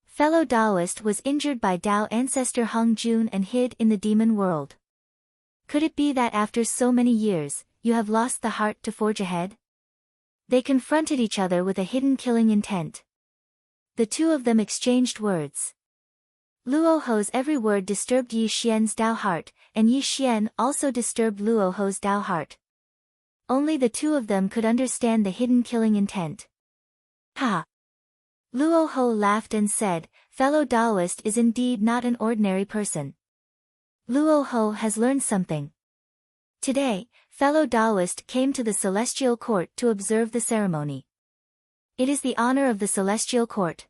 S1: Fellow Taoist was injured by Tao ancestor Hong Jun and hid in the demon world. Could it be that after so many years, you have lost the heart to forge ahead? They confronted each other with a hidden killing intent. The two of them exchanged words. Luoho's every word disturbed Yi Xian's Dao heart, and Yi Xian also disturbed Luoho's Dao heart. Only the two of them could understand the hidden killing intent. Ha! Luoho laughed and said, "Fellow Daoist is indeed not an ordinary person. Luoho has learned something. Today, fellow Daoist came to the Celestial Court to observe the ceremony. It is the honor of the Celestial Court.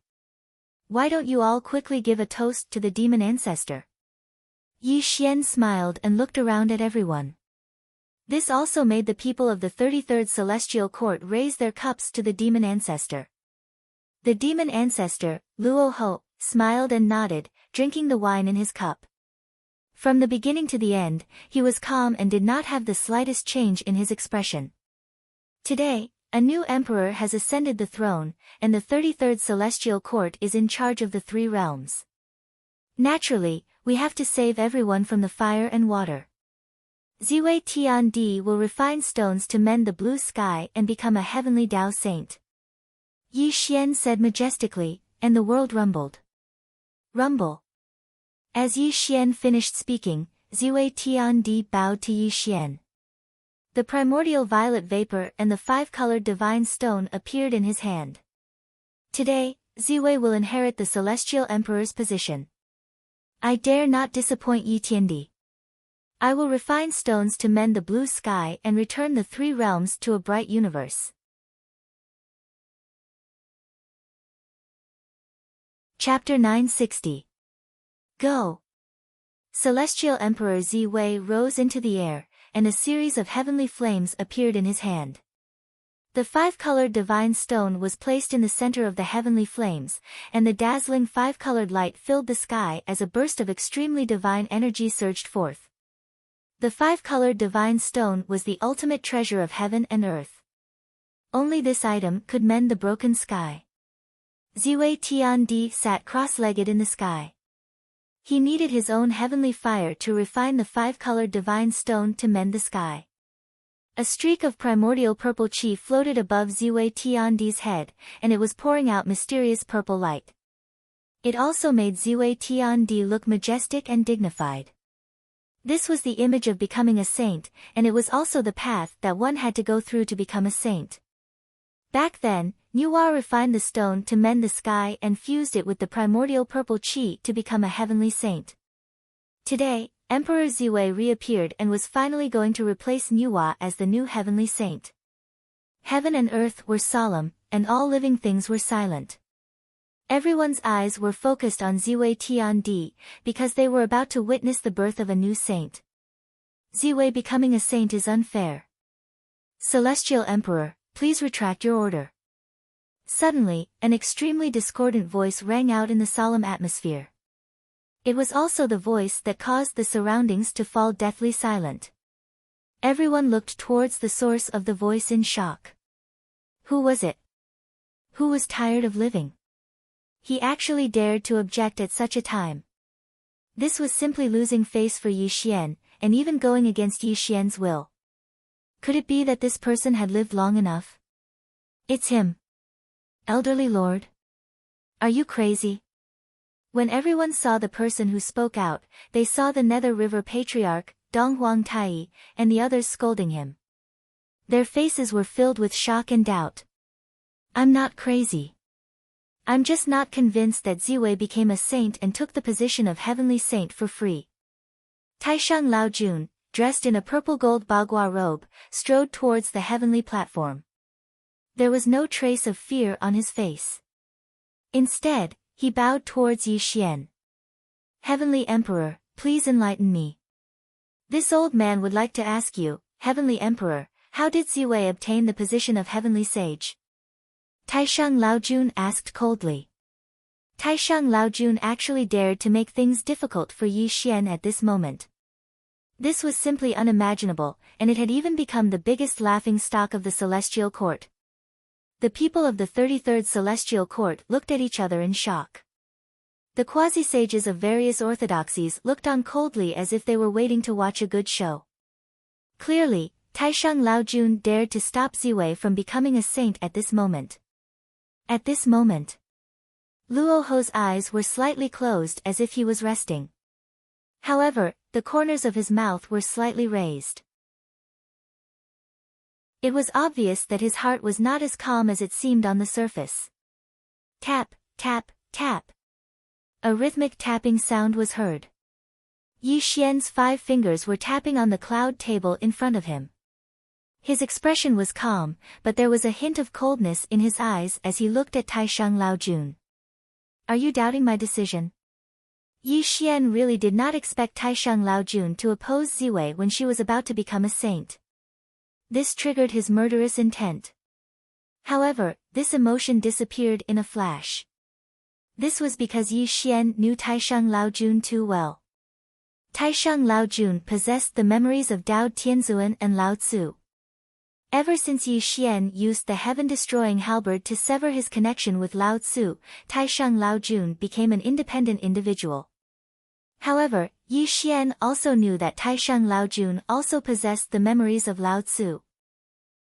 S1: Why don't you all quickly give a toast to the demon ancestor?" Yi Xian smiled and looked around at everyone. This also made the people of the 33rd Celestial Court raise their cups to the demon ancestor. The demon ancestor, Luoho, smiled and nodded, drinking the wine in his cup. From the beginning to the end, he was calm and did not have the slightest change in his expression. Today, a new emperor has ascended the throne, and the 33rd Celestial Court is in charge of the three realms. Naturally, we have to save everyone from the fire and water. Ziwei Tiandi will refine stones to mend the blue sky and become a heavenly Dao saint. Yi Xian said majestically, and the world rumbled. Rumble. As Yi Xian finished speaking, Ziwei Tiandi bowed to Yi Xian. The primordial violet vapor and the five-colored divine stone appeared in his hand. Today, Ziwei will inherit the celestial emperor's position. I dare not disappoint Yi Tiandi. I will refine stones to mend the blue sky and return the three realms to a bright universe. Chapter 960. Go! Celestial Emperor Ziwei rose into the air, and a series of heavenly flames appeared in his hand. The five-colored divine stone was placed in the center of the heavenly flames, and the dazzling five-colored light filled the sky as a burst of extremely divine energy surged forth. The five-colored divine stone was the ultimate treasure of heaven and earth. Only this item could mend the broken sky. Ziwei Tiandi sat cross-legged in the sky. He needed his own heavenly fire to refine the five-colored divine stone to mend the sky. A streak of primordial purple chi floated above Ziwei Tiandi's head, and it was pouring out mysterious purple light. It also made Ziwei Tiandi look majestic and dignified. This was the image of becoming a saint, and it was also the path that one had to go through to become a saint. Back then, Nuwa refined the stone to mend the sky and fused it with the primordial purple chi to become a heavenly saint. Today, Emperor Ziwei reappeared and was finally going to replace Nuwa as the new heavenly saint. Heaven and earth were solemn, and all living things were silent. Everyone's eyes were focused on Ziwei Tiandi, because they were about to witness the birth of a new saint. Ziwei becoming a saint is unfair. Celestial Emperor, please retract your order. Suddenly, an extremely discordant voice rang out in the solemn atmosphere. It was also the voice that caused the surroundings to fall deathly silent. Everyone looked towards the source of the voice in shock. Who was it? Who was tired of living? He actually dared to object at such a time. This was simply losing face for Yi Xian, and even going against Yi Xian's will. Could it be that this person had lived long enough? It's him. Elderly Lord? Are you crazy? When everyone saw the person who spoke out, they saw the Nether River Patriarch, Donghuang Tai, and the others scolding him. Their faces were filled with shock and doubt. I'm not crazy. I'm just not convinced that Ziwei became a saint and took the position of heavenly saint for free. Taishang Laojun, dressed in a purple-gold bagua robe, strode towards the heavenly platform. There was no trace of fear on his face. Instead, he bowed towards Yi Xian. Heavenly Emperor, please enlighten me. This old man would like to ask you, Heavenly Emperor, how did Ziwei obtain the position of heavenly sage? Taishang Laojun asked coldly. Taishang Laojun actually dared to make things difficult for Yi Xian at this moment. This was simply unimaginable, and it had even become the biggest laughing stock of the Celestial Court. The people of the 33rd Celestial Court looked at each other in shock. The quasi-sages of various orthodoxies looked on coldly as if they were waiting to watch a good show. Clearly, Taishang Laojun dared to stop Ziwei from becoming a saint at this moment. At this moment. Luoho's eyes were slightly closed as if he was resting. However, the corners of his mouth were slightly raised. It was obvious that his heart was not as calm as it seemed on the surface. Tap, tap, tap. A rhythmic tapping sound was heard. Yi Xian's 5 fingers were tapping on the cloud table in front of him. His expression was calm, but there was a hint of coldness in his eyes as he looked at Taishang Laojun. Are you doubting my decision? Yi Xian really did not expect Taishang Laojun to oppose Ziwei when she was about to become a saint. This triggered his murderous intent. However, this emotion disappeared in a flash. This was because Yi Xian knew Taishang Laojun too well. Taishang Laojun possessed the memories of Dao Tianzuan and Lao Tzu. Ever since Yi Xian used the heaven-destroying halberd to sever his connection with Lao Tzu, Taishang Laojun became an independent individual. However, Yi Xian also knew that Taishang Laojun also possessed the memories of Lao Tzu.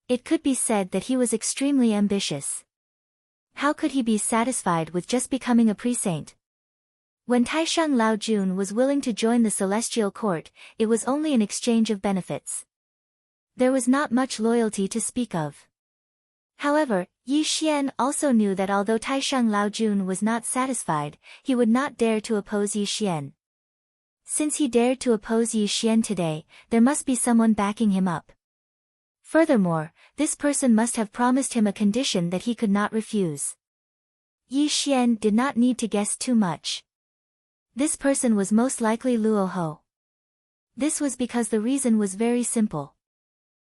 S1: It could be said that he was extremely ambitious. How could he be satisfied with just becoming a pre-saint? When Taishang Laojun was willing to join the celestial court, it was only in exchange of benefits. There was not much loyalty to speak of. However, Yi Xian also knew that although Taishang Laojun was not satisfied, he would not dare to oppose Yi Xian. Since he dared to oppose Yi Xian today, there must be someone backing him up. Furthermore, this person must have promised him a condition that he could not refuse. Yi Xian did not need to guess too much. This person was most likely Luoho. This was because the reason was very simple.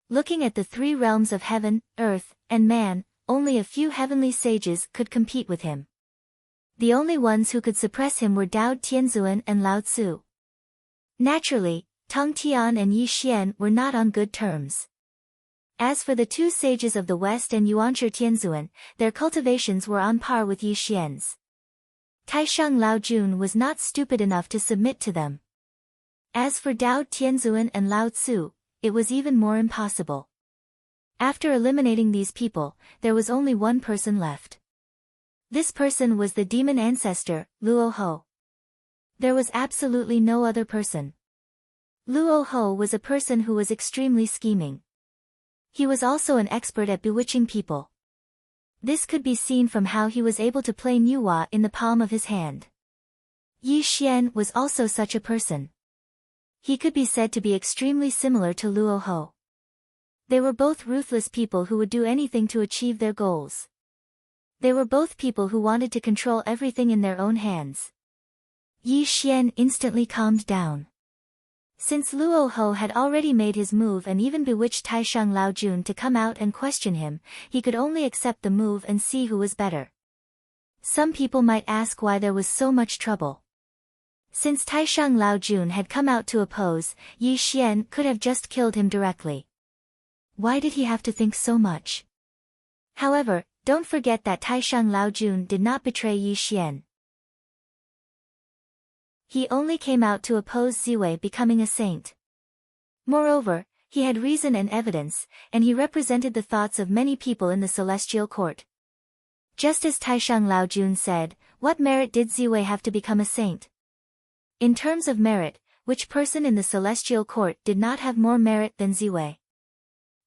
S1: Looking at the 3 realms of heaven, earth, and man, only a few heavenly sages could compete with him. The only ones who could suppress him were Dao Tianzuan and Lao Tzu. Naturally, Tong Tian and Yi Xian were not on good terms. As for the 2 sages of the West and Yuanshi Tianzuan, their cultivations were on par with Yi Xian's. Taishang Laojun was not stupid enough to submit to them. As for Dao Tianzuan and Lao Tzu, it was even more impossible. After eliminating these people, there was only one person left. This person was the demon ancestor, Luoho. There was absolutely no other person. Luoho was a person who was extremely scheming. He was also an expert at bewitching people. This could be seen from how he was able to play Nuwa in the palm of his hand. Yi Xian was also such a person. He could be said to be extremely similar to Luoho. They were both ruthless people who would do anything to achieve their goals. They were both people who wanted to control everything in their own hands. Yi Xian instantly calmed down. Since Luoho had already made his move and even bewitched Taishang Laojun to come out and question him, he could only accept the move and see who was better. Some people might ask why there was so much trouble. Since Taishang Laojun had come out to oppose, Yi Xian could have just killed him directly. Why did he have to think so much? However, don't forget that Taishang Laojun did not betray Yi Xian. He only came out to oppose Ziwei becoming a saint. Moreover, he had reason and evidence, and he represented the thoughts of many people in the celestial court. Just as Taishang Laojun said, what merit did Ziwei have to become a saint? In terms of merit, which person in the celestial court did not have more merit than Ziwei?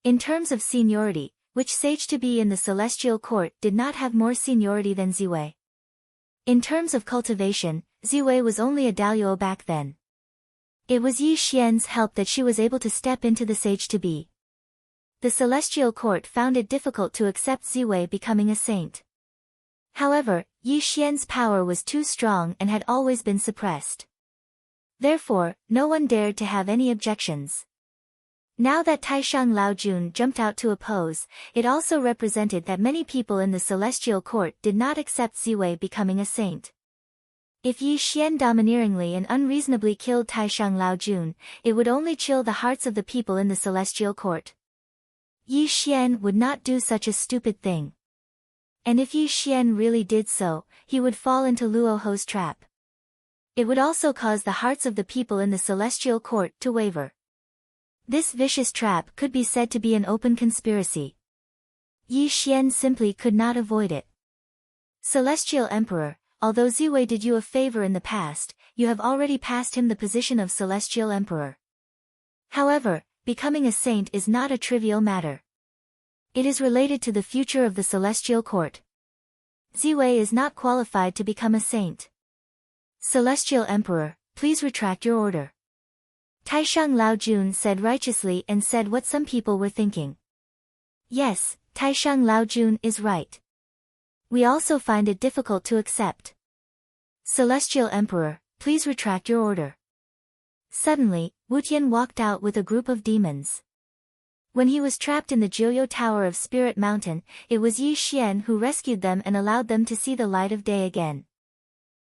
S1: In terms of seniority, which sage to be in the celestial court did not have more seniority than Ziwei? In terms of cultivation, Ziwei was only a daluo back then. It was Yi Xian's help that she was able to step into the sage to be. The celestial court found it difficult to accept Ziwei becoming a saint. However, Yi Xian's power was too strong and had always been suppressed. Therefore, no one dared to have any objections. Now that Taishang Laojun jumped out to oppose, it also represented that many people in the celestial court did not accept Ziwei becoming a saint. If Yi Xian domineeringly and unreasonably killed Taishang Laojun, it would only chill the hearts of the people in the celestial court. Yi Xian would not do such a stupid thing. And if Yi Xian really did so, he would fall into Luoho's trap. It would also cause the hearts of the people in the celestial court to waver. This vicious trap could be said to be an open conspiracy. Yi Xian simply could not avoid it. Celestial Emperor, although Ziwei did you a favor in the past, you have already passed him the position of Celestial Emperor. However, becoming a saint is not a trivial matter. It is related to the future of the Celestial Court. Ziwei is not qualified to become a saint. Celestial Emperor, please retract your order. Taisheng Laojun said righteously and said what some people were thinking. Yes, Taisheng Laojun is right. We also find it difficult to accept. Celestial Emperor, please retract your order. Suddenly, Wu Tian walked out with a group of demons. When he was trapped in the Jiuyo Tower of Spirit Mountain, it was Yi Xian who rescued them and allowed them to see the light of day again.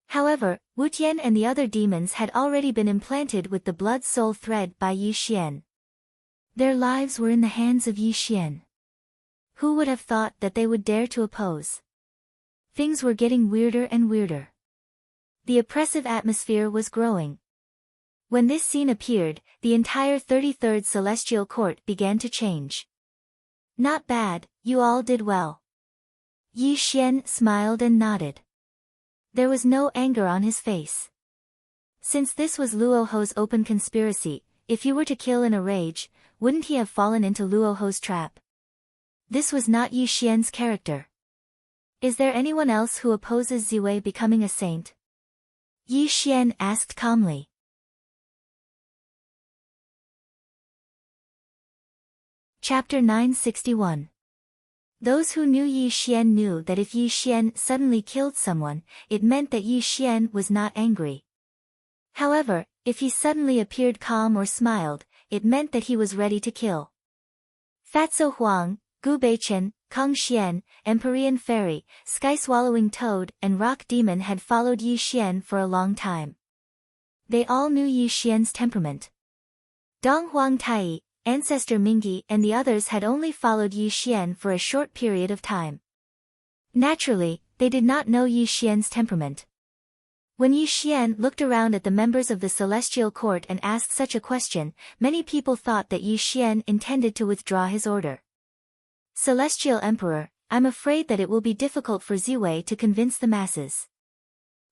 S1: However, Wu Tian and the other demons had already been implanted with the blood-soul thread by Yi Xian. Their lives were in the hands of Yi Xian. Who would have thought that they would dare to oppose? Things were getting weirder and weirder. The oppressive atmosphere was growing. When this scene appeared, the entire 33rd Celestial Court began to change. Not bad, you all did well. Yi Xian smiled and nodded. There was no anger on his face. Since this was Luo Ho's open conspiracy, if he were to kill in a rage, wouldn't he have fallen into Luo Ho's trap? This was not Yi Xian's character. Is there anyone else who opposes Ziwei becoming a saint? Yi Xian asked calmly. Chapter 961. Those who knew Yi Xian knew that if Yi Xian suddenly killed someone, it meant that Yi Xian was not angry. However, if he suddenly appeared calm or smiled, it meant that he was ready to kill. Fatso Huang, Gu Beichen, Kong Xian, Empyrean Fairy, Sky-Swallowing Toad, and Rock Demon had followed Yi Xian for a long time. They all knew Yi Xian's temperament. Dong Huang Tai, Ancestor Mingyi and the others had only followed Yi Xian for a short period of time. Naturally, they did not know Yi Xian's temperament. When Yi Xian looked around at the members of the Celestial Court and asked such a question, many people thought that Yi Xian intended to withdraw his order. Celestial Emperor, I'm afraid that it will be difficult for Ziwei to convince the masses.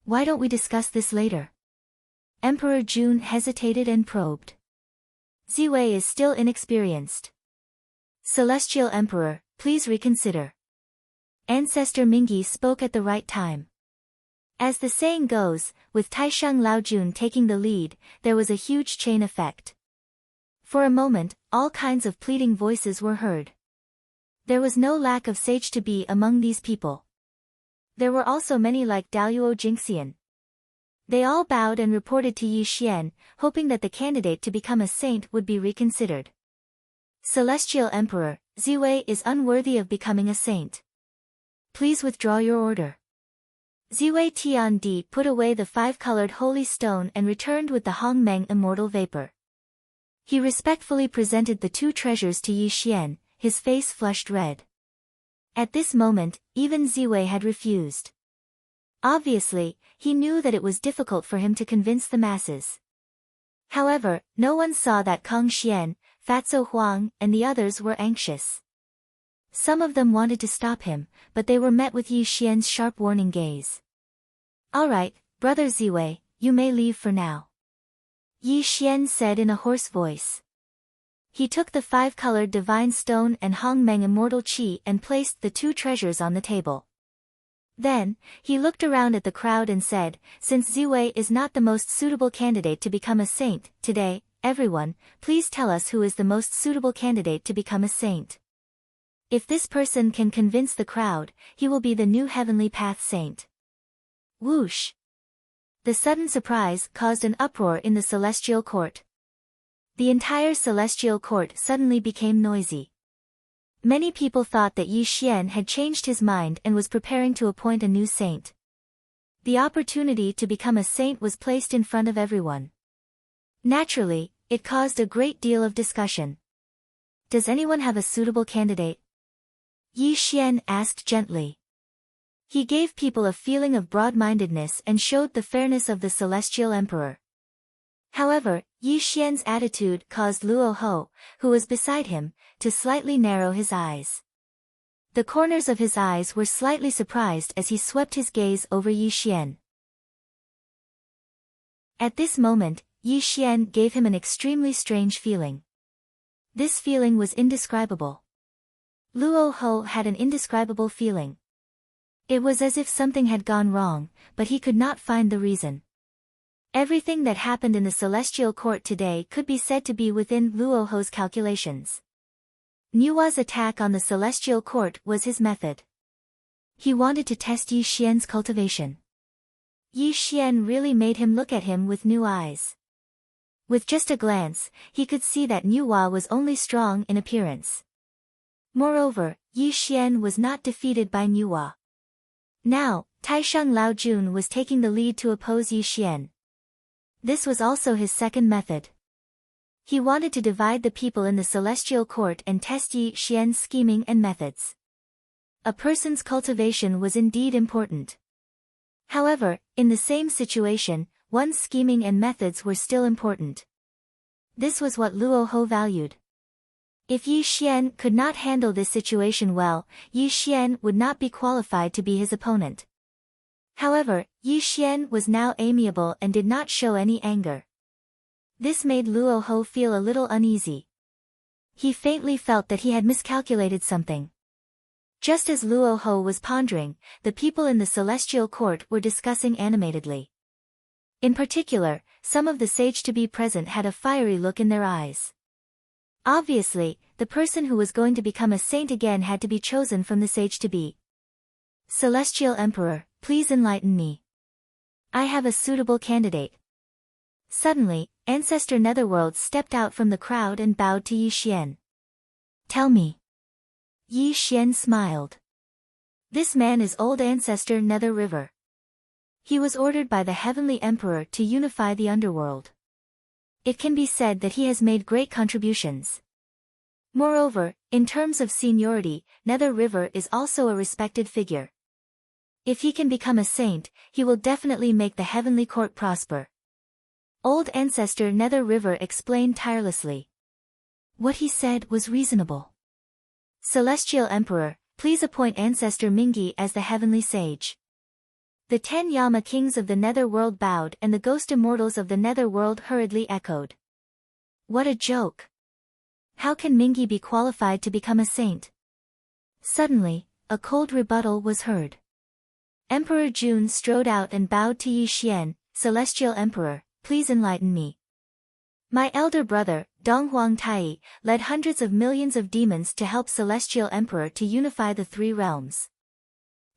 S1: Why don't we discuss this later? Emperor Jun hesitated and probed. Ziwei is still inexperienced. Celestial Emperor, please reconsider. Ancestor Mingyi spoke at the right time. As the saying goes, with Taisheng Laojun taking the lead, there was a huge chain effect. For a moment, all kinds of pleading voices were heard. There was no lack of sage to be among these people. There were also many like Daluo Jingxian. They all bowed and reported to Yi Xian, hoping that the candidate to become a saint would be reconsidered. Celestial Emperor, Ziwei is unworthy of becoming a saint. Please withdraw your order. Ziwei Tiandi put away the 5-colored holy stone and returned with the Hongmeng immortal vapor. He respectfully presented the 2 treasures to Yi Xian, his face flushed red. At this moment, even Ziwei had refused. Obviously, he knew that it was difficult for him to convince the masses. However, no one saw that Kong Xian, Fatso Huang, and the others were anxious. Some of them wanted to stop him, but they were met with Yi Xian's sharp warning gaze. All right, Brother Ziwei, you may leave for now. Yi Xian said in a hoarse voice. He took the 5-colored divine stone and Hongmeng immortal qi and placed the 2 treasures on the table. Then, he looked around at the crowd and said, since Ziwei is not the most suitable candidate to become a saint, today, everyone, please tell us who is the most suitable candidate to become a saint. If this person can convince the crowd, he will be the new heavenly path saint. Whoosh! The sudden surprise caused an uproar in the Celestial Court. The entire Celestial Court suddenly became noisy. Many people thought that Yi Xian had changed his mind and was preparing to appoint a new saint. The opportunity to become a saint was placed in front of everyone. Naturally, it caused a great deal of discussion. Does anyone have a suitable candidate? Yi Xian asked gently. He gave people a feeling of broad-mindedness and showed the fairness of the Celestial Emperor. However, Yi Xian's attitude caused Luo Ho, who was beside him, to slightly narrow his eyes. The corners of his eyes were slightly surprised as he swept his gaze over Yi Xian. At this moment, Yi Xian gave him an extremely strange feeling. This feeling was indescribable. Luo Ho had an indescribable feeling. It was as if something had gone wrong, but he could not find the reason. Everything that happened in the celestial court today could be said to be within Luo Ho's calculations. Nua's attack on the celestial court was his method. He wanted to test Yi Xian's cultivation. Yi Xian really made him look at him with new eyes. With just a glance, he could see that Nua was only strong in appearance. Moreover, Yi Xian was not defeated by Nua. Now, Taisheng Laojun was taking the lead to oppose Yi Xian. This was also his second method. He wanted to divide the people in the celestial court and test Yi Xian's scheming and methods. A person's cultivation was indeed important. However, in the same situation, one's scheming and methods were still important. This was what Luo Ho valued. If Yi Xian could not handle this situation well, Yi Xian would not be qualified to be his opponent. However, Yi Xian was now amiable and did not show any anger. This made Luo Ho feel a little uneasy. He faintly felt that he had miscalculated something. Just as Luo Ho was pondering, the people in the celestial court were discussing animatedly. In particular, some of the sage-to-be present had a fiery look in their eyes. Obviously, the person who was going to become a saint again had to be chosen from the sage-to-be. Celestial Emperor, please enlighten me. I have a suitable candidate. Suddenly, Ancestor Netherworld stepped out from the crowd and bowed to Yi Xian. Tell me. Yi Xian smiled. This man is Old Ancestor Nether River. He was ordered by the Heavenly Emperor to unify the underworld. It can be said that he has made great contributions. Moreover, in terms of seniority, Nether River is also a respected figure. If he can become a saint, he will definitely make the Heavenly Court prosper. Old Ancestor Nether River explained tirelessly. What he said was reasonable. Celestial Emperor, please appoint Ancestor Mingi as the Heavenly Sage. The 10 Yama Kings of the Nether World bowed and the Ghost Immortals of the Nether World hurriedly echoed. What a joke! How can Mingi be qualified to become a saint? Suddenly, a cold rebuttal was heard. Emperor Jun strode out and bowed to Yi Xian, Celestial Emperor, please enlighten me. My elder brother, Donghuang Tai, led hundreds of millions of demons to help Celestial Emperor to unify the three realms.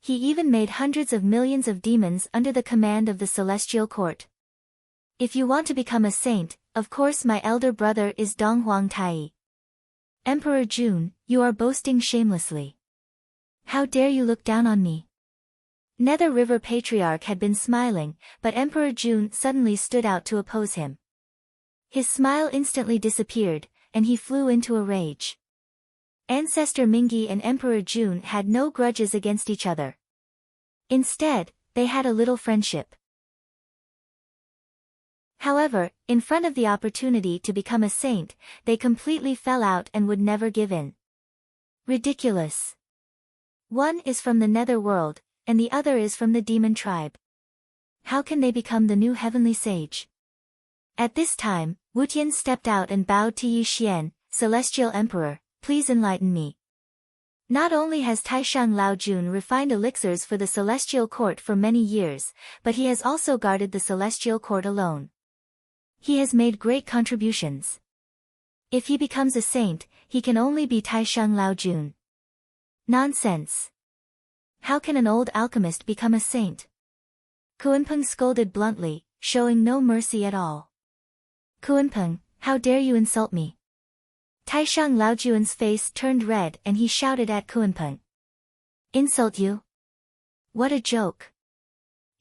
S1: He even made hundreds of millions of demons under the command of the Celestial Court. If you want to become a saint, of course my elder brother is Donghuang Tai. Emperor Jun, you are boasting shamelessly. How dare you look down on me? Nether River Patriarch had been smiling, but Emperor Jun suddenly stood out to oppose him. His smile instantly disappeared, and he flew into a rage. Ancestor Mingi and Emperor Jun had no grudges against each other. Instead, they had a little friendship. However, in front of the opportunity to become a saint, they completely fell out and would never give in. Ridiculous. One is from the Nether World, and the other is from the demon tribe. How can they become the new heavenly sage? At this time, Wutian stepped out and bowed to Yi Xian, Celestial Emperor, please enlighten me. Not only has Taisheng Laojun refined elixirs for the Celestial Court for many years, but he has also guarded the Celestial Court alone. He has made great contributions. If he becomes a saint, he can only be Taisheng Laojun. Nonsense. How can an old alchemist become a saint? Kuanpeng scolded bluntly, showing no mercy at all. Kuanpeng, how dare you insult me? Taisheng Laojun's face turned red and he shouted at Kuanpeng. Insult you? What a joke.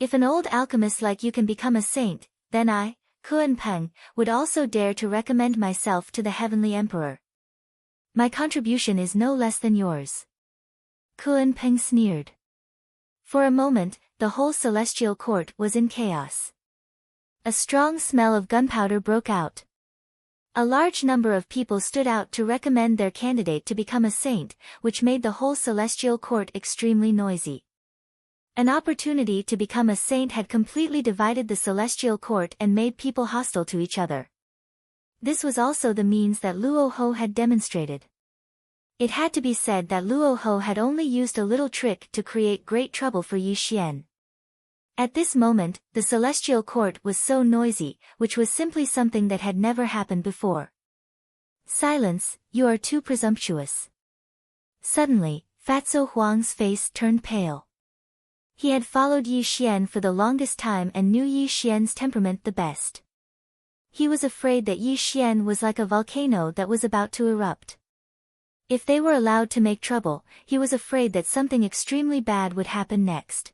S1: If an old alchemist like you can become a saint, then I, Kuanpeng, would also dare to recommend myself to the Heavenly Emperor. My contribution is no less than yours. Kuanpeng sneered. For a moment, the whole celestial court was in chaos. A strong smell of gunpowder broke out. A large number of people stood out to recommend their candidate to become a saint, which made the whole celestial court extremely noisy. An opportunity to become a saint had completely divided the celestial court and made people hostile to each other. This was also the means that Luo Ho had demonstrated. It had to be said that Luo Ho had only used a little trick to create great trouble for Yi Xian. At this moment, the celestial court was so noisy, which was simply something that had never happened before. Silence, you are too presumptuous. Suddenly, Fatso Huang's face turned pale. He had followed Yi Xian for the longest time and knew Yi Xian's temperament the best. He was afraid that Yi Xian was like a volcano that was about to erupt. If they were allowed to make trouble, he was afraid that something extremely bad would happen next.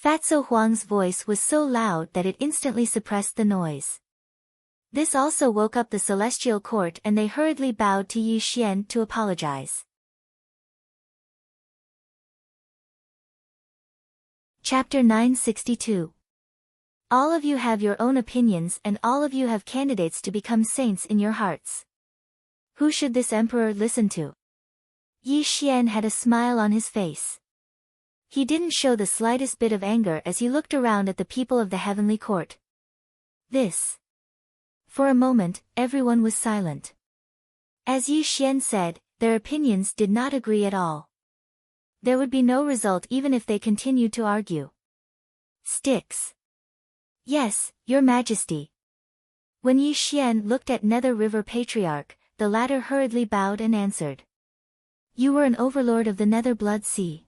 S1: Fatso Huang's voice was so loud that it instantly suppressed the noise. This also woke up the celestial court and they hurriedly bowed to Yi Xian to apologize. Chapter 962. All of you have your own opinions and all of you have candidates to become saints in your hearts. Who should this emperor listen to? Yi Xian had a smile on his face. He didn't show the slightest bit of anger as he looked around at the people of the heavenly court. For a moment, everyone was silent. As Yi Xian said, their opinions did not agree at all. There would be no result even if they continued to argue. Sticks. Yes, your majesty. When Yi Xian looked at Nether River Patriarch, the latter hurriedly bowed and answered. You were an overlord of the Nether Blood Sea.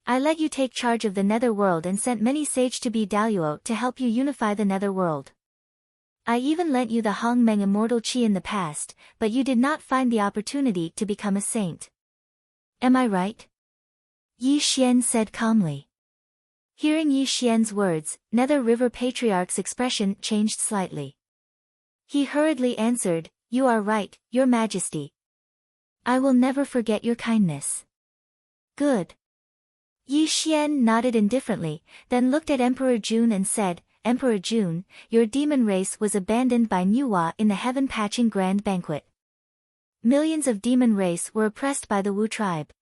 S1: I let you take charge of the Nether World and sent many sage to be Daluo to help you unify the Nether World. I even lent you the Hongmeng Immortal Chi in the past, but you did not find the opportunity to become a saint. Am I right? Yi Xian said calmly. Hearing Yi Xian's words, Nether River Patriarch's expression changed slightly. He hurriedly answered, You are right, your majesty. I will never forget your kindness. Good. Yi Xian nodded indifferently, then looked at Emperor Jun and said, Emperor Jun, your demon race was abandoned by Nuwa in the heaven-patching grand banquet. Millions of demon race were oppressed by the Wu tribe.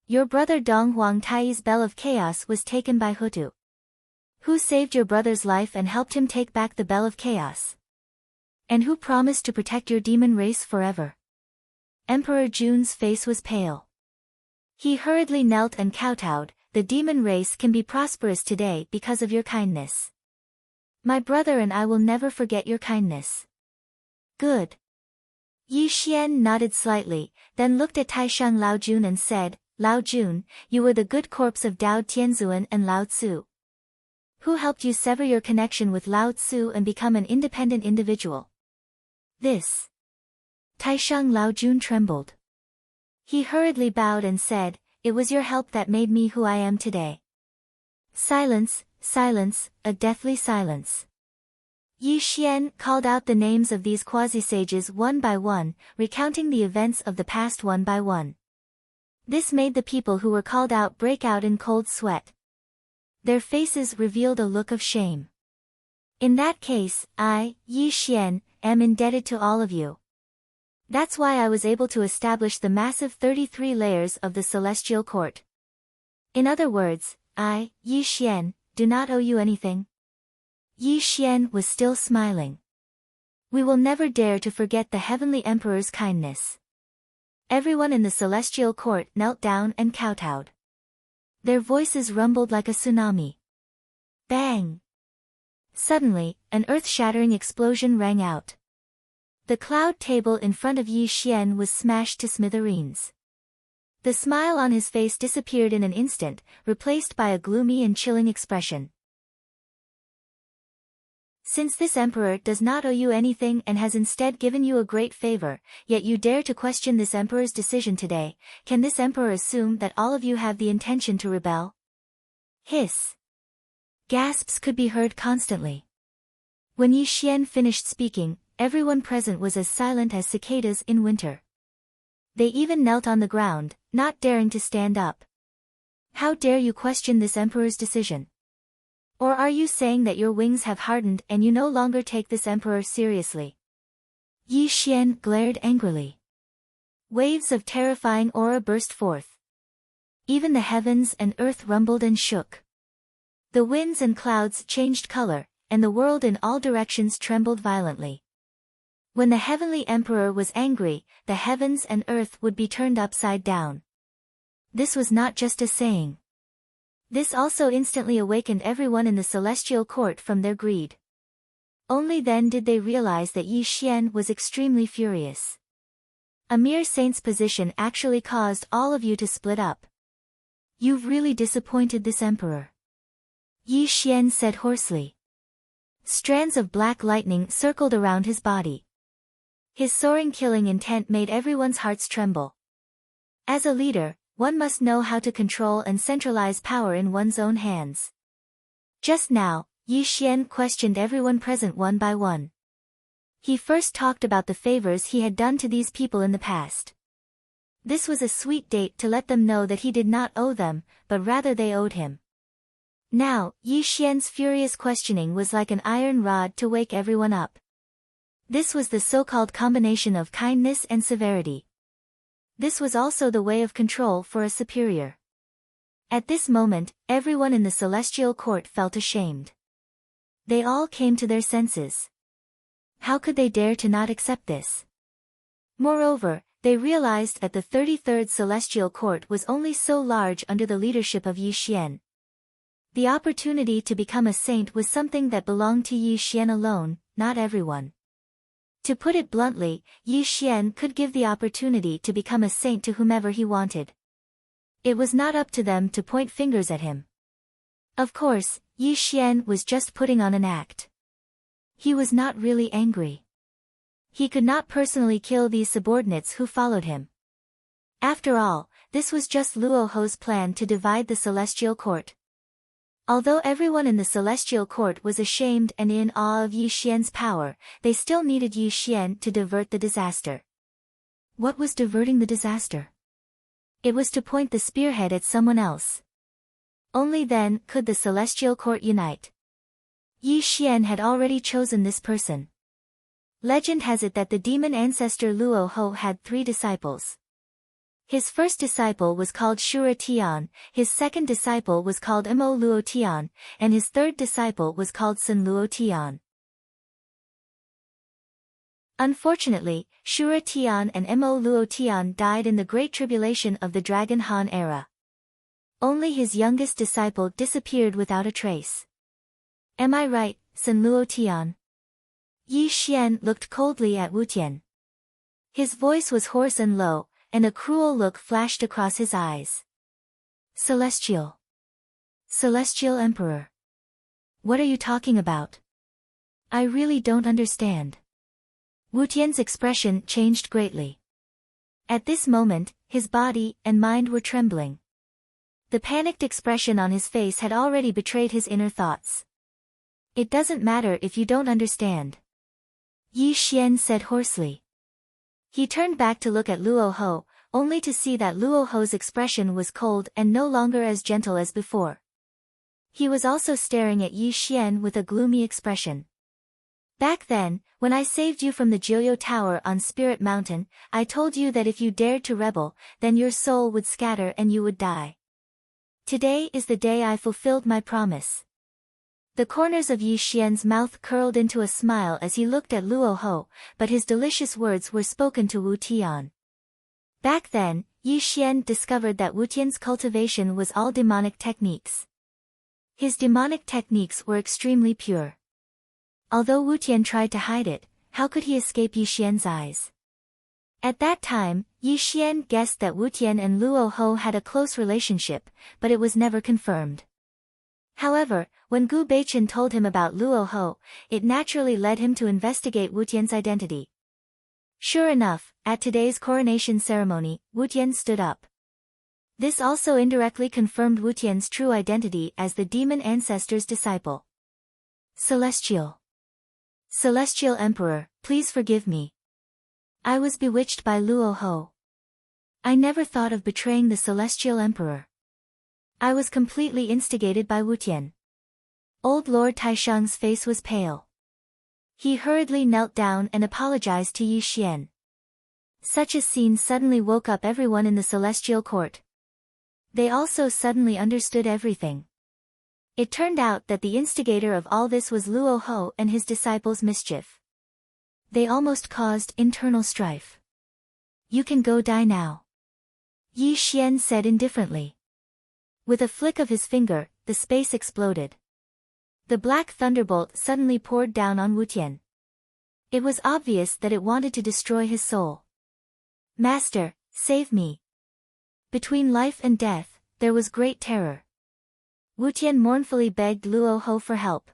S1: Your brother Dong Huang Tai's Bell of Chaos was taken by Hutu. Who saved your brother's life and helped him take back the Bell of Chaos? And who promised to protect your demon race forever? Emperor Jun's face was pale. He hurriedly knelt and kowtowed, the demon race can be prosperous today because of your kindness. My brother and I will never forget your kindness. Good. Yi Xian nodded slightly, then looked at Taishang Laojun and said, Laojun, you were the good corpse of Dao Tianzuan and Lao Tzu. Who helped you sever your connection with Lao Tzu and become an independent individual? Taishang Laojun trembled. He hurriedly bowed and said, It was your help that made me who I am today. Silence, silence, a deathly silence. Yi Xian called out the names of these quasi-sages one by one, recounting the events of the past one by one. This made the people who were called out break out in cold sweat. Their faces revealed a look of shame. In that case, I, Yi Xian, am indebted to all of you. That's why I was able to establish the massive 33 layers of the celestial court. In other words, I, Yi Xian, do not owe you anything. Yi Xian was still smiling. We will never dare to forget the heavenly emperor's kindness. Everyone in the celestial court knelt down and kowtowed. Their voices rumbled like a tsunami. Bang! Suddenly, an earth-shattering explosion rang out. The cloud table in front of Yi Xian was smashed to smithereens. The smile on his face disappeared in an instant, replaced by a gloomy and chilling expression. Since this emperor does not owe you anything and has instead given you a great favor, yet you dare to question this emperor's decision today, can this emperor assume that all of you have the intention to rebel? Hiss. Gasps could be heard constantly. When Yi Xian finished speaking, everyone present was as silent as cicadas in winter. They even knelt on the ground, not daring to stand up. How dare you question this emperor's decision? Or are you saying that your wings have hardened and you no longer take this emperor seriously? Yi Xian glared angrily. Waves of terrifying aura burst forth. Even the heavens and earth rumbled and shook. The winds and clouds changed color, and the world in all directions trembled violently. When the heavenly emperor was angry, the heavens and earth would be turned upside down. This was not just a saying. This also instantly awakened everyone in the celestial court from their greed. Only then did they realize that Yi Xian was extremely furious. A mere saint's position actually caused all of you to split up. You've really disappointed this emperor. Yi Xian said hoarsely. Strands of black lightning circled around his body. His soaring killing intent made everyone's hearts tremble. As a leader, one must know how to control and centralize power in one's own hands. Just now, Yi Xian questioned everyone present one by one. He first talked about the favors he had done to these people in the past. This was a sweet date to let them know that he did not owe them, but rather they owed him. Now, Yi Xian's furious questioning was like an iron rod to wake everyone up. This was the so-called combination of kindness and severity. This was also the way of control for a superior. At this moment, everyone in the celestial court felt ashamed. They all came to their senses. How could they dare to not accept this? Moreover, they realized that the 33rd celestial court was only so large under the leadership of Yi Xian. The opportunity to become a saint was something that belonged to Yi Xian alone, not everyone. To put it bluntly, Yi Xian could give the opportunity to become a saint to whomever he wanted. It was not up to them to point fingers at him. Of course, Yi Xian was just putting on an act. He was not really angry. He could not personally kill these subordinates who followed him. After all, this was just Luo Ho's plan to divide the celestial court. Although everyone in the celestial court was ashamed and in awe of Yi Xian's power, they still needed Yi Xian to divert the disaster. What was diverting the disaster? It was to point the spearhead at someone else. Only then could the celestial court unite. Yi Xian had already chosen this person. Legend has it that the demon ancestor Luo Ho had 3 disciples. His first disciple was called Shura Tian, his second disciple was called Imo Luo Tian, and his third disciple was called Sun Luo Tian. Unfortunately, Shura Tian and Imo Luo Tian died in the Great Tribulation of the Dragon Han era. Only his youngest disciple disappeared without a trace. Am I right, Sun Luo Tian? Yi Xian looked coldly at Wu Tian. His voice was hoarse and low, and a cruel look flashed across his eyes. Celestial. Celestial Emperor. What are you talking about? I really don't understand. Wu Tian's expression changed greatly. At this moment, his body and mind were trembling. The panicked expression on his face had already betrayed his inner thoughts. It doesn't matter if you don't understand. Yi Xian said hoarsely. He turned back to look at Luo Ho, only to see that Luo Ho's expression was cold and no longer as gentle as before. He was also staring at Yi Xian with a gloomy expression. Back then, when I saved you from the Jiuyo Tower on Spirit Mountain, I told you that if you dared to rebel, then your soul would scatter and you would die. Today is the day I fulfilled my promise. The corners of Yi Xian's mouth curled into a smile as he looked at Luo Ho, but his delicious words were spoken to Wu Tian. Back then, Yi Xian discovered that Wu Tian's cultivation was all demonic techniques. His demonic techniques were extremely pure. Although Wu Tian tried to hide it, how could he escape Yi Xian's eyes? At that time, Yi Xian guessed that Wu Tian and Luo Ho had a close relationship, but it was never confirmed. However, when Gu Beichen told him about Luo Ho, it naturally led him to investigate Wu Tian's identity. Sure enough, at today's coronation ceremony, Wu Tian stood up. This also indirectly confirmed Wu Tian's true identity as the demon ancestor's disciple. Celestial. Celestial Emperor, please forgive me. I was bewitched by Luo Ho. I never thought of betraying the Celestial Emperor. I was completely instigated by Wu Tian. Old Lord Taishang's face was pale. He hurriedly knelt down and apologized to Yi Xian. Such a scene suddenly woke up everyone in the celestial court. They also suddenly understood everything. It turned out that the instigator of all this was Luo Ho and his disciples' mischief. They almost caused internal strife. You can go die now, Yi Xian said indifferently. With a flick of his finger, the space exploded. The black thunderbolt suddenly poured down on Wutian. It was obvious that it wanted to destroy his soul. Master, save me. Between life and death, there was great terror. Wutian mournfully begged Luo Ho for help.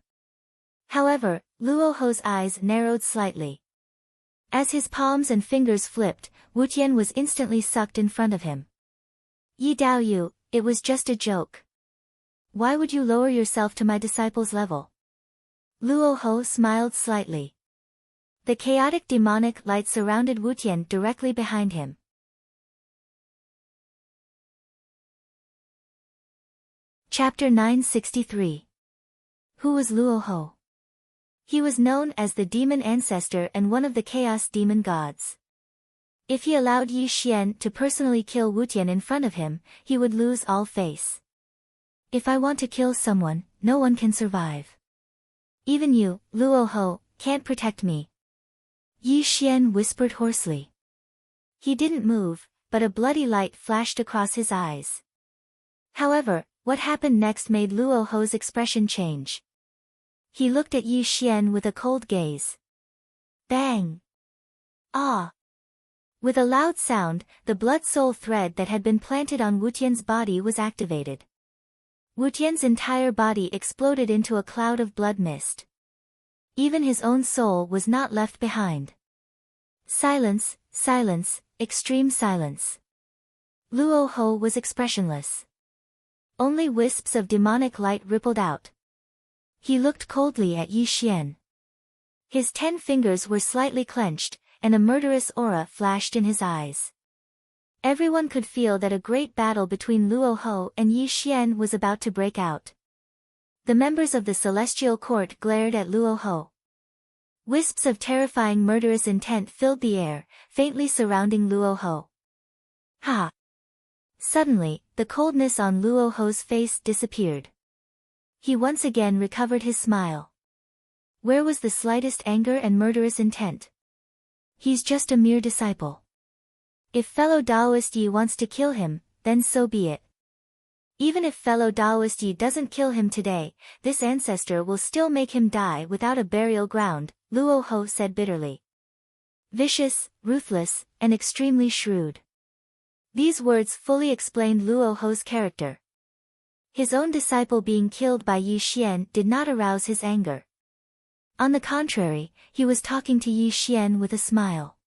S1: However, Luo Ho's eyes narrowed slightly. As his palms and fingers flipped, Wutian was instantly sucked in front of him. Yi Daoyu, it was just a joke. Why would you lower yourself to my disciple's level? Luo Ho smiled slightly. The chaotic demonic light surrounded Wutian directly behind him. Chapter 963. Who was Luo Ho? He was known as the demon ancestor and one of the chaos demon gods. If he allowed Yi Xian to personally kill Wutian in front of him, he would lose all face. If I want to kill someone, no one can survive. Even you, Luo Ho, can't protect me, Yi Xian whispered hoarsely. He didn't move, but a bloody light flashed across his eyes. However, what happened next made Luo Ho's expression change. He looked at Yi Xian with a cold gaze. Bang! Ah! With a loud sound, the blood-soul thread that had been planted on Wutian's body was activated. Wutian's entire body exploded into a cloud of blood mist. Even his own soul was not left behind. Silence, silence, extreme silence. Luo Ho was expressionless. Only wisps of demonic light rippled out. He looked coldly at Yi Xian. His 10 fingers were slightly clenched, and a murderous aura flashed in his eyes. Everyone could feel that a great battle between Luo Ho and Yi Xian was about to break out. The members of the celestial court glared at Luo Ho. Wisps of terrifying murderous intent filled the air, faintly surrounding Luo Ho. Ha! Suddenly, the coldness on Luo Ho's face disappeared. He once again recovered his smile. Where was the slightest anger and murderous intent? He's just a mere disciple. If fellow Daoist Yi wants to kill him, then so be it. Even if fellow Daoist Yi doesn't kill him today, this ancestor will still make him die without a burial ground, Luo Ho said bitterly. Vicious, ruthless, and extremely shrewd. These words fully explained Luo Ho's character. His own disciple being killed by Yi Xian did not arouse his anger. On the contrary, he was talking to Yi Xian with a smile.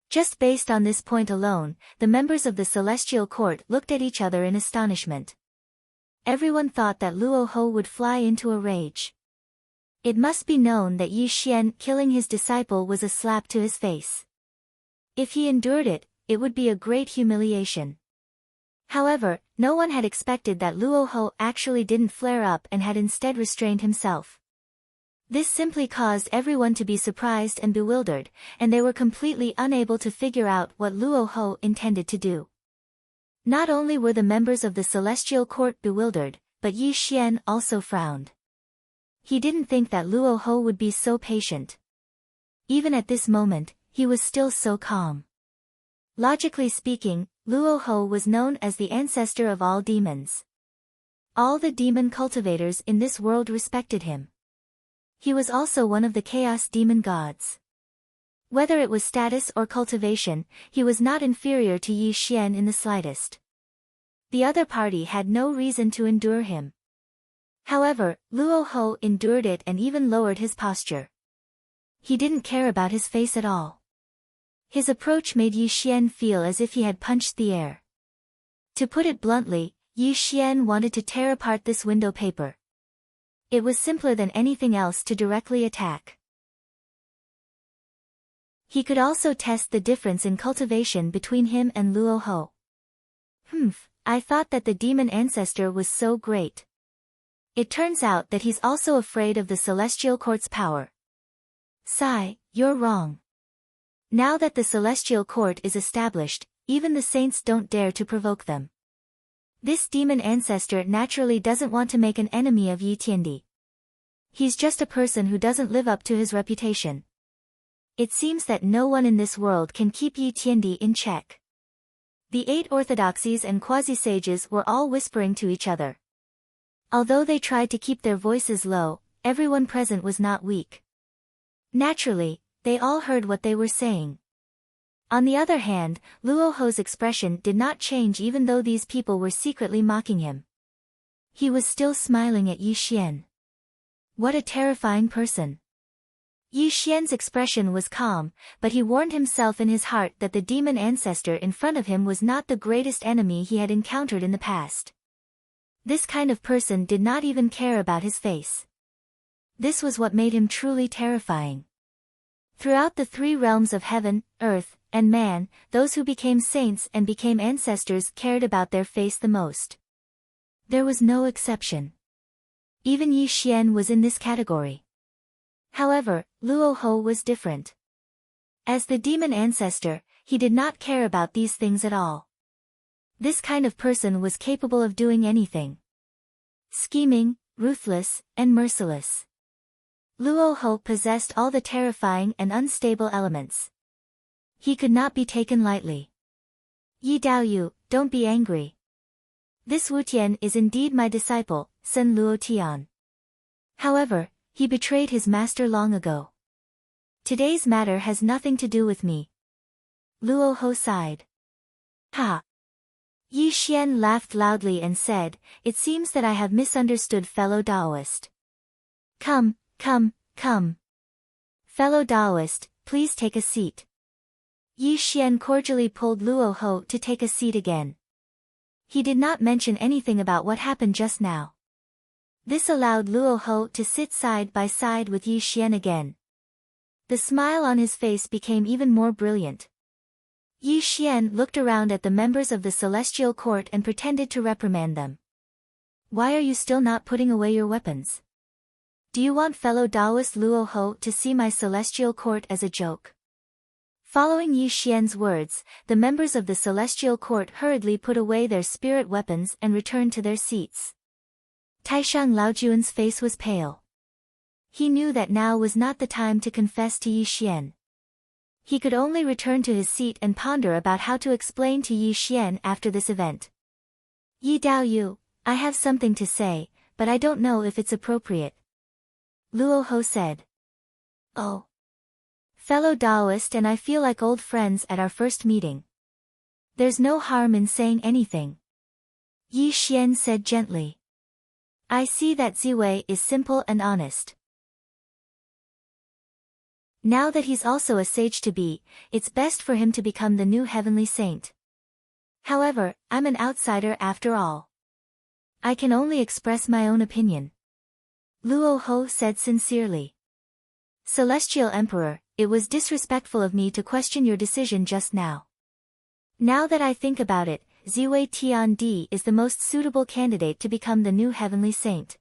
S1: Just based on this point alone, the members of the celestial court looked at each other in astonishment. Everyone thought that Luo Ho would fly into a rage. It must be known that Yi Xian killing his disciple was a slap to his face. If he endured it, it would be a great humiliation. However, no one had expected that Luo Ho actually didn't flare up and had instead restrained himself. This simply caused everyone to be surprised and bewildered, and they were completely unable to figure out what Luo Ho intended to do. Not only were the members of the celestial court bewildered, but Yi Xian also frowned. He didn't think that Luo Ho would be so patient. Even at this moment, he was still so calm. Logically speaking, Luo Ho was known as the ancestor of all demons. All the demon cultivators in this world respected him. He was also one of the chaos demon gods. Whether it was status or cultivation, he was not inferior to Yi Xian in the slightest. The other party had no reason to endure him. However, Luo Ho endured it and even lowered his posture. He didn't care about his face at all. His approach made Yi Xian feel as if he had punched the air. To put it bluntly, Yi Xian wanted to tear apart this window paper. It was simpler than anything else to directly attack. He could also test the difference in cultivation between him and Luo Ho. I thought that the demon ancestor was so great. It turns out that he's also afraid of the celestial court's power. Sigh, you're wrong. Now that the celestial court is established, even the saints don't dare to provoke them. This demon ancestor naturally doesn't want to make an enemy of Yi Tiandi. He's just a person who doesn't live up to his reputation. It seems that no one in this world can keep Yi Tiandi in check. The 8 orthodoxies and quasi-sages were all whispering to each other. Although they tried to keep their voices low, everyone present was not weak. Naturally, they all heard what they were saying. On the other hand, Luo Ho's expression did not change even though these people were secretly mocking him. He was still smiling at Yi Xian. What a terrifying person. Yi Xian's expression was calm, but he warned himself in his heart that the demon ancestor in front of him was not the greatest enemy he had encountered in the past. This kind of person did not even care about his face. This was what made him truly terrifying. Throughout the 3 realms of heaven, earth, and man, those who became saints and became ancestors cared about their face the most. There was no exception. Even Yi Xian was in this category. However, Luo Ho was different. As the demon ancestor, he did not care about these things at all. This kind of person was capable of doing anything. Scheming, ruthless, and merciless. Luo Ho possessed all the terrifying and unstable elements. He could not be taken lightly. Yi Daoyu, don't be angry. This Wu Tian is indeed my disciple, Sen Luo Tian. However, he betrayed his master long ago. Today's matter has nothing to do with me. Luo Ho sighed. Ha! Yi Xian laughed loudly and said, it seems that I have misunderstood fellow Taoist. Come. Fellow Taoist, please take a seat. Yi Xian cordially pulled Luo Ho to take a seat again. He did not mention anything about what happened just now. This allowed Luo Ho to sit side by side with Yi Xian again. The smile on his face became even more brilliant. Yi Xian looked around at the members of the celestial court and pretended to reprimand them. Why are you still not putting away your weapons? Do you want fellow Taoist Luo Ho to see my celestial court as a joke? Following Yi Xian's words, the members of the celestial court hurriedly put away their spirit weapons and returned to their seats. Taishang Laojuan's face was pale. He knew that now was not the time to confess to Yi Xian. He could only return to his seat and ponder about how to explain to Yi Xian after this event. Yi Daoyu, I have something to say, but I don't know if it's appropriate. Luo Ho said. Oh. Fellow Taoist and I feel like old friends at our first meeting. There's no harm in saying anything. Yi Xian said gently. I see that Ziwei is simple and honest. Now that he's also a sage-to-be, it's best for him to become the new heavenly saint. However, I'm an outsider after all. I can only express my own opinion. Luo Ho said sincerely. Celestial Emperor, it was disrespectful of me to question your decision just now. Now that I think about it, Ziwei Tiandi is the most suitable candidate to become the new heavenly saint.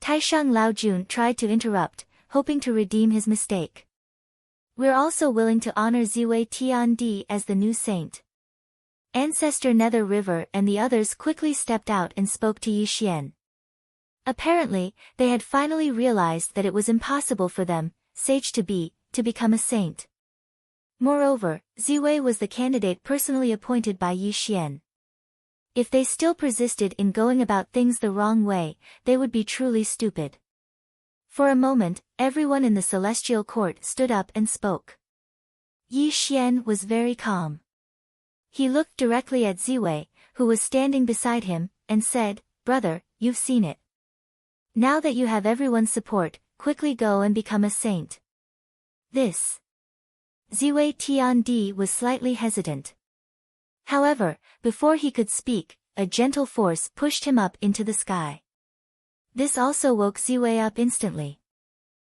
S1: Taishang Laojun tried to interrupt, hoping to redeem his mistake. We're also willing to honor Ziwei Tiandi as the new saint. Ancestor Nether River and the others quickly stepped out and spoke to Yi Xian. Apparently, they had finally realized that it was impossible for them, sage-to-be, to become a saint. Moreover, Ziwei was the candidate personally appointed by Yi Xian. If they still persisted in going about things the wrong way, they would be truly stupid. For a moment, everyone in the celestial court stood up and spoke. Yi Xian was very calm. He looked directly at Ziwei, who was standing beside him, and said, Brother, you've seen it. Now that you have everyone's support, quickly go and become a saint. This. Ziwei Tiandi was slightly hesitant. However, before he could speak, a gentle force pushed him up into the sky. This also woke Ziwei up instantly.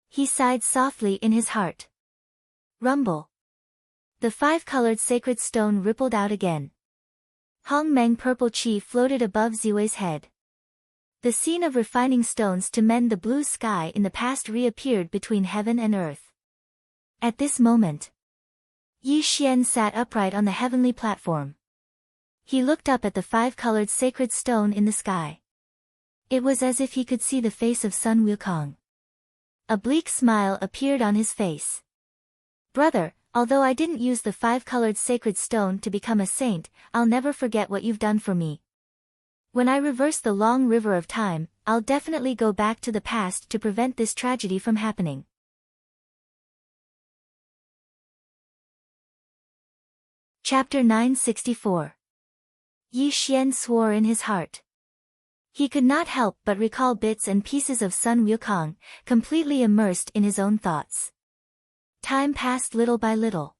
S1: He sighed softly in his heart. Rumble. The 5-colored sacred stone rippled out again. Hongmeng purple chi floated above Ziwei's head. The scene of refining stones to mend the blue sky in the past reappeared between heaven and earth. At this moment, Yi Xian sat upright on the heavenly platform. He looked up at the five-colored sacred stone in the sky. It was as if he could see the face of Sun Wukong. A bleak smile appeared on his face. Brother, although I didn't use the five-colored sacred stone to become a saint, I'll never forget what you've done for me. When I reverse the long river of time, I'll definitely go back to the past to prevent this tragedy from happening. Chapter 964. Yi Xian swore in his heart. He could not help but recall bits and pieces of Sun Wukong, completely immersed in his own thoughts. Time passed little by little.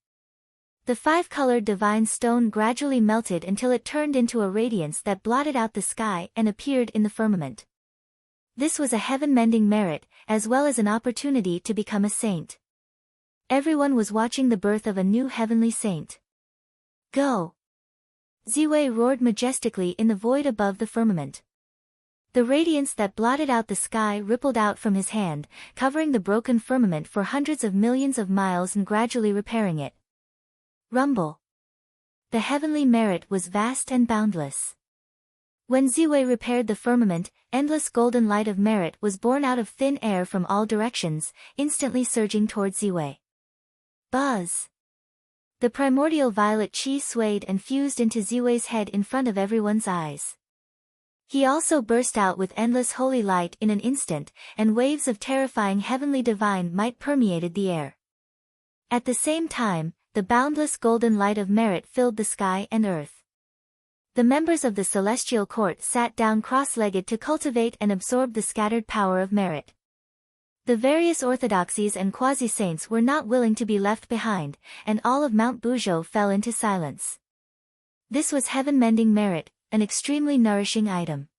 S1: The five-colored divine stone gradually melted until it turned into a radiance that blotted out the sky and appeared in the firmament. This was a heaven-mending merit, as well as an opportunity to become a saint. Everyone was watching the birth of a new heavenly saint. Go! Ziwei roared majestically in the void above the firmament. The radiance that blotted out the sky rippled out from his hand, covering the broken firmament for hundreds of millions of miles and gradually repairing it. Rumble. The heavenly merit was vast and boundless. When Ziwei repaired the firmament, endless golden light of merit was born out of thin air from all directions, instantly surging toward Ziwei. Buzz! The primordial violet chi swayed and fused into Ziwei's head in front of everyone's eyes. He also burst out with endless holy light in an instant, and waves of terrifying heavenly divine might permeated the air. At the same time, the boundless golden light of merit filled the sky and earth. The members of the celestial court sat down cross-legged to cultivate and absorb the scattered power of merit. The various orthodoxies and quasi-saints were not willing to be left behind, and all of Mount Buzhou fell into silence. This was heaven-mending merit, an extremely nourishing item.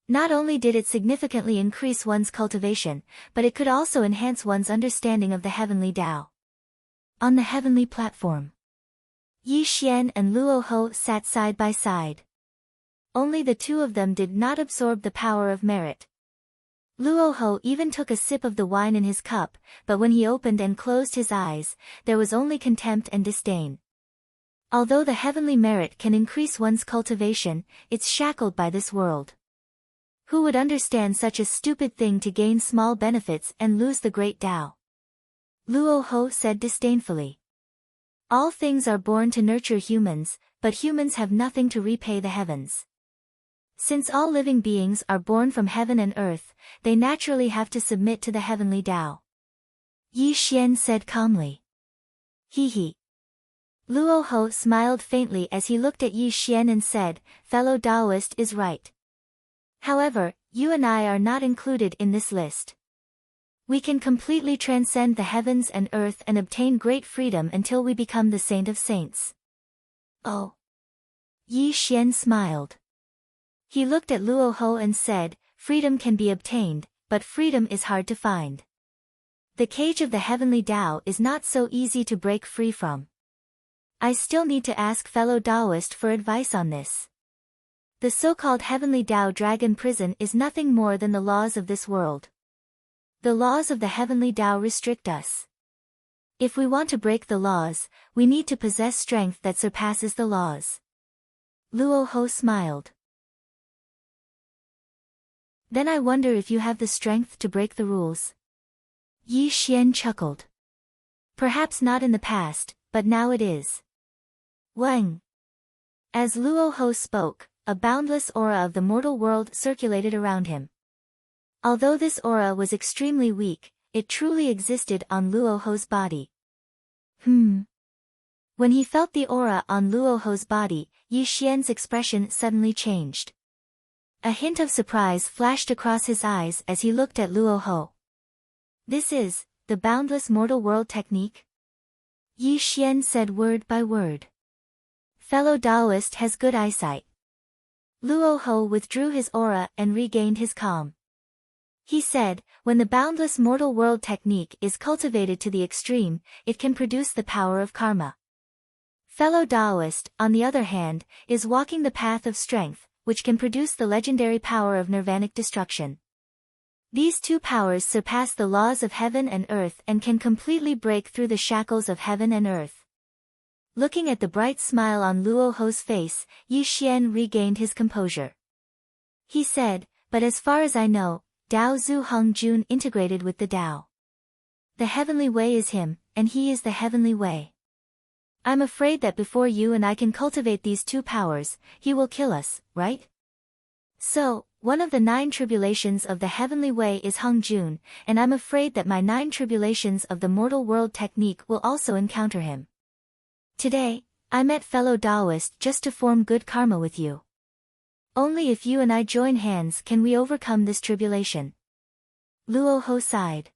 S1: Not only did it significantly increase one's cultivation, but it could also enhance one's understanding of the heavenly Tao. On the heavenly platform, Yi Xian and Luo Ho sat side by side. Only the two of them did not absorb the power of merit. Luo Ho even took a sip of the wine in his cup, but when he opened and closed his eyes, there was only contempt and disdain. Although the heavenly merit can increase one's cultivation, it's shackled by this world. Who would understand such a stupid thing to gain small benefits and lose the great Tao? Luo Ho said disdainfully. All things are born to nurture humans, but humans have nothing to repay the heavens. Since all living beings are born from heaven and earth, they naturally have to submit to the heavenly Tao. Yi Xian said calmly. He. Luo Ho smiled faintly as he looked at Yi Xian and said, fellow Taoist is right. However, you and I are not included in this list. We can completely transcend the heavens and earth and obtain great freedom until we become the saint of saints. Oh. Yi Xian smiled. He looked at Luo Ho and said, freedom can be obtained, but freedom is hard to find. The cage of the heavenly Tao is not so easy to break free from. I still need to ask fellow Taoist for advice on this. The so-called heavenly Tao dragon prison is nothing more than the laws of this world. The laws of the heavenly Tao restrict us. If we want to break the laws, we need to possess strength that surpasses the laws. Luo Ho smiled. Then I wonder if you have the strength to break the rules. Yi Xian chuckled. Perhaps not in the past, but now it is. Wang. As Luo Ho spoke, a boundless aura of the mortal world circulated around him. Although this aura was extremely weak, it truly existed on Luo Ho's body. When he felt the aura on Luo Ho's body, Yi Xian's expression suddenly changed. A hint of surprise flashed across his eyes as he looked at Luo Ho. This is the boundless mortal world technique? Yi Xian said word by word. Fellow Taoist has good eyesight. Luo Ho withdrew his aura and regained his calm. He said, when the boundless mortal world technique is cultivated to the extreme, it can produce the power of karma. Fellow Taoist, on the other hand, is walking the path of strength, which can produce the legendary power of nirvanic destruction. These two powers surpass the laws of heaven and earth and can completely break through the shackles of heaven and earth. Looking at the bright smile on Luo Ho's face, Yi Xian regained his composure. He said, but as far as I know, Dao Zhu Heng Jun integrated with the Tao. The heavenly way is him, and he is the heavenly way. I'm afraid that before you and I can cultivate these two powers, he will kill us, right? So, one of the 9 tribulations of the heavenly way is Heng Jun, and I'm afraid that my 9 tribulations of the mortal world technique will also encounter him. Today, I met fellow Taoist just to form good karma with you. Only if you and I join hands can we overcome this tribulation. Luo Ho sighed.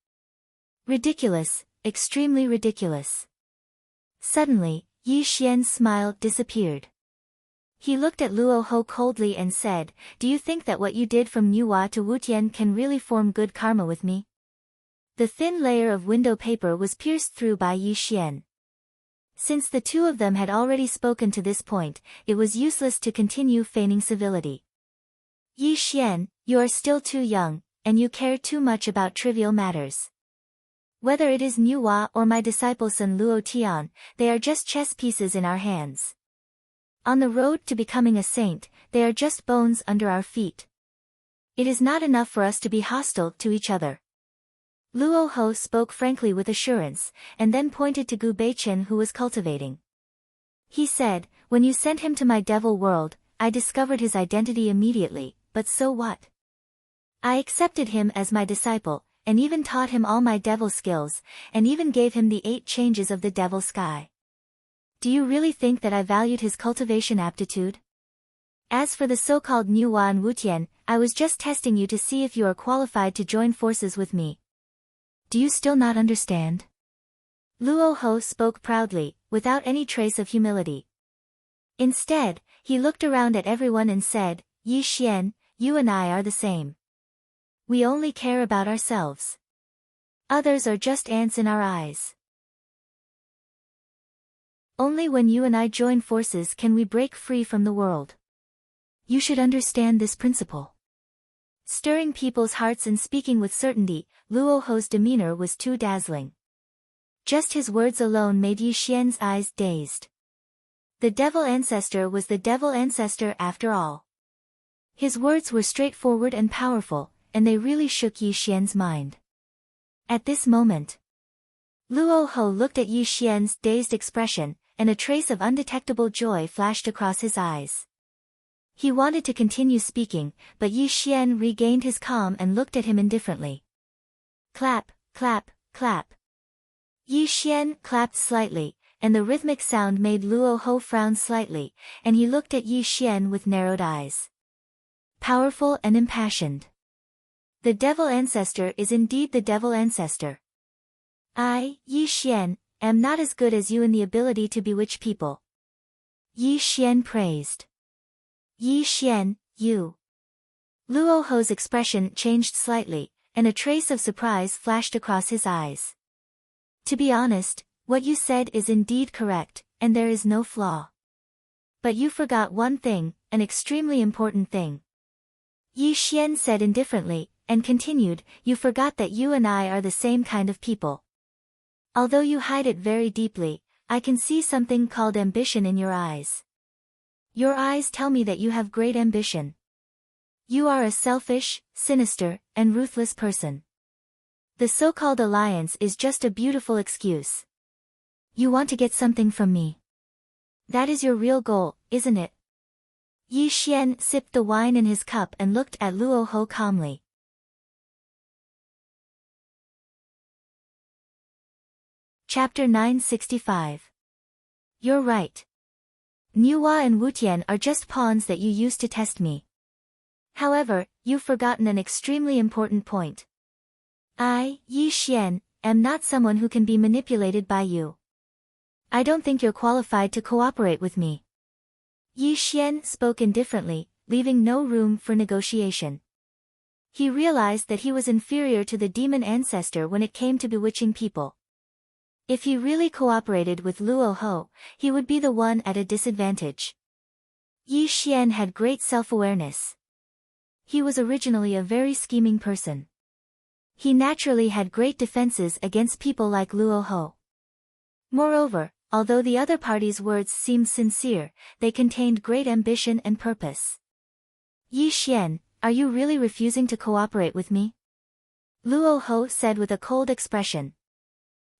S1: Ridiculous, extremely ridiculous. Suddenly, Yi Xian's smile disappeared. He looked at Luo Ho coldly and said, do you think that what you did from Nuwa to Wutian can really form good karma with me? The thin layer of window paper was pierced through by Yi Xian. Since the two of them had already spoken to this point, it was useless to continue feigning civility. Yi Xian, you are still too young, and you care too much about trivial matters. Whether it is Nuwa or my disciple Sun Luo Tian, they are just chess pieces in our hands. On the road to becoming a saint, they are just bones under our feet. It is not enough for us to be hostile to each other. Luo Ho spoke frankly with assurance, and then pointed to Gu Beichen who was cultivating. He said, when you sent him to my devil world, I discovered his identity immediately, but so what? I accepted him as my disciple, and even taught him all my devil skills, and even gave him the 8 changes of the devil sky. Do you really think that I valued his cultivation aptitude? As for the so-called Nuwa and Wutian, I was just testing you to see if you are qualified to join forces with me. Do you still not understand? Luo Ho spoke proudly, without any trace of humility. Instead, he looked around at everyone and said, Yi Xian, you and I are the same. We only care about ourselves. Others are just ants in our eyes. Only when you and I join forces can we break free from the world. You should understand this principle. Stirring people's hearts and speaking with certainty, Luo Ho's demeanor was too dazzling. Just his words alone made Yi Xian's eyes dazed. The devil ancestor was the devil ancestor after all. His words were straightforward and powerful, and they really shook Yi Xian's mind. At this moment, Luo Ho looked at Yi Xian's dazed expression, and a trace of undetectable joy flashed across his eyes. He wanted to continue speaking, but Yi Xian regained his calm and looked at him indifferently. Clap, clap, clap. Yi Xian clapped slightly, and the rhythmic sound made Luo Ho frown slightly, and he looked at Yi Xian with narrowed eyes. Powerful and impassioned. The devil ancestor is indeed the devil ancestor. I, Yi Xian, am not as good as you in the ability to bewitch people. Yi Xian praised. Yi Xian, you. Luo Ho's expression changed slightly, and a trace of surprise flashed across his eyes. To be honest, what you said is indeed correct, and there is no flaw. But you forgot one thing, an extremely important thing. Yi Xian said indifferently, and continued, you forgot that you and I are the same kind of people. Although you hide it very deeply, I can see something called ambition in your eyes. Your eyes tell me that you have great ambition. You are a selfish, sinister, and ruthless person. The so-called alliance is just a beautiful excuse. You want to get something from me. That is your real goal, isn't it? Yi Xian sipped the wine in his cup and looked at Luo Ho calmly. Chapter 965. You're right. Nuwa and Wutian are just pawns that you used to test me. However, you've forgotten an extremely important point. I, Yi Xian, am not someone who can be manipulated by you. I don't think you're qualified to cooperate with me. Yi Xian spoke indifferently, leaving no room for negotiation. He realized that he was inferior to the demon ancestor when it came to bewitching people. If he really cooperated with Luo Ho, he would be the one at a disadvantage. Yi Xian had great self-awareness. He was originally a very scheming person. He naturally had great defenses against people like Luo Ho. Moreover, although the other party's words seemed sincere, they contained great ambition and purpose. Yi Xian, are you really refusing to cooperate with me? Luo Ho said with a cold expression.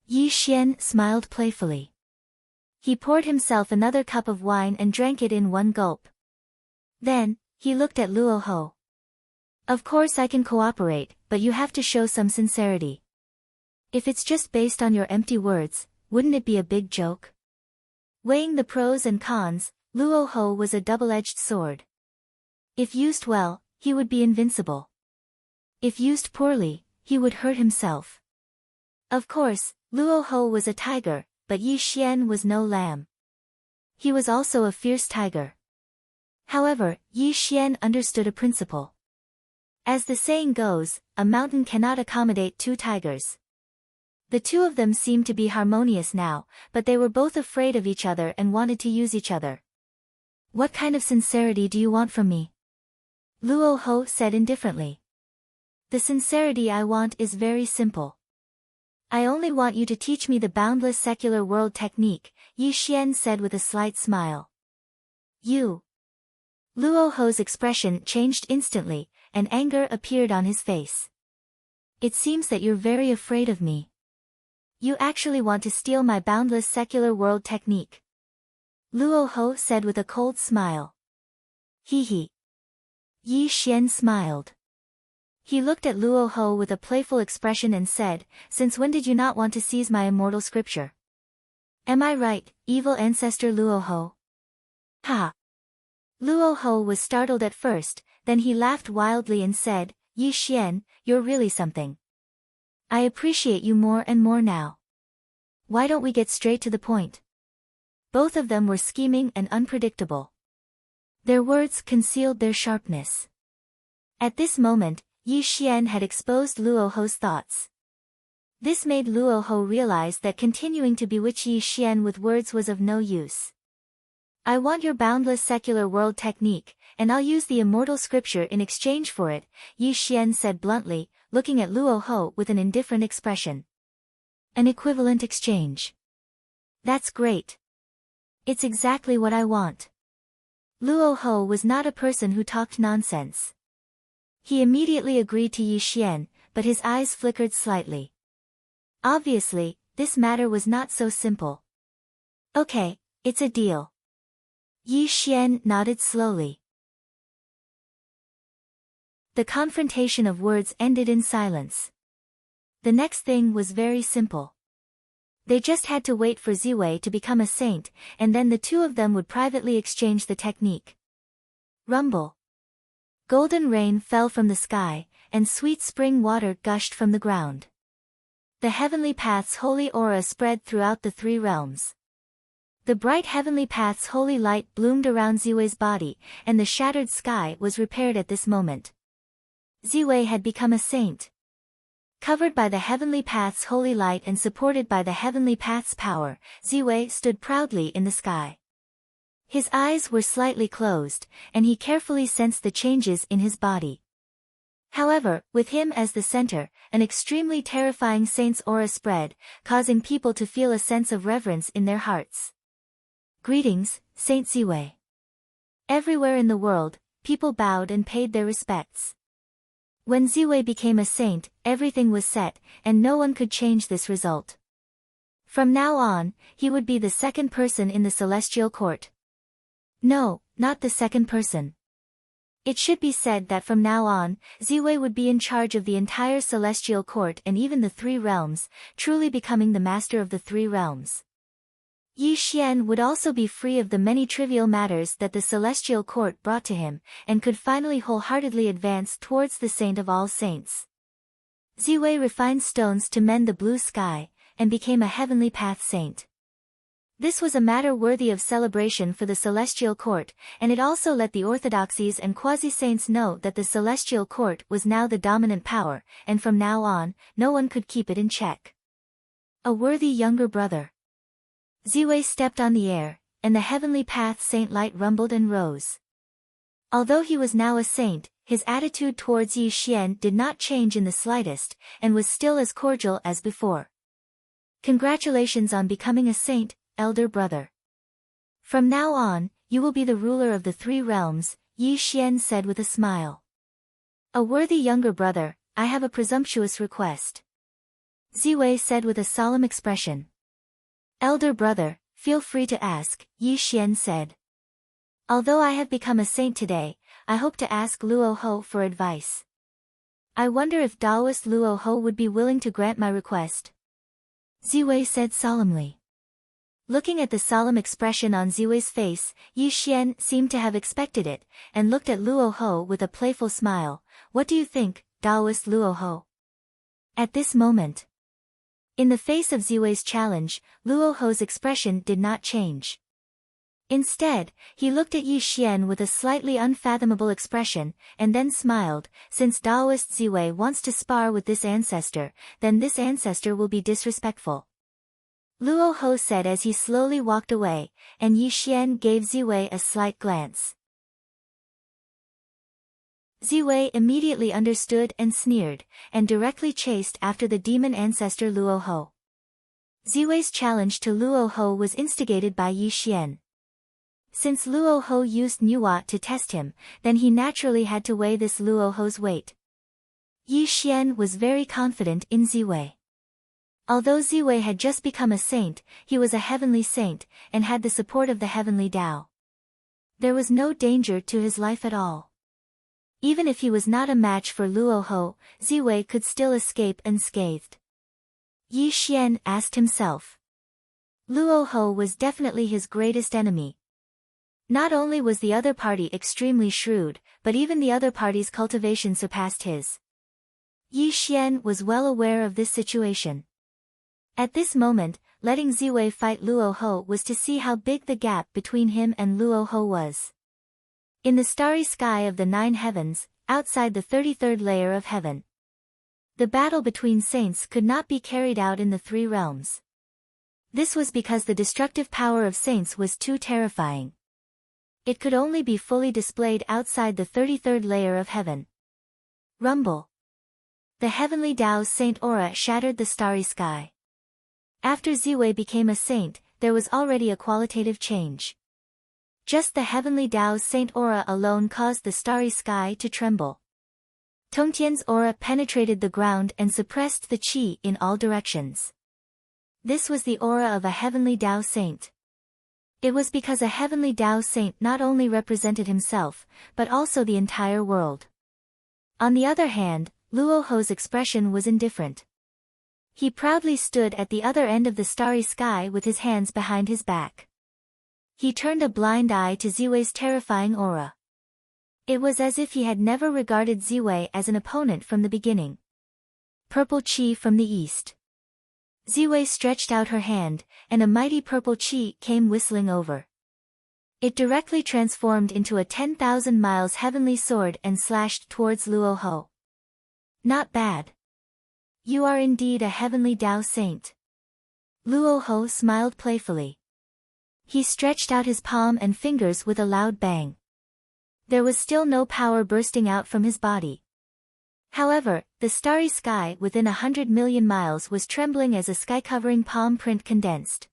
S1: Yi Xian smiled playfully. He poured himself another cup of wine and drank it in one gulp. Then, he looked at Luo Ho. Of course I can cooperate, but you have to show some sincerity. If it's just based on your empty words, wouldn't it be a big joke? Weighing the pros and cons, Luo Ho was a double-edged sword. If used well, he would be invincible. If used poorly, he would hurt himself. Of course, Luo Ho was a tiger, but Yi Xian was no lamb. He was also a fierce tiger. However, Yi Xian understood a principle. As the saying goes, a mountain cannot accommodate two tigers. The two of them seemed to be harmonious now, but they were both afraid of each other and wanted to use each other. What kind of sincerity do you want from me? Luo Ho said indifferently. The sincerity I want is very simple. I only want you to teach me the boundless secular world technique, Yi Xian said with a slight smile. You. Luo Ho's expression changed instantly, and anger appeared on his face. It seems that you're very afraid of me. You actually want to steal my boundless secular world technique. Luo Ho said with a cold smile. Hee hee. Yi Xian smiled. He looked at Luo Ho with a playful expression and said, Since when did you not want to seize my immortal scripture? Am I right, evil ancestor Luo Ho? Ha! Luo Ho was startled at first, then he laughed wildly and said, Yi Xian, you're really something. I appreciate you more and more now. Why don't we get straight to the point? Both of them were scheming and unpredictable. Their words concealed their sharpness. At this moment, Yi Xian had exposed Luo Ho's thoughts. This made Luo Ho realize that continuing to bewitch Yi Xian with words was of no use. I want your boundless secular world technique, and I'll use the immortal scripture in exchange for it, Yi Xian said bluntly, looking at Luo Ho with an indifferent expression. An equivalent exchange. That's great. It's exactly what I want. Luo Ho was not a person who talked nonsense. He immediately agreed to Yi Xian, but his eyes flickered slightly. Obviously, this matter was not so simple. Okay, it's a deal. Yi Xian nodded slowly. The confrontation of words ended in silence. The next thing was very simple. They just had to wait for Ziwei to become a saint, and then the two of them would privately exchange the technique. Rumble. Golden rain fell from the sky, and sweet spring water gushed from the ground. The heavenly path's holy aura spread throughout the three realms. The bright heavenly path's holy light bloomed around Ziwei's body, and the shattered sky was repaired at this moment. Ziwei had become a saint. Covered by the heavenly path's holy light and supported by the heavenly path's power, Ziwei stood proudly in the sky. His eyes were slightly closed, and he carefully sensed the changes in his body. However, with him as the center, an extremely terrifying saint's aura spread, causing people to feel a sense of reverence in their hearts. Greetings, Saint Ziwei. Everywhere in the world, people bowed and paid their respects. When Ziwei became a saint, everything was set, and no one could change this result. From now on, he would be the second person in the celestial court. No, not the second person. It should be said that from now on, Ziwei would be in charge of the entire celestial court and even the three realms, truly becoming the master of the three realms. Yi Xian would also be free of the many trivial matters that the celestial court brought to him, and could finally wholeheartedly advance towards the saint of all saints. Ziwei refined stones to mend the blue sky, and became a heavenly path saint. This was a matter worthy of celebration for the celestial court, and it also let the orthodoxies and quasi-saints know that the celestial court was now the dominant power, and from now on, no one could keep it in check. A worthy younger brother. Ziwei stepped on the air, and the heavenly path saint light rumbled and rose. Although he was now a saint, his attitude towards Yi Xian did not change in the slightest, and was still as cordial as before. Congratulations on becoming a saint, elder brother. From now on, you will be the ruler of the 3 realms, Yi Xian said with a smile. A worthy younger brother, I have a presumptuous request. Ziwei said with a solemn expression. Elder brother, feel free to ask, Yi Xian said. Although I have become a saint today, I hope to ask Luo Ho for advice. I wonder if Taoist Luo Ho would be willing to grant my request. Ziwei said solemnly. Looking at the solemn expression on Ziwei's face, Yi Xian seemed to have expected it, and looked at Luo Ho with a playful smile. What do you think, Taoist Luo Ho? At this moment, in the face of Ziwei's challenge, Luo Ho's expression did not change. Instead, he looked at Yi Xian with a slightly unfathomable expression, and then smiled. Since Taoist Ziwei wants to spar with this ancestor, then this ancestor will be disrespectful. Luo Ho said as he slowly walked away, and Yi Xian gave Ziwei a slight glance. Ziwei immediately understood and sneered, and directly chased after the demon ancestor Luo Ho. Ziwei's challenge to Luo Ho was instigated by Yi Xian. Since Luo Ho used Nuwa to test him, then he naturally had to weigh this Luo Ho's weight. Yi Xian was very confident in Ziwei. Although Ziwei had just become a saint, he was a heavenly saint, and had the support of the heavenly Tao. There was no danger to his life at all. Even if he was not a match for Luo Ho, Ziwei could still escape unscathed. Yi Xian asked himself. Luo Ho was definitely his greatest enemy. Not only was the other party extremely shrewd, but even the other party's cultivation surpassed his. Yi Xian was well aware of this situation. At this moment, letting Ziwei fight Luo Ho was to see how big the gap between him and Luo Ho was. In the starry sky of the 9 heavens, outside the 33rd layer of heaven, the battle between saints could not be carried out in the 3 realms. This was because the destructive power of saints was too terrifying. It could only be fully displayed outside the 33rd layer of heaven. Rumble. The heavenly Tao's saint aura shattered the starry sky. After Ziwei became a saint, there was already a qualitative change. Just the heavenly Tao's saint aura alone caused the starry sky to tremble. Tongtian's aura penetrated the ground and suppressed the qi in all directions. This was the aura of a heavenly Tao saint. It was because a heavenly Tao saint not only represented himself, but also the entire world. On the other hand, Luo Ho's expression was indifferent. He proudly stood at the other end of the starry sky with his hands behind his back. He turned a blind eye to Ziwei's terrifying aura. It was as if he had never regarded Ziwei as an opponent from the beginning. Purple qi from the east. Ziwei stretched out her hand, and a mighty purple qi came whistling over. It directly transformed into a 10,000 miles heavenly sword and slashed towards Luo Ho. Not bad. You are indeed a heavenly Tao saint. Luo Ho smiled playfully. He stretched out his palm and fingers with a loud bang. There was still no power bursting out from his body. However, the starry sky within 100 million miles was trembling as a sky-covering palm print condensed.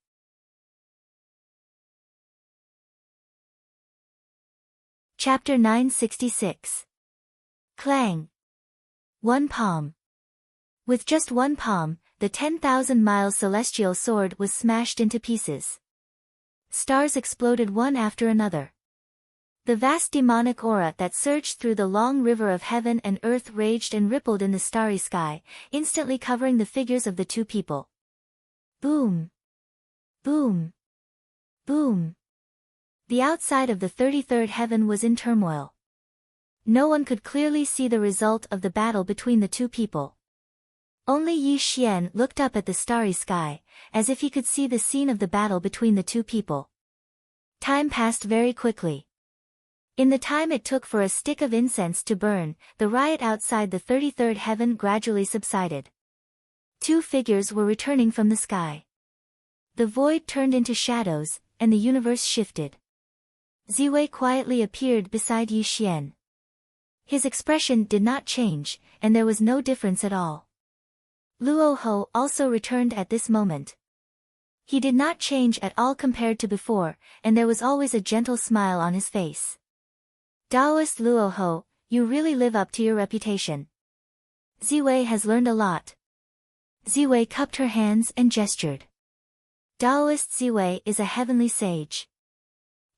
S1: Chapter 966. Clang. One palm. With just one palm, the 10,000 miles celestial sword was smashed into pieces. Stars exploded one after another. The vast demonic aura that surged through the long river of heaven and earth raged and rippled in the starry sky, instantly covering the figures of the 2 people. Boom! Boom! Boom! The outside of the 33rd heaven was in turmoil. No one could clearly see the result of the battle between the 2 people. Only Yi Xian looked up at the starry sky, as if he could see the scene of the battle between the 2 people. Time passed very quickly. In the time it took for a stick of incense to burn, the riot outside the 33rd heaven gradually subsided. 2 figures were returning from the sky. The void turned into shadows, and the universe shifted. Ziwei quietly appeared beside Yi Xian. His expression did not change, and there was no difference at all. Luo Ho also returned at this moment. He did not change at all compared to before, and there was always a gentle smile on his face. Taoist Luo Ho, you really live up to your reputation. Ziwei has learned a lot. Ziwei cupped her hands and gestured. Taoist Ziwei is a heavenly sage.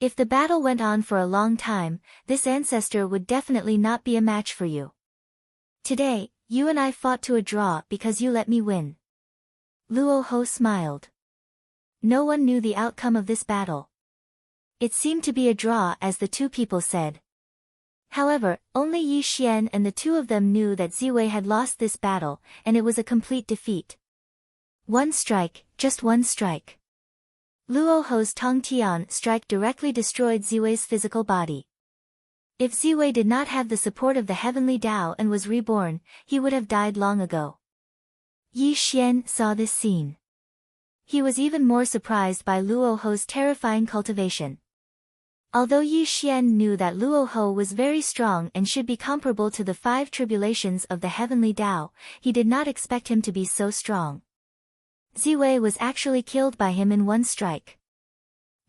S1: If the battle went on for a long time, this ancestor would definitely not be a match for you. Today, you and I fought to a draw because you let me win. Luo Ho smiled. No one knew the outcome of this battle. It seemed to be a draw, as the two people said. However, only Yi Xian and the two of them knew that Ziwei had lost this battle, and it was a complete defeat. One strike, just one strike. Luo Ho's Tong Tian strike directly destroyed Ziwei's physical body. If Ziwei did not have the support of the heavenly Tao and was reborn, he would have died long ago. Yi Xian saw this scene. He was even more surprised by Luo Ho's terrifying cultivation. Although Yi Xian knew that Luo Ho was very strong and should be comparable to the 5 tribulations of the heavenly Tao, he did not expect him to be so strong. Ziwei was actually killed by him in one strike.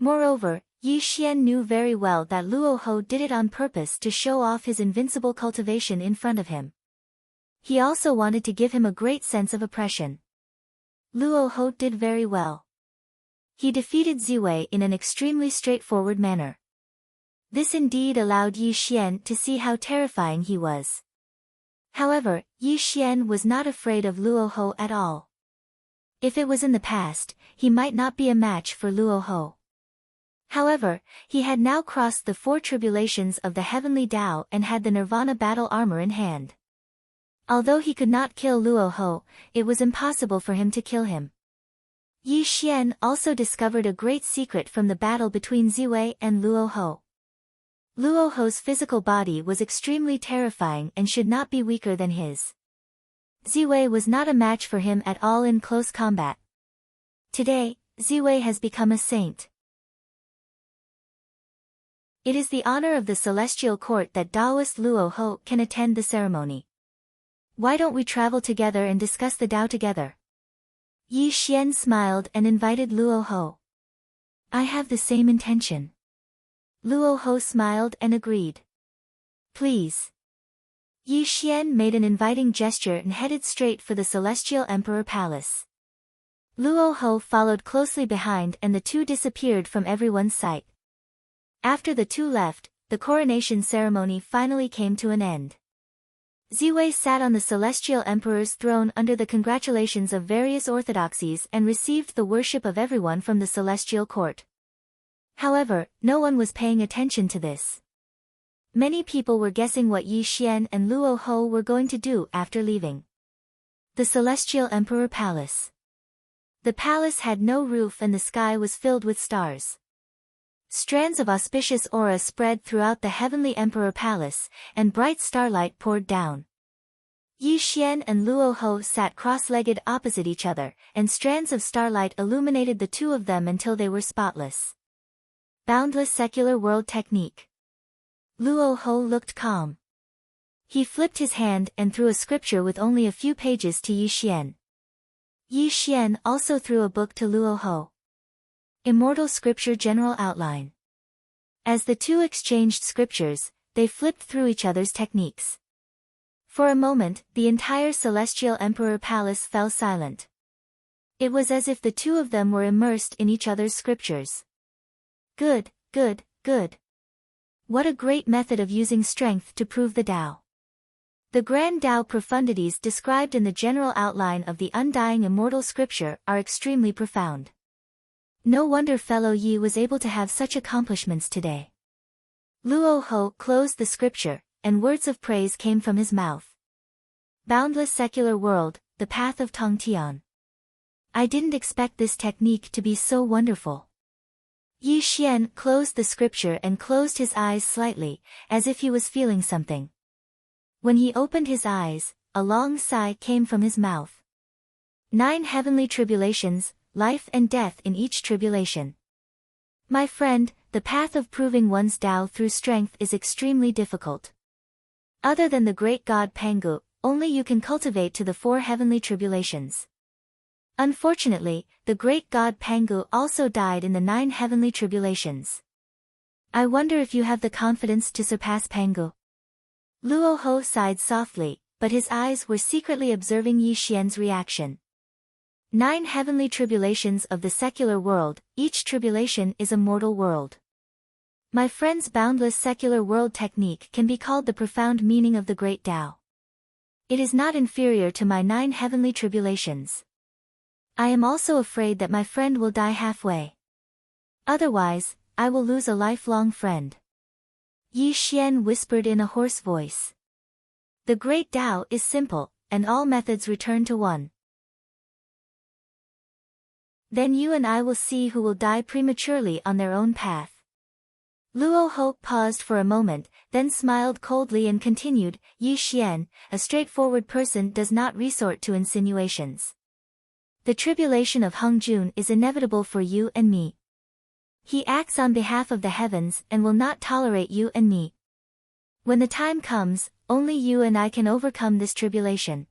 S1: Moreover, Yi Xian knew very well that Luo Ho did it on purpose to show off his invincible cultivation in front of him. He also wanted to give him a great sense of oppression. Luo Ho did very well. He defeated Ziwei in an extremely straightforward manner. This indeed allowed Yi Xian to see how terrifying he was. However, Yi Xian was not afraid of Luo Ho at all. If it was in the past, he might not be a match for Luo Ho. However, he had now crossed the 4 tribulations of the heavenly Tao and had the Nirvana battle armor in hand. Although he could not kill Luo Ho, it was impossible for him to kill him. Yi Xian also discovered a great secret from the battle between Ziwei and Luo Ho. Luo Ho's physical body was extremely terrifying and should not be weaker than his. Ziwei was not a match for him at all in close combat. Today, Ziwei has become a saint. It is the honor of the celestial court that Taoist Luo Ho can attend the ceremony. Why don't we travel together and discuss the Tao together? Yi Xian smiled and invited Luo Ho. I have the same intention. Luo Ho smiled and agreed. Please. Yi Xian made an inviting gesture and headed straight for the Celestial Emperor Palace. Luo Ho followed closely behind and the two disappeared from everyone's sight. After the two left, the coronation ceremony finally came to an end. Ziwei sat on the Celestial Emperor's throne under the congratulations of various orthodoxies and received the worship of everyone from the celestial court. However, no one was paying attention to this. Many people were guessing what Yi Xian and Luo Ho were going to do after leaving the Celestial Emperor Palace. The palace had no roof and the sky was filled with stars. Strands of auspicious aura spread throughout the heavenly Emperor Palace, and bright starlight poured down. Yi Xian and Luo Ho sat cross-legged opposite each other, and strands of starlight illuminated the two of them until they were spotless. Boundless secular world technique. Luo Ho looked calm. He flipped his hand and threw a scripture with only a few pages to Yi Xian. Yi Xian also threw a book to Luo Ho. Immortal Scripture General Outline. As the two exchanged scriptures, they flipped through each other's techniques. For a moment, the entire Celestial Emperor Palace fell silent. It was as if the two of them were immersed in each other's scriptures. Good, good, good. What a great method of using strength to prove the Tao. The grand Tao profundities described in the general outline of the undying immortal scripture are extremely profound. No wonder fellow Yi was able to have such accomplishments today. Luo Ho closed the scripture, and words of praise came from his mouth. Boundless secular world, the path of Tong Tian. I didn't expect this technique to be so wonderful. Yi Xian closed the scripture and closed his eyes slightly, as if he was feeling something. When he opened his eyes, a long sigh came from his mouth. 9 heavenly tribulations, life and death in each tribulation. My friend, the path of proving one's Tao through strength is extremely difficult. Other than the great god Pangu, only you can cultivate to the 4 heavenly tribulations. Unfortunately, the great god Pangu also died in the 9 heavenly tribulations. I wonder if you have the confidence to surpass Pangu. Luo Ho sighed softly, but his eyes were secretly observing Yi Xian's reaction. 9 heavenly tribulations of the secular world, each tribulation is a mortal world. My friend's boundless secular world technique can be called the profound meaning of the great Tao. It is not inferior to my 9 heavenly tribulations. I am also afraid that my friend will die halfway. Otherwise, I will lose a lifelong friend. Yi Xian whispered in a hoarse voice. The great Tao is simple, and all methods return to one. Then you and I will see who will die prematurely on their own path. Luo Ho paused for a moment, then smiled coldly and continued, Yi Xian, a straightforward person does not resort to insinuations. The tribulation of Hung Jun is inevitable for you and me. He acts on behalf of the heavens and will not tolerate you and me. When the time comes, only you and I can overcome this tribulation.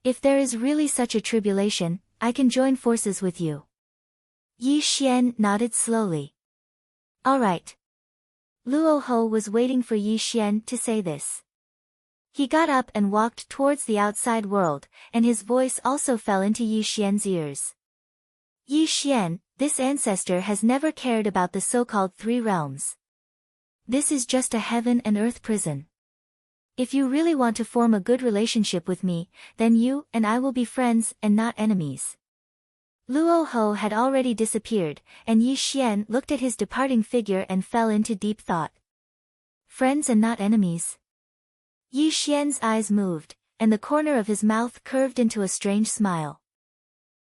S1: If there is really such a tribulation, I can join forces with you. Yi Xian nodded slowly. All right. Luo Ho was waiting for Yi Xian to say this. He got up and walked towards the outside world, and his voice also fell into Yi Xian's ears. Yi Xian, this ancestor has never cared about the so-called 3 realms. This is just a heaven and earth prison. If you really want to form a good relationship with me, then you and I will be friends and not enemies. Luo Ho had already disappeared, and Yi Xian looked at his departing figure and fell into deep thought. Friends and not enemies. Yi Xian's eyes moved, and the corner of his mouth curved into a strange smile.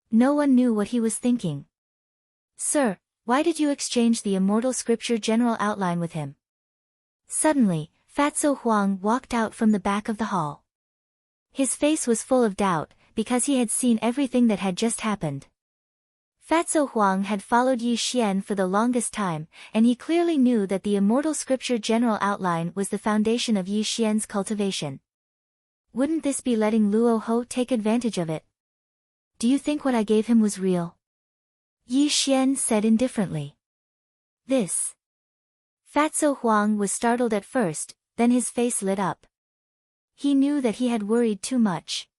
S1: No one knew what he was thinking. Sir, why did you exchange the Immortal Scripture general outline with him? Suddenly, Fatso Huang walked out from the back of the hall. His face was full of doubt, because he had seen everything that had just happened. Fatso Huang had followed Yi Xian for the longest time, and he clearly knew that the Immortal Scripture general outline was the foundation of Yi Xian's cultivation. Wouldn't this be letting Luo Ho take advantage of it? Do you think what I gave him was real? Yi Xian said indifferently. This. Fatso Huang was startled at first, then his face lit up. He knew that he had worried too much.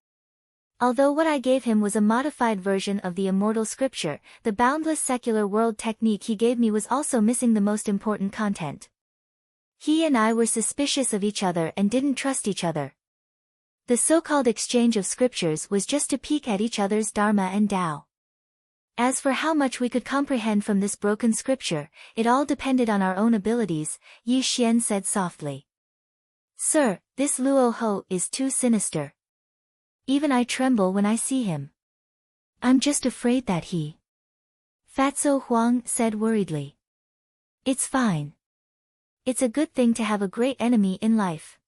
S1: Although what I gave him was a modified version of the Immortal Scripture, the boundless secular world technique he gave me was also missing the most important content. He and I were suspicious of each other and didn't trust each other. The so-called exchange of scriptures was just to peek at each other's Dharma and Tao. As for how much we could comprehend from this broken scripture, it all depended on our own abilities, Yi Xian said softly. Sir, this Luo Ho is too sinister. Even I tremble when I see him. I'm just afraid that he... Fatso Huang said worriedly. It's fine. It's a good thing to have a great enemy in life.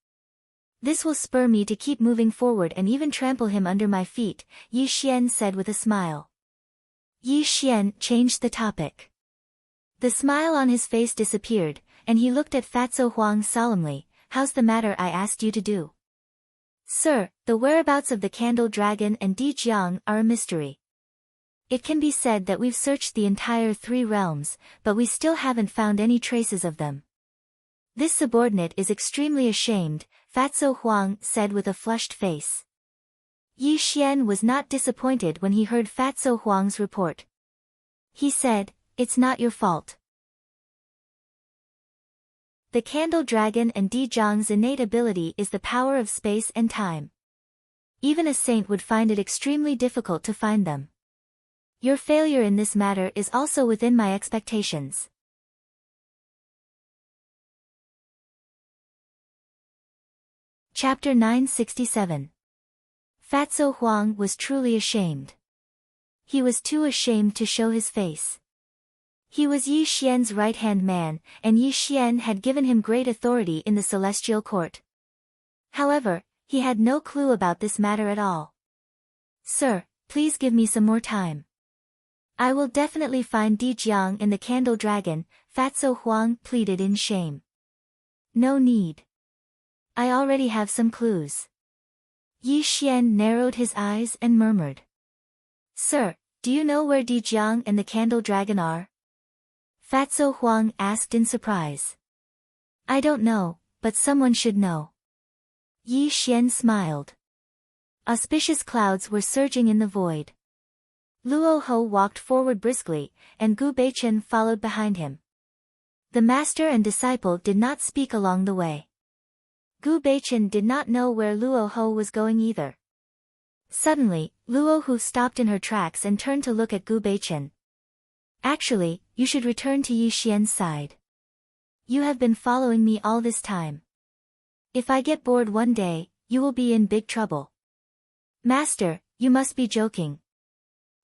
S1: This will spur me to keep moving forward and even trample him under my feet, Yi Xian said with a smile. Yi Xian changed the topic. The smile on his face disappeared, and he looked at Fatso Huang solemnly. How's the matter I asked you to do? Sir, the whereabouts of the Candle Dragon and Di Jiang are a mystery. It can be said that we've searched the entire 3 realms, but we still haven't found any traces of them. This subordinate is extremely ashamed, Fatso Huang said with a flushed face. Yi Xian was not disappointed when he heard Fatso Huang's report. He said, it's not your fault. The Candle Dragon and Di Jiang's innate ability is the power of space and time. Even a saint would find it extremely difficult to find them. Your failure in this matter is also within my expectations. Chapter 967. Fatso Huang was truly ashamed. He was too ashamed to show his face. He was Yi Xian's right-hand man, and Yi Xian had given him great authority in the celestial court. However, he had no clue about this matter at all. Sir, please give me some more time. I will definitely find Di Jiang and the Candle Dragon, Fatso Huang pleaded in shame. No need. I already have some clues. Yi Xian narrowed his eyes and murmured. Sir, do you know where Di Jiang and the Candle Dragon are? Fatso Huang asked in surprise. I don't know, but someone should know. Yi Xian smiled. Auspicious clouds were surging in the void. Luo Ho walked forward briskly, and Gu Beichen followed behind him. The master and disciple did not speak along the way. Gu Beichen did not know where Luo Ho was going either. Suddenly, Luo Hu stopped in her tracks and turned to look at Gu Beichen. Actually, you should return to Yi Xian's side. You have been following me all this time. If I get bored one day, you will be in big trouble. Master, you must be joking.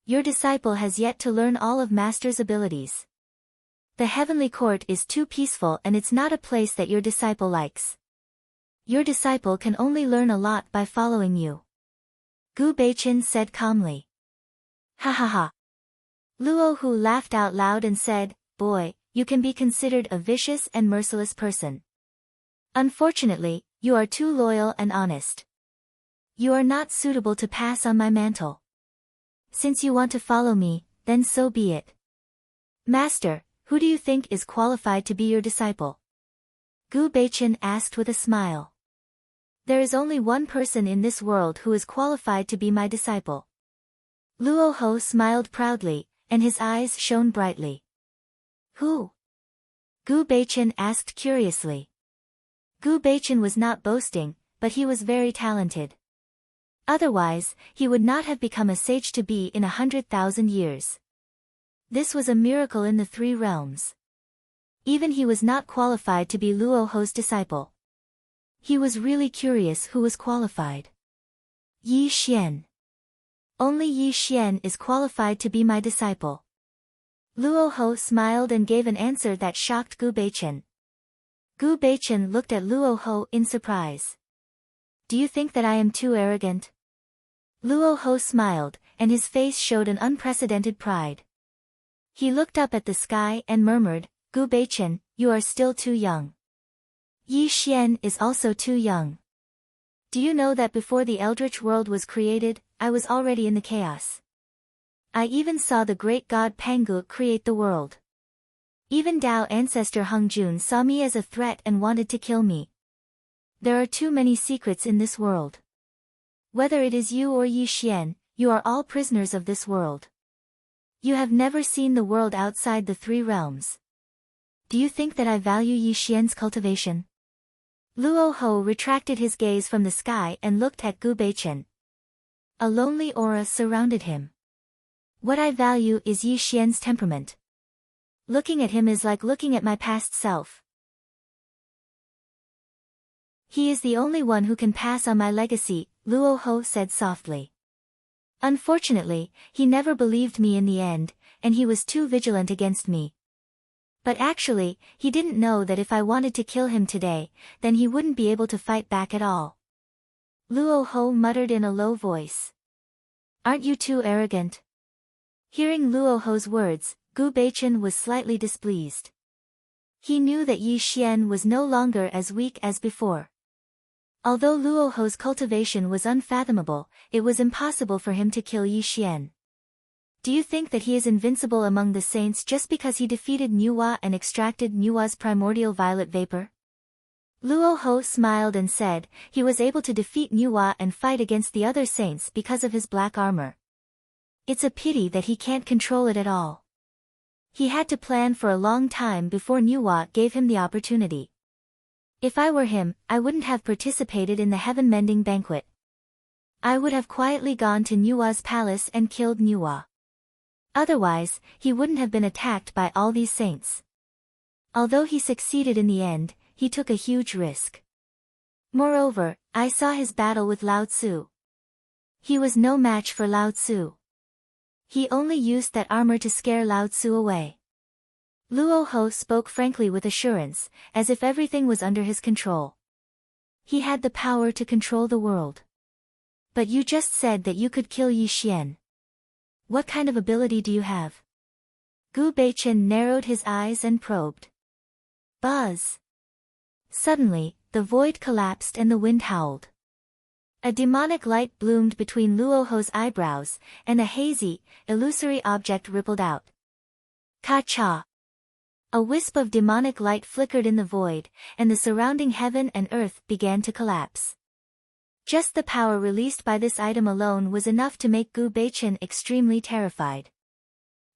S1: Your disciple has yet to learn all of Master's abilities. The heavenly court is too peaceful and it's not a place that your disciple likes. Your disciple can only learn a lot by following you. Gu Beichen said calmly. Ha ha ha. Luo Hu laughed out loud and said, Boy, you can be considered a vicious and merciless person. Unfortunately, you are too loyal and honest. You are not suitable to pass on my mantle. Since you want to follow me, then so be it. Master, who do you think is qualified to be your disciple? Gu Beichen asked with a smile. There is only one person in this world who is qualified to be my disciple. Luo Ho smiled proudly, and his eyes shone brightly. Who? Gu Beichen asked curiously. Gu Beichen was not boasting, but he was very talented. Otherwise, he would not have become a sage to be in 100,000 years. This was a miracle in the three realms. Even he was not qualified to be Luo Ho's disciple. He was really curious who was qualified. Yi Xian. Only Yi Xian is qualified to be my disciple. Luo Ho smiled and gave an answer that shocked Gu Beichen. Gu Beichen looked at Luo Ho in surprise. Do you think that I am too arrogant? Luo Ho smiled, and his face showed an unprecedented pride. He looked up at the sky and murmured, Gu Beichen, you are still too young. Yi Xian is also too young. Do you know that before the Eldritch world was created, I was already in the chaos? I even saw the great god Pangu create the world. Even Dao ancestor Hung Jun saw me as a threat and wanted to kill me. There are too many secrets in this world. Whether it is you or Yi Xian, you are all prisoners of this world. You have never seen the world outside the three realms. Do you think that I value Yi Xian's cultivation? Luo Ho retracted his gaze from the sky and looked at Gu Beichen. A lonely aura surrounded him. What I value is Yi Xian's temperament. Looking at him is like looking at my past self. He is the only one who can pass on my legacy, Luo Ho said softly. Unfortunately, he never believed me in the end, and he was too vigilant against me. But actually, he didn't know that if I wanted to kill him today, then he wouldn't be able to fight back at all. Luo Ho muttered in a low voice. Aren't you too arrogant? Hearing Luo Ho's words, Gu Beichen was slightly displeased. He knew that Yi Xian was no longer as weak as before. Although Luo Ho's cultivation was unfathomable, it was impossible for him to kill Yi Xian. Do you think that he is invincible among the saints just because he defeated Nuwa and extracted Nuwa's primordial violet vapor? Luo Ho smiled and said, he was able to defeat Nuwa and fight against the other saints because of his black armor. It's a pity that he can't control it at all. He had to plan for a long time before Nuwa gave him the opportunity. If I were him, I wouldn't have participated in the heaven-mending banquet. I would have quietly gone to Nuwa's palace and killed Nuwa. Otherwise, he wouldn't have been attacked by all these saints. Although he succeeded in the end, he took a huge risk. Moreover, I saw his battle with Lao Tzu. He was no match for Lao Tzu. He only used that armor to scare Lao Tzu away. Luo Ho spoke frankly with assurance, as if everything was under his control. He had the power to control the world. But you just said that you could kill Yi Xian. What kind of ability do you have? Gu Beichen narrowed his eyes and probed. Buzz. Suddenly, the void collapsed and the wind howled. A demonic light bloomed between Luoho's eyebrows, and a hazy, illusory object rippled out. Ka-cha! A wisp of demonic light flickered in the void, and the surrounding heaven and earth began to collapse. Just the power released by this item alone was enough to make Gu Beichen extremely terrified.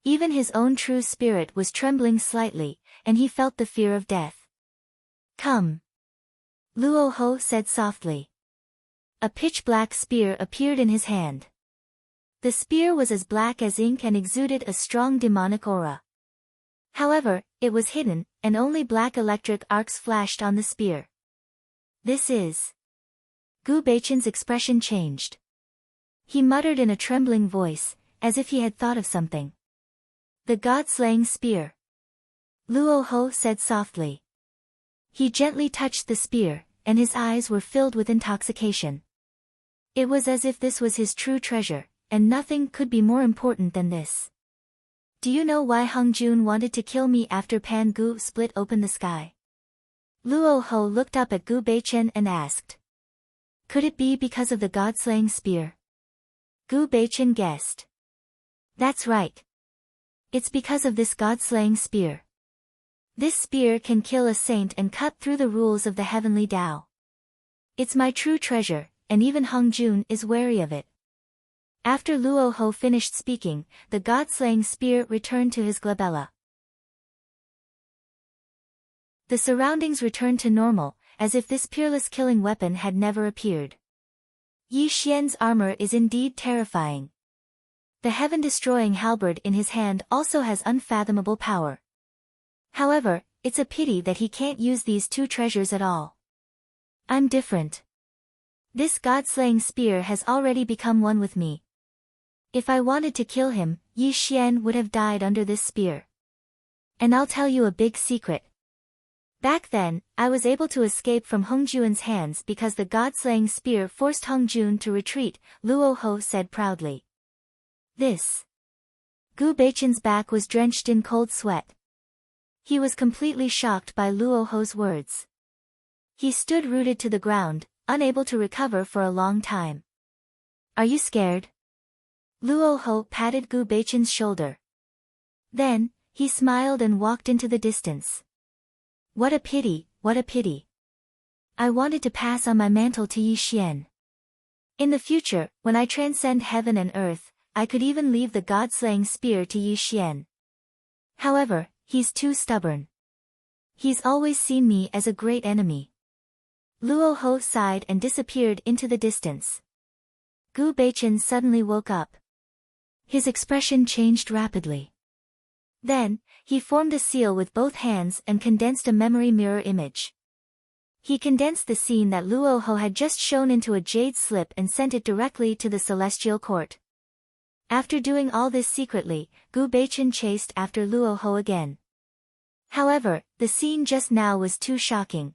S1: Even his own true spirit was trembling slightly, and he felt the fear of death. Come. Luoho said softly. A pitch-black spear appeared in his hand. The spear was as black as ink and exuded a strong demonic aura. However, it was hidden, and only black electric arcs flashed on the spear. This is... Gu Beichen's expression changed. He muttered in a trembling voice, as if he had thought of something. The god-slaying spear. Luoho said softly. He gently touched the spear, and his eyes were filled with intoxication. It was as if this was his true treasure, and nothing could be more important than this. Do you know why Hongjun wanted to kill me after Pan Gu split open the sky? Luoho looked up at Gu Beichen and asked. Could it be because of the god-slaying spear? Gu Beichen guessed. That's right. It's because of this god-slaying spear. This spear can kill a saint and cut through the rules of the heavenly Tao. It's my true treasure, and even Hongjun is wary of it. After Luoho finished speaking, the god-slaying spear returned to his glabella. The surroundings returned to normal, as if this peerless killing weapon had never appeared. Yi Xian's armor is indeed terrifying. The heaven-destroying halberd in his hand also has unfathomable power. However, it's a pity that he can't use these two treasures at all. I'm different. This god-slaying spear has already become one with me. If I wanted to kill him, Yi Xian would have died under this spear. And I'll tell you a big secret. Back then, I was able to escape from Hongjun's hands because the god-slaying spear forced Hongjun to retreat, Luoho said proudly. This. Gu Beichen's back was drenched in cold sweat. He was completely shocked by Luoho's words. He stood rooted to the ground, unable to recover for a long time. Are you scared? Luoho patted Gu Beichen's shoulder. Then, he smiled and walked into the distance. What a pity, what a pity. I wanted to pass on my mantle to Yi Xian. In the future, when I transcend heaven and earth, I could even leave the god-slaying spear to Yi Xian. However, he's too stubborn. He's always seen me as a great enemy. Luoho sighed and disappeared into the distance. Gu Beichen suddenly woke up. His expression changed rapidly. Then, he formed a seal with both hands and condensed a memory mirror image. He condensed the scene that Luoho had just shown into a jade slip and sent it directly to the celestial court. After doing all this secretly, Gu Beichen chased after Luoho again. However, the scene just now was too shocking.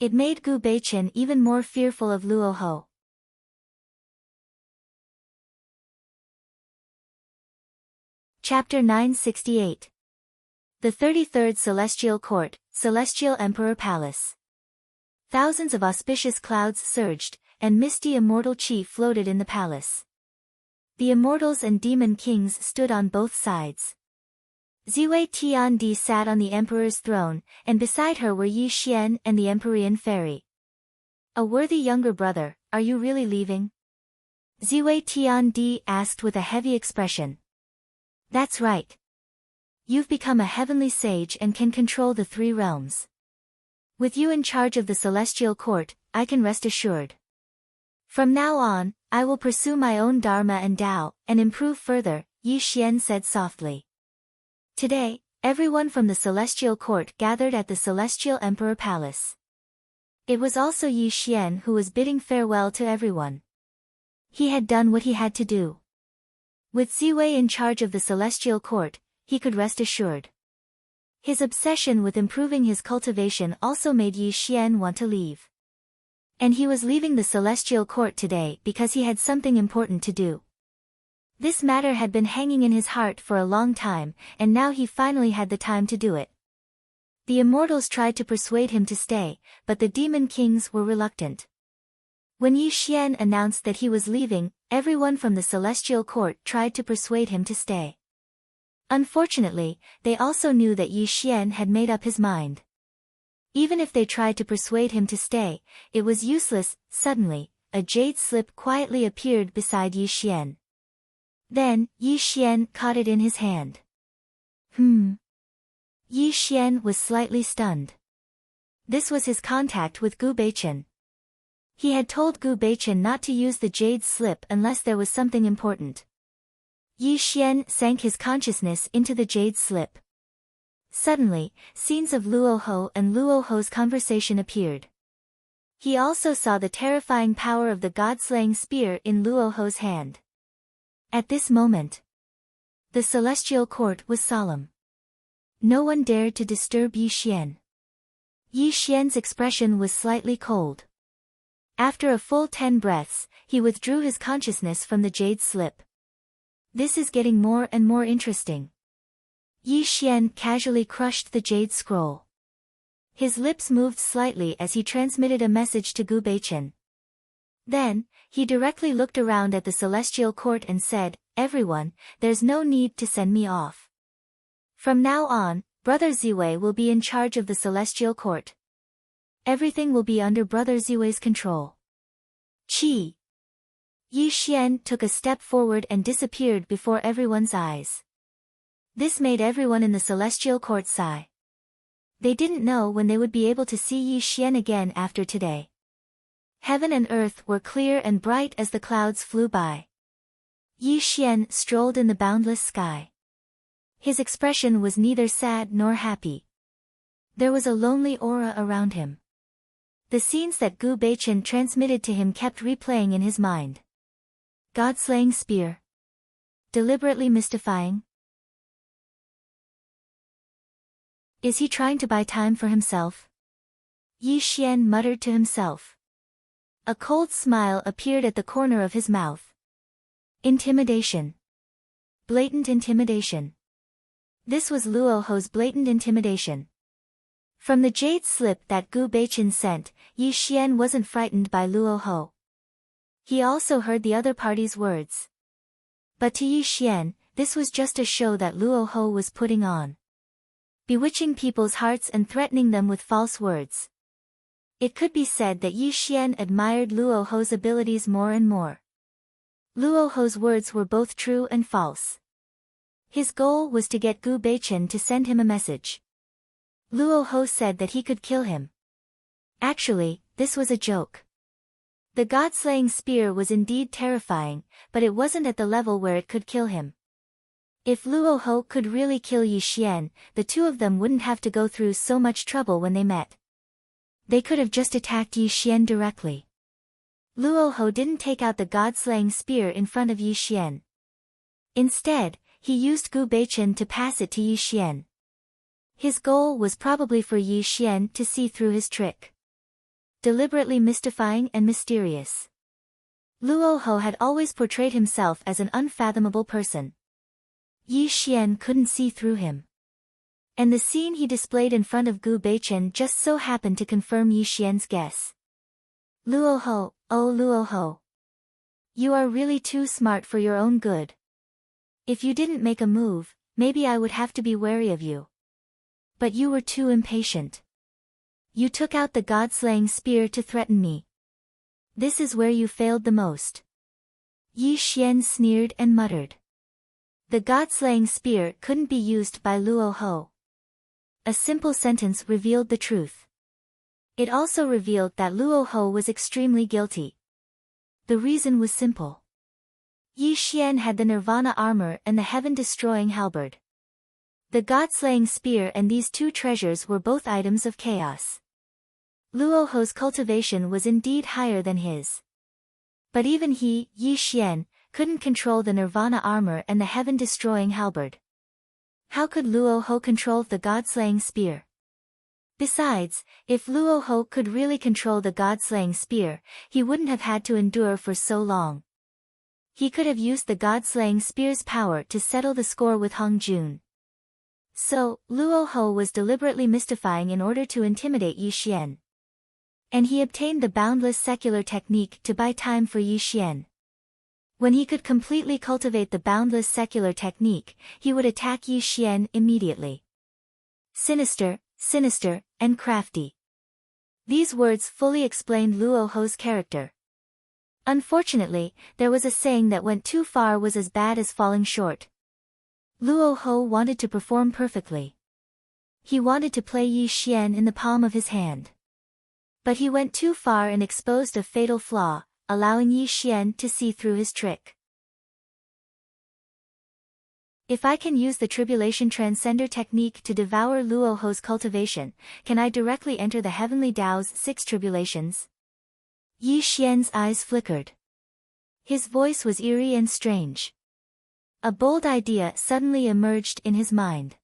S1: It made Gu Beichen even more fearful of Luoho. Chapter 968. The 33rd Celestial Court, Celestial Emperor Palace. Thousands of auspicious clouds surged, and misty immortal chi floated in the palace. The immortals and demon kings stood on both sides. Ziwei Tiandi sat on the emperor's throne, and beside her were Yi Xian and the Empyrean fairy. A worthy younger brother, are you really leaving? Ziwei Tiandi asked with a heavy expression. That's right. You've become a heavenly sage and can control the three realms. With you in charge of the celestial court, I can rest assured. From now on, I will pursue my own dharma and Tao, and improve further, Yi Xian said softly. Today, everyone from the celestial court gathered at the celestial emperor palace. It was also Yi Xian who was bidding farewell to everyone. He had done what he had to do. With Ziwei in charge of the celestial court, he could rest assured. His obsession with improving his cultivation also made Yi Xian want to leave. And he was leaving the celestial court today because he had something important to do. This matter had been hanging in his heart for a long time, and now he finally had the time to do it. The immortals tried to persuade him to stay, but the demon kings were reluctant. When Yi Xian announced that he was leaving, everyone from the celestial court tried to persuade him to stay. Unfortunately, they also knew that Yi Xian had made up his mind. Even if they tried to persuade him to stay, it was useless. Suddenly, a jade slip quietly appeared beside Yi Xian. Then, Yi Xian caught it in his hand. Yi Xian was slightly stunned. This was his contact with Gu Beichen. He had told Gu Beichen not to use the jade slip unless there was something important. Yi Xian sank his consciousness into the jade slip. Suddenly, scenes of Luoho and Luoho's conversation appeared. He also saw the terrifying power of the god-slaying spear in Luoho's hand. At this moment, the celestial court was solemn. No one dared to disturb Yi Xian. Yi Xian's expression was slightly cold. After a full 10 breaths, he withdrew his consciousness from the jade slip. This is getting more and more interesting. Yi Xian casually crushed the jade scroll. His lips moved slightly as he transmitted a message to Gu Beichen. Then, he directly looked around at the celestial court and said, "Everyone, there's no need to send me off. From now on, Brother Ziwei will be in charge of the celestial court. Everything will be under Brother Ziwei's control." Qi. Yi Xian took a step forward and disappeared before everyone's eyes. This made everyone in the celestial court sigh. They didn't know when they would be able to see Yi Xian again after today. Heaven and earth were clear and bright as the clouds flew by. Yi Xian strolled in the boundless sky. His expression was neither sad nor happy. There was a lonely aura around him. The scenes that Gu Beichen transmitted to him kept replaying in his mind. God-slaying spear. Deliberately mystifying. Is he trying to buy time for himself? Yi Xian muttered to himself. A cold smile appeared at the corner of his mouth. Intimidation. Blatant intimidation. This was Luoho's blatant intimidation. From the jade slip that Gu Beichen sent, Yi Xian wasn't frightened by Luoho. He also heard the other party's words. But to Yi Xian, this was just a show that Luoho was putting on. Bewitching people's hearts and threatening them with false words. It could be said that Yi Xian admired Luoho's abilities more and more. Luoho's words were both true and false. His goal was to get Gu Beichen to send him a message. Luoho said that he could kill him. Actually, this was a joke. The god-slaying spear was indeed terrifying, but it wasn't at the level where it could kill him. If Luoho could really kill Yi Xian, the two of them wouldn't have to go through so much trouble when they met. They could have just attacked Yi Xian directly. Luoho didn't take out the god-slaying spear in front of Yi Xian. Instead, he used Gu Beichen to pass it to Yi Xian. His goal was probably for Yi Xian to see through his trick. Deliberately mystifying and mysterious. Luoho had always portrayed himself as an unfathomable person. Yi Xian couldn't see through him. And the scene he displayed in front of Gu Beichen just so happened to confirm Yi Xian's guess. Luoho, oh Luoho. You are really too smart for your own good. If you didn't make a move, maybe I would have to be wary of you. But you were too impatient. You took out the god-slaying spear to threaten me. This is where you failed the most. Yi Xian sneered and muttered. The god-slaying spear couldn't be used by Luoho. A simple sentence revealed the truth. It also revealed that Luoho was extremely guilty. The reason was simple. Yi Xian had the Nirvana armor and the heaven-destroying halberd. The god-slaying spear and these two treasures were both items of chaos. Luoho's cultivation was indeed higher than his. But even he, Yi Xian, couldn't control the Nirvana armor and the heaven-destroying halberd. How could Luoho control the god-slaying spear? Besides, if Luoho could really control the god-slaying spear, he wouldn't have had to endure for so long. He could have used the god-slaying spear's power to settle the score with Hong Jun. So, Luo Ho was deliberately mystifying in order to intimidate Yi Xian. And he obtained the boundless secular technique to buy time for Yi Xian. When he could completely cultivate the boundless secular technique, he would attack Yi Xian immediately. Sinister, sinister, and crafty. These words fully explained Luo Ho's character. Unfortunately, there was a saying that went too far was as bad as falling short. Luo Ho wanted to perform perfectly. He wanted to play Yi Xian in the palm of his hand. But he went too far and exposed a fatal flaw, allowing Yi Xian to see through his trick. If I can use the Tribulation Transcender technique to devour Luo Ho's cultivation, can I directly enter the Heavenly Tao's 6 tribulations? Yi Xian's eyes flickered. His voice was eerie and strange. A bold idea suddenly emerged in his mind.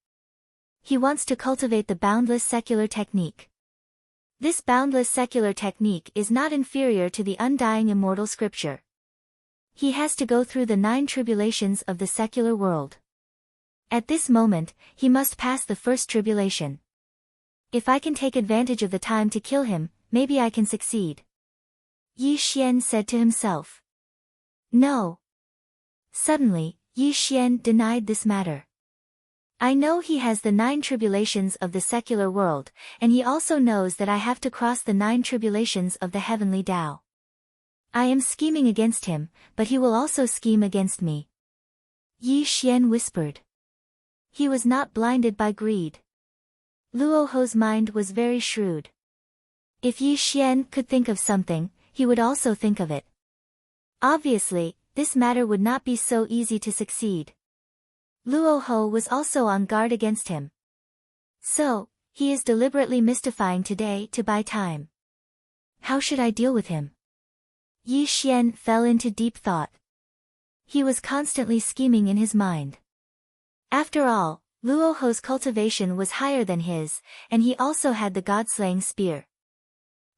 S1: He wants to cultivate the boundless secular technique. This boundless secular technique is not inferior to the undying immortal scripture. He has to go through the 9 tribulations of the secular world. At this moment, he must pass the first tribulation. If I can take advantage of the time to kill him, maybe I can succeed. Yi Xian said to himself. No. Suddenly, Yi Xian denied this matter. I know he has the 9 tribulations of the secular world, and he also knows that I have to cross the 9 tribulations of the heavenly Tao. I am scheming against him, but he will also scheme against me. Yi Xian whispered. He was not blinded by greed. Luo Ho's mind was very shrewd. If Yi Xian could think of something, he would also think of it. Obviously, this matter would not be so easy to succeed. Luo Ho was also on guard against him. So, he is deliberately mystifying today to buy time. How should I deal with him? Yi Xian fell into deep thought. He was constantly scheming in his mind. After all, Luo Ho's cultivation was higher than his, and he also had the god-slaying spear.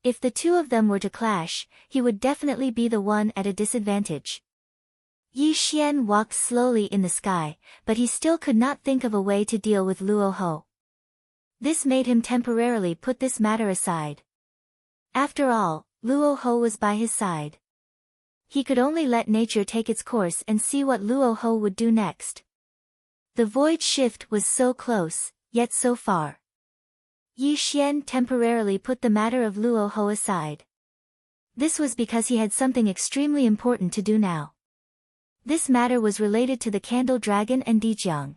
S1: If the two of them were to clash, he would definitely be the one at a disadvantage. Yi Xian walked slowly in the sky, but he still could not think of a way to deal with Luo Ho. This made him temporarily put this matter aside. After all, Luo Ho was by his side. He could only let nature take its course and see what Luo Ho would do next. The void shift was so close, yet so far. Yi Xian temporarily put the matter of Luo Ho aside. This was because he had something extremely important to do now. This matter was related to the Candle Dragon and Dijiang.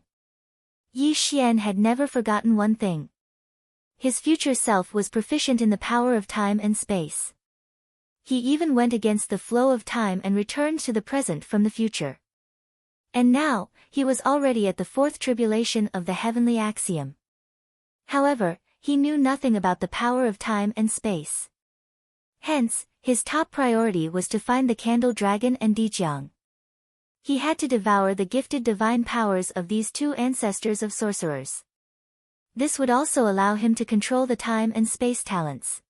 S1: Yi Xian had never forgotten one thing. His future self was proficient in the power of time and space. He even went against the flow of time and returned to the present from the future. And now, he was already at the 4th tribulation of the heavenly axiom. However, he knew nothing about the power of time and space. Hence, his top priority was to find the Candle Dragon and Dijiang. He had to devour the gifted divine powers of these 2 ancestors of sorcerers. This would also allow him to control the time and space talents.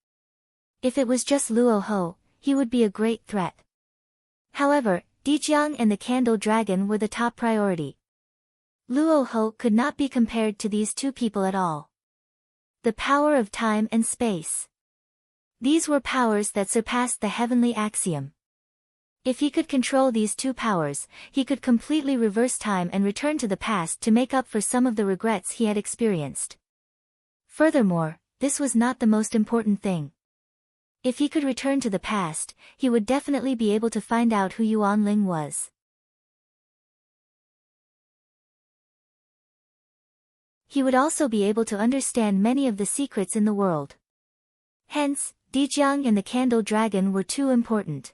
S1: If it was just Luo Ho, he would be a great threat. However, Dijiang and the Candle Dragon were the top priority. Luo Ho could not be compared to these 2 people at all. The power of time and space. These were powers that surpassed the heavenly axiom. If he could control these 2 powers, he could completely reverse time and return to the past to make up for some of the regrets he had experienced. Furthermore, this was not the most important thing. If he could return to the past, he would definitely be able to find out who Yuan Ling was. He would also be able to understand many of the secrets in the world. Hence, Dijiang and the Candle Dragon were too important.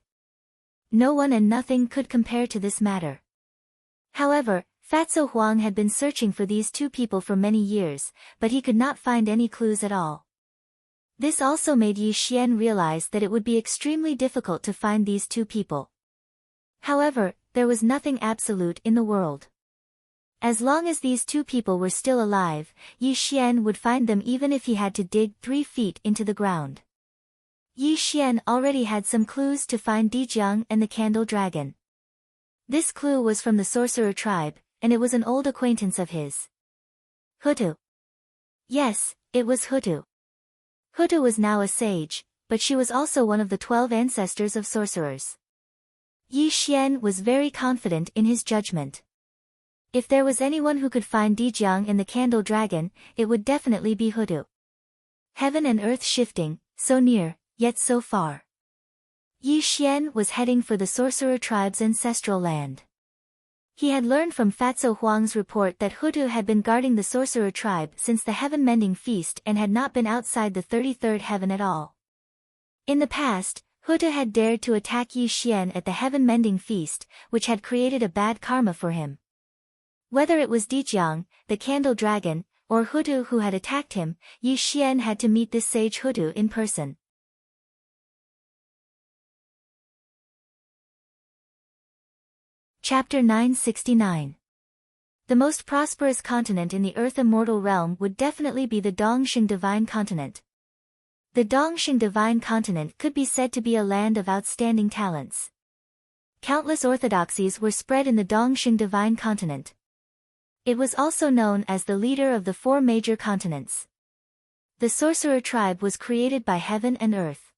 S1: No one and nothing could compare to this matter. However, Fatso Huang had been searching for these 2 people for many years, but he could not find any clues at all. This also made Yi Xian realize that it would be extremely difficult to find these 2 people. However, there was nothing absolute in the world. As long as these 2 people were still alive, Yi Xian would find them even if he had to dig 3 feet into the ground. Yi Xian already had some clues to find Dijiang and the Candle Dragon. This clue was from the sorcerer tribe, and it was an old acquaintance of his. Hutu. Yes, it was Hutu. Hutu was now a sage, but she was also one of the 12 ancestors of sorcerers. Yi Xian was very confident in his judgment. If there was anyone who could find Dijiang and the Candle Dragon, it would definitely be Hutu. Heaven and earth shifting, so near, yet so far. Yi Xian was heading for the sorcerer tribe's ancestral land. He had learned from Fatso Huang's report that Hutu had been guarding the sorcerer tribe since the heaven-mending feast and had not been outside the 33rd heaven at all. In the past, Hutu had dared to attack Yi Xian at the heaven-mending feast, which had created a bad karma for him. Whether it was Dijiang, the Candle Dragon, or Hutu who had attacked him, Yi Xian had to meet this sage Hutu in person. Chapter 969. The most prosperous continent in the Earth Immortal realm would definitely be the Dongxing Divine Continent. The Dongxing Divine Continent could be said to be a land of outstanding talents. Countless orthodoxies were spread in the Dongxing Divine Continent. It was also known as the leader of the 4 major continents. The sorcerer tribe was created by heaven and earth.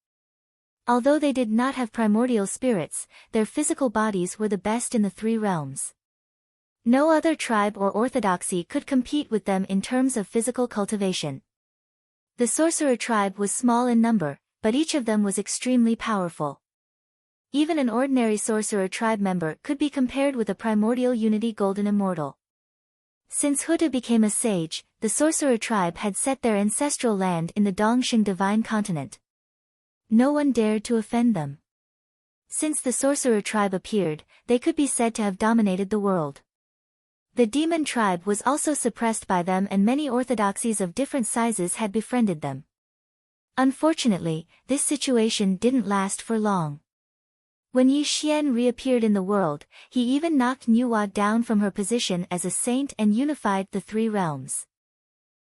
S1: Although they did not have primordial spirits, their physical bodies were the best in the 3 realms. No other tribe or orthodoxy could compete with them in terms of physical cultivation. The sorcerer tribe was small in number, but each of them was extremely powerful. Even an ordinary sorcerer tribe member could be compared with a primordial unity golden immortal. Since Hutu became a sage, the sorcerer tribe had set their ancestral land in the Dongxing Divine Continent. No one dared to offend them. Since the sorcerer tribe appeared, they could be said to have dominated the world. The demon tribe was also suppressed by them, and many orthodoxies of different sizes had befriended them. Unfortunately, this situation didn't last for long. When Yi Xian reappeared in the world, he even knocked Nuwa down from her position as a saint and unified the 3 realms.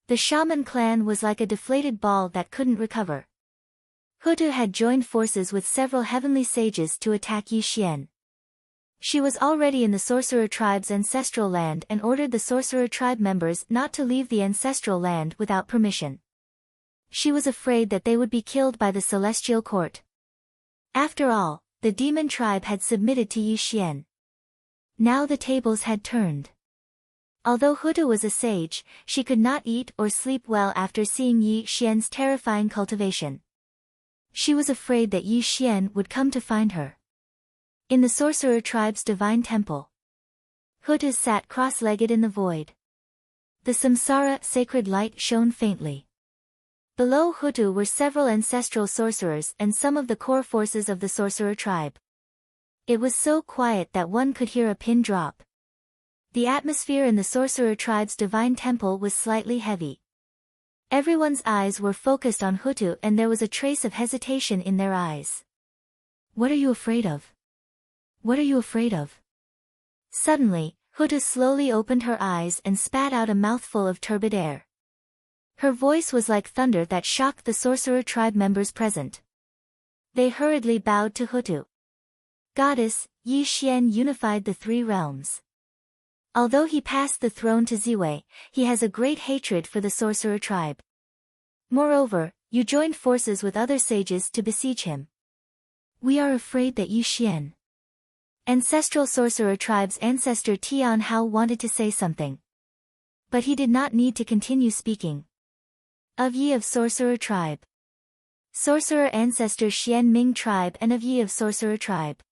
S1: The shaman clan was like a deflated ball that couldn't recover. Hutu had joined forces with several heavenly sages to attack Yi Xian. She was already in the sorcerer tribe's ancestral land and ordered the sorcerer tribe members not to leave the ancestral land without permission. She was afraid that they would be killed by the celestial court. After all, the demon tribe had submitted to Yi Xian. Now the tables had turned. Although Hutu was a sage, she could not eat or sleep well after seeing Yi Xian's terrifying cultivation. She was afraid that Yi Xian would come to find her. In the sorcerer tribe's divine temple, Hutu sat cross-legged in the void. The samsara sacred light shone faintly. Below Hutu were several ancestral sorcerers and some of the core forces of the sorcerer tribe. It was so quiet that one could hear a pin drop. The atmosphere in the sorcerer tribe's divine temple was slightly heavy. Everyone's eyes were focused on Hutu, and there was a trace of hesitation in their eyes. "What are you afraid of? What are you afraid of?" Suddenly, Hutu slowly opened her eyes and spat out a mouthful of turbid air. Her voice was like thunder that shocked the sorcerer tribe members present. They hurriedly bowed to Hutu. Goddess, Yi Xian unified the 3 realms. Although he passed the throne to Ziwei, he has a great hatred for the sorcerer tribe. Moreover, you joined forces with other sages to besiege him. We are afraid that Yi Xian. Ancestral sorcerer tribe's ancestor Tian Hao wanted to say something. But he did not need to continue speaking. Of Yi of sorcerer tribe. Sorcerer ancestor Xian Ming tribe, and of Yi of sorcerer tribe.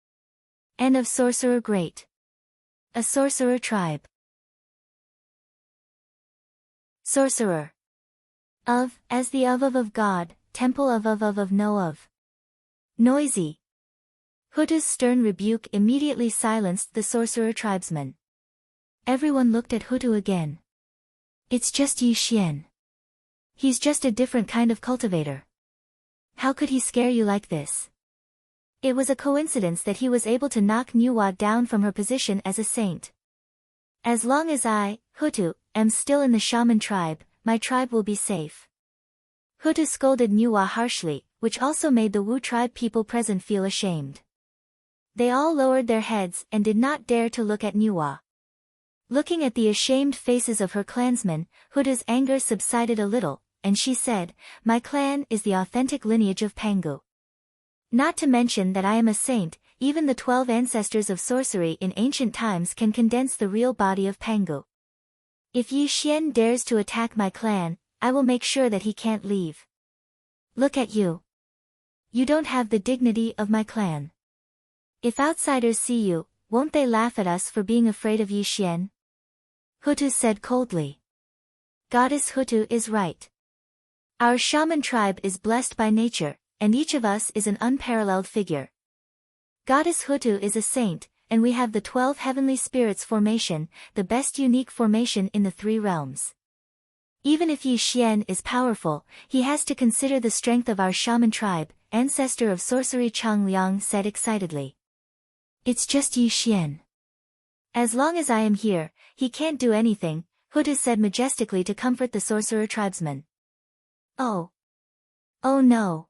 S1: And of sorcerer great. A sorcerer tribe. Sorcerer. Of, as the of God, temple of no of. Noisy. Hutu's stern rebuke immediately silenced the sorcerer tribesmen. Everyone looked at Hutu again. It's just Yi Xian. He's just a different kind of cultivator. How could he scare you like this? It was a coincidence that he was able to knock Nuwa down from her position as a saint. As long as I, Hutu, am still in the shaman tribe, my tribe will be safe. Hutu scolded Nuwa harshly, which also made the Wu tribe people present feel ashamed. They all lowered their heads and did not dare to look at Nuwa. Looking at the ashamed faces of her clansmen, Huda's anger subsided a little, and she said, "My clan is the authentic lineage of Pangu. Not to mention that I am a saint, even the 12 ancestors of sorcery in ancient times can condense the real body of Pangu. If Yi Xian dares to attack my clan, I will make sure that he can't leave. Look at you. You don't have the dignity of my clan. If outsiders see you, won't they laugh at us for being afraid of Yi Xian?" Hutu said coldly. Goddess Hutu is right. Our shaman tribe is blessed by nature, and each of us is an unparalleled figure. Goddess Hutu is a saint, and we have the 12 heavenly spirits formation, the best unique formation in the 3 realms. Even if Yi Xian is powerful, he has to consider the strength of our shaman tribe, ancestor of sorcery. Chang Liang said excitedly. It's just Yi Xian. As long as I am here, he can't do anything, Hutu said majestically to comfort the sorcerer tribesmen. Oh. Oh no.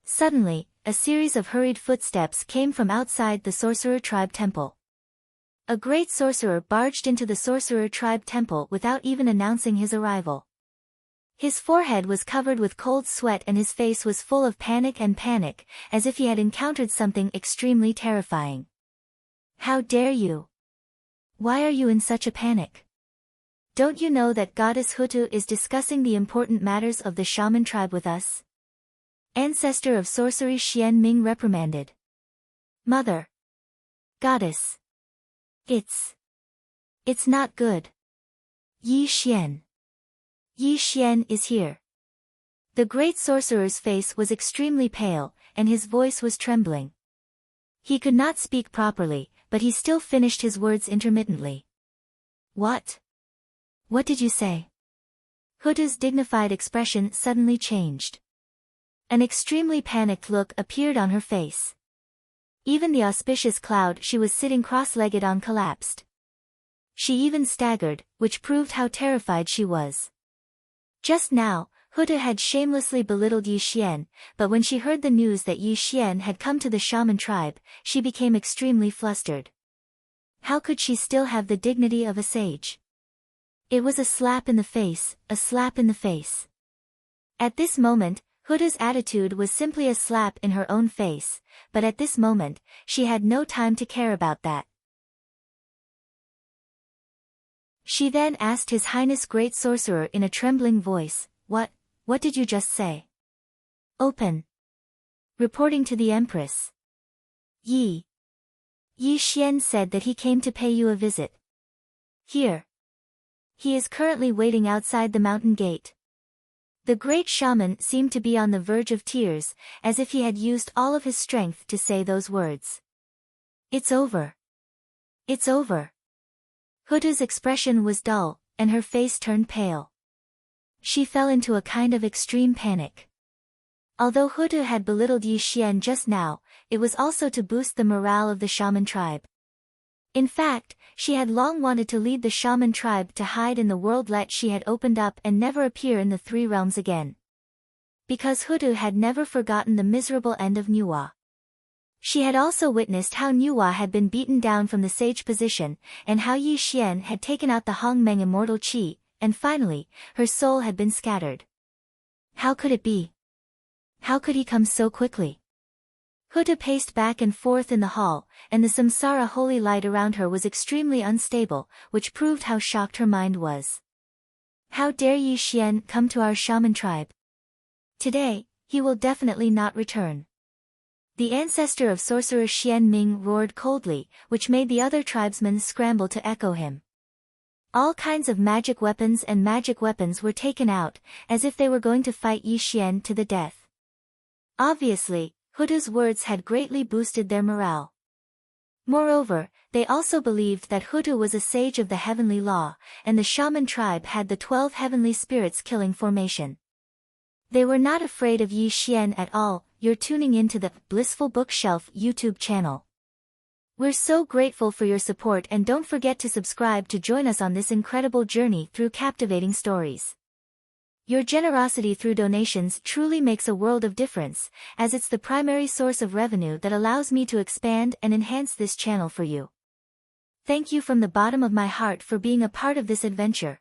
S1: Suddenly, a series of hurried footsteps came from outside the sorcerer tribe temple. A great sorcerer barged into the sorcerer tribe temple without even announcing his arrival. His forehead was covered with cold sweat and his face was full of panic, as if he had encountered something extremely terrifying. How dare you? Why are you in such a panic? Don't you know that Goddess Hutu is discussing the important matters of the shaman tribe with us? Ancestor of sorcery Xian Ming reprimanded. Mother. Goddess. It's not good. Yi Xian. Yi Xian is here. The great sorcerer's face was extremely pale, and his voice was trembling. He could not speak properly, but he still finished his words intermittently. What? What did you say? Hutu's dignified expression suddenly changed. An extremely panicked look appeared on her face. Even the auspicious cloud she was sitting cross-legged on collapsed. She even staggered, which proved how terrified she was. Just now, Hutu had shamelessly belittled Yi Xian, but when she heard the news that Yi Xian had come to the shaman tribe, she became extremely flustered. How could she still have the dignity of a sage? It was a slap in the face, a slap in the face. At this moment, Hutu's attitude was simply a slap in her own face, but at this moment, she had no time to care about that. She then asked His Highness Great Sorcerer in a trembling voice, What did you just say? Open. Reporting to the Empress. Yi Xian said that he came to pay you a visit. Here. He is currently waiting outside the mountain gate. The great shaman seemed to be on the verge of tears, as if he had used all of his strength to say those words. It's over. It's over. Hutu's expression was dull, and her face turned pale. She fell into a kind of extreme panic. Although Hutu had belittled Yi Xian just now, it was also to boost the morale of the shaman tribe. In fact, she had long wanted to lead the shaman tribe to hide in the worldlet she had opened up and never appear in the 3 realms again. Because Hutu had never forgotten the miserable end of Nuwa. She had also witnessed how Nuwa had been beaten down from the sage position, and how Yi Xian had taken out the Hongmeng immortal qi, and finally, her soul had been scattered. How could it be? How could he come so quickly? Hutu paced back and forth in the hall, and the samsara holy light around her was extremely unstable, which proved how shocked her mind was. How dare Yi Xian come to our shaman tribe? Today, he will definitely not return. The ancestor of sorcerer Xian Ming roared coldly, which made the other tribesmen scramble to echo him. All kinds of magic weapons were taken out, as if they were going to fight Yi Xian to the death. Obviously, Hutu's words had greatly boosted their morale. Moreover, they also believed that Hutu was a sage of the heavenly law, and the shaman tribe had the 12 heavenly spirits killing formation. They were not afraid of Yi Xian at all. You're tuning into the Blissful Bookshelf YouTube channel. We're so grateful for your support, and don't forget to subscribe to join us on this incredible journey through captivating stories. Your generosity through donations truly makes a world of difference, as it's the primary source of revenue that allows me to expand and enhance this channel for you. Thank you from the bottom of my heart for being a part of this adventure.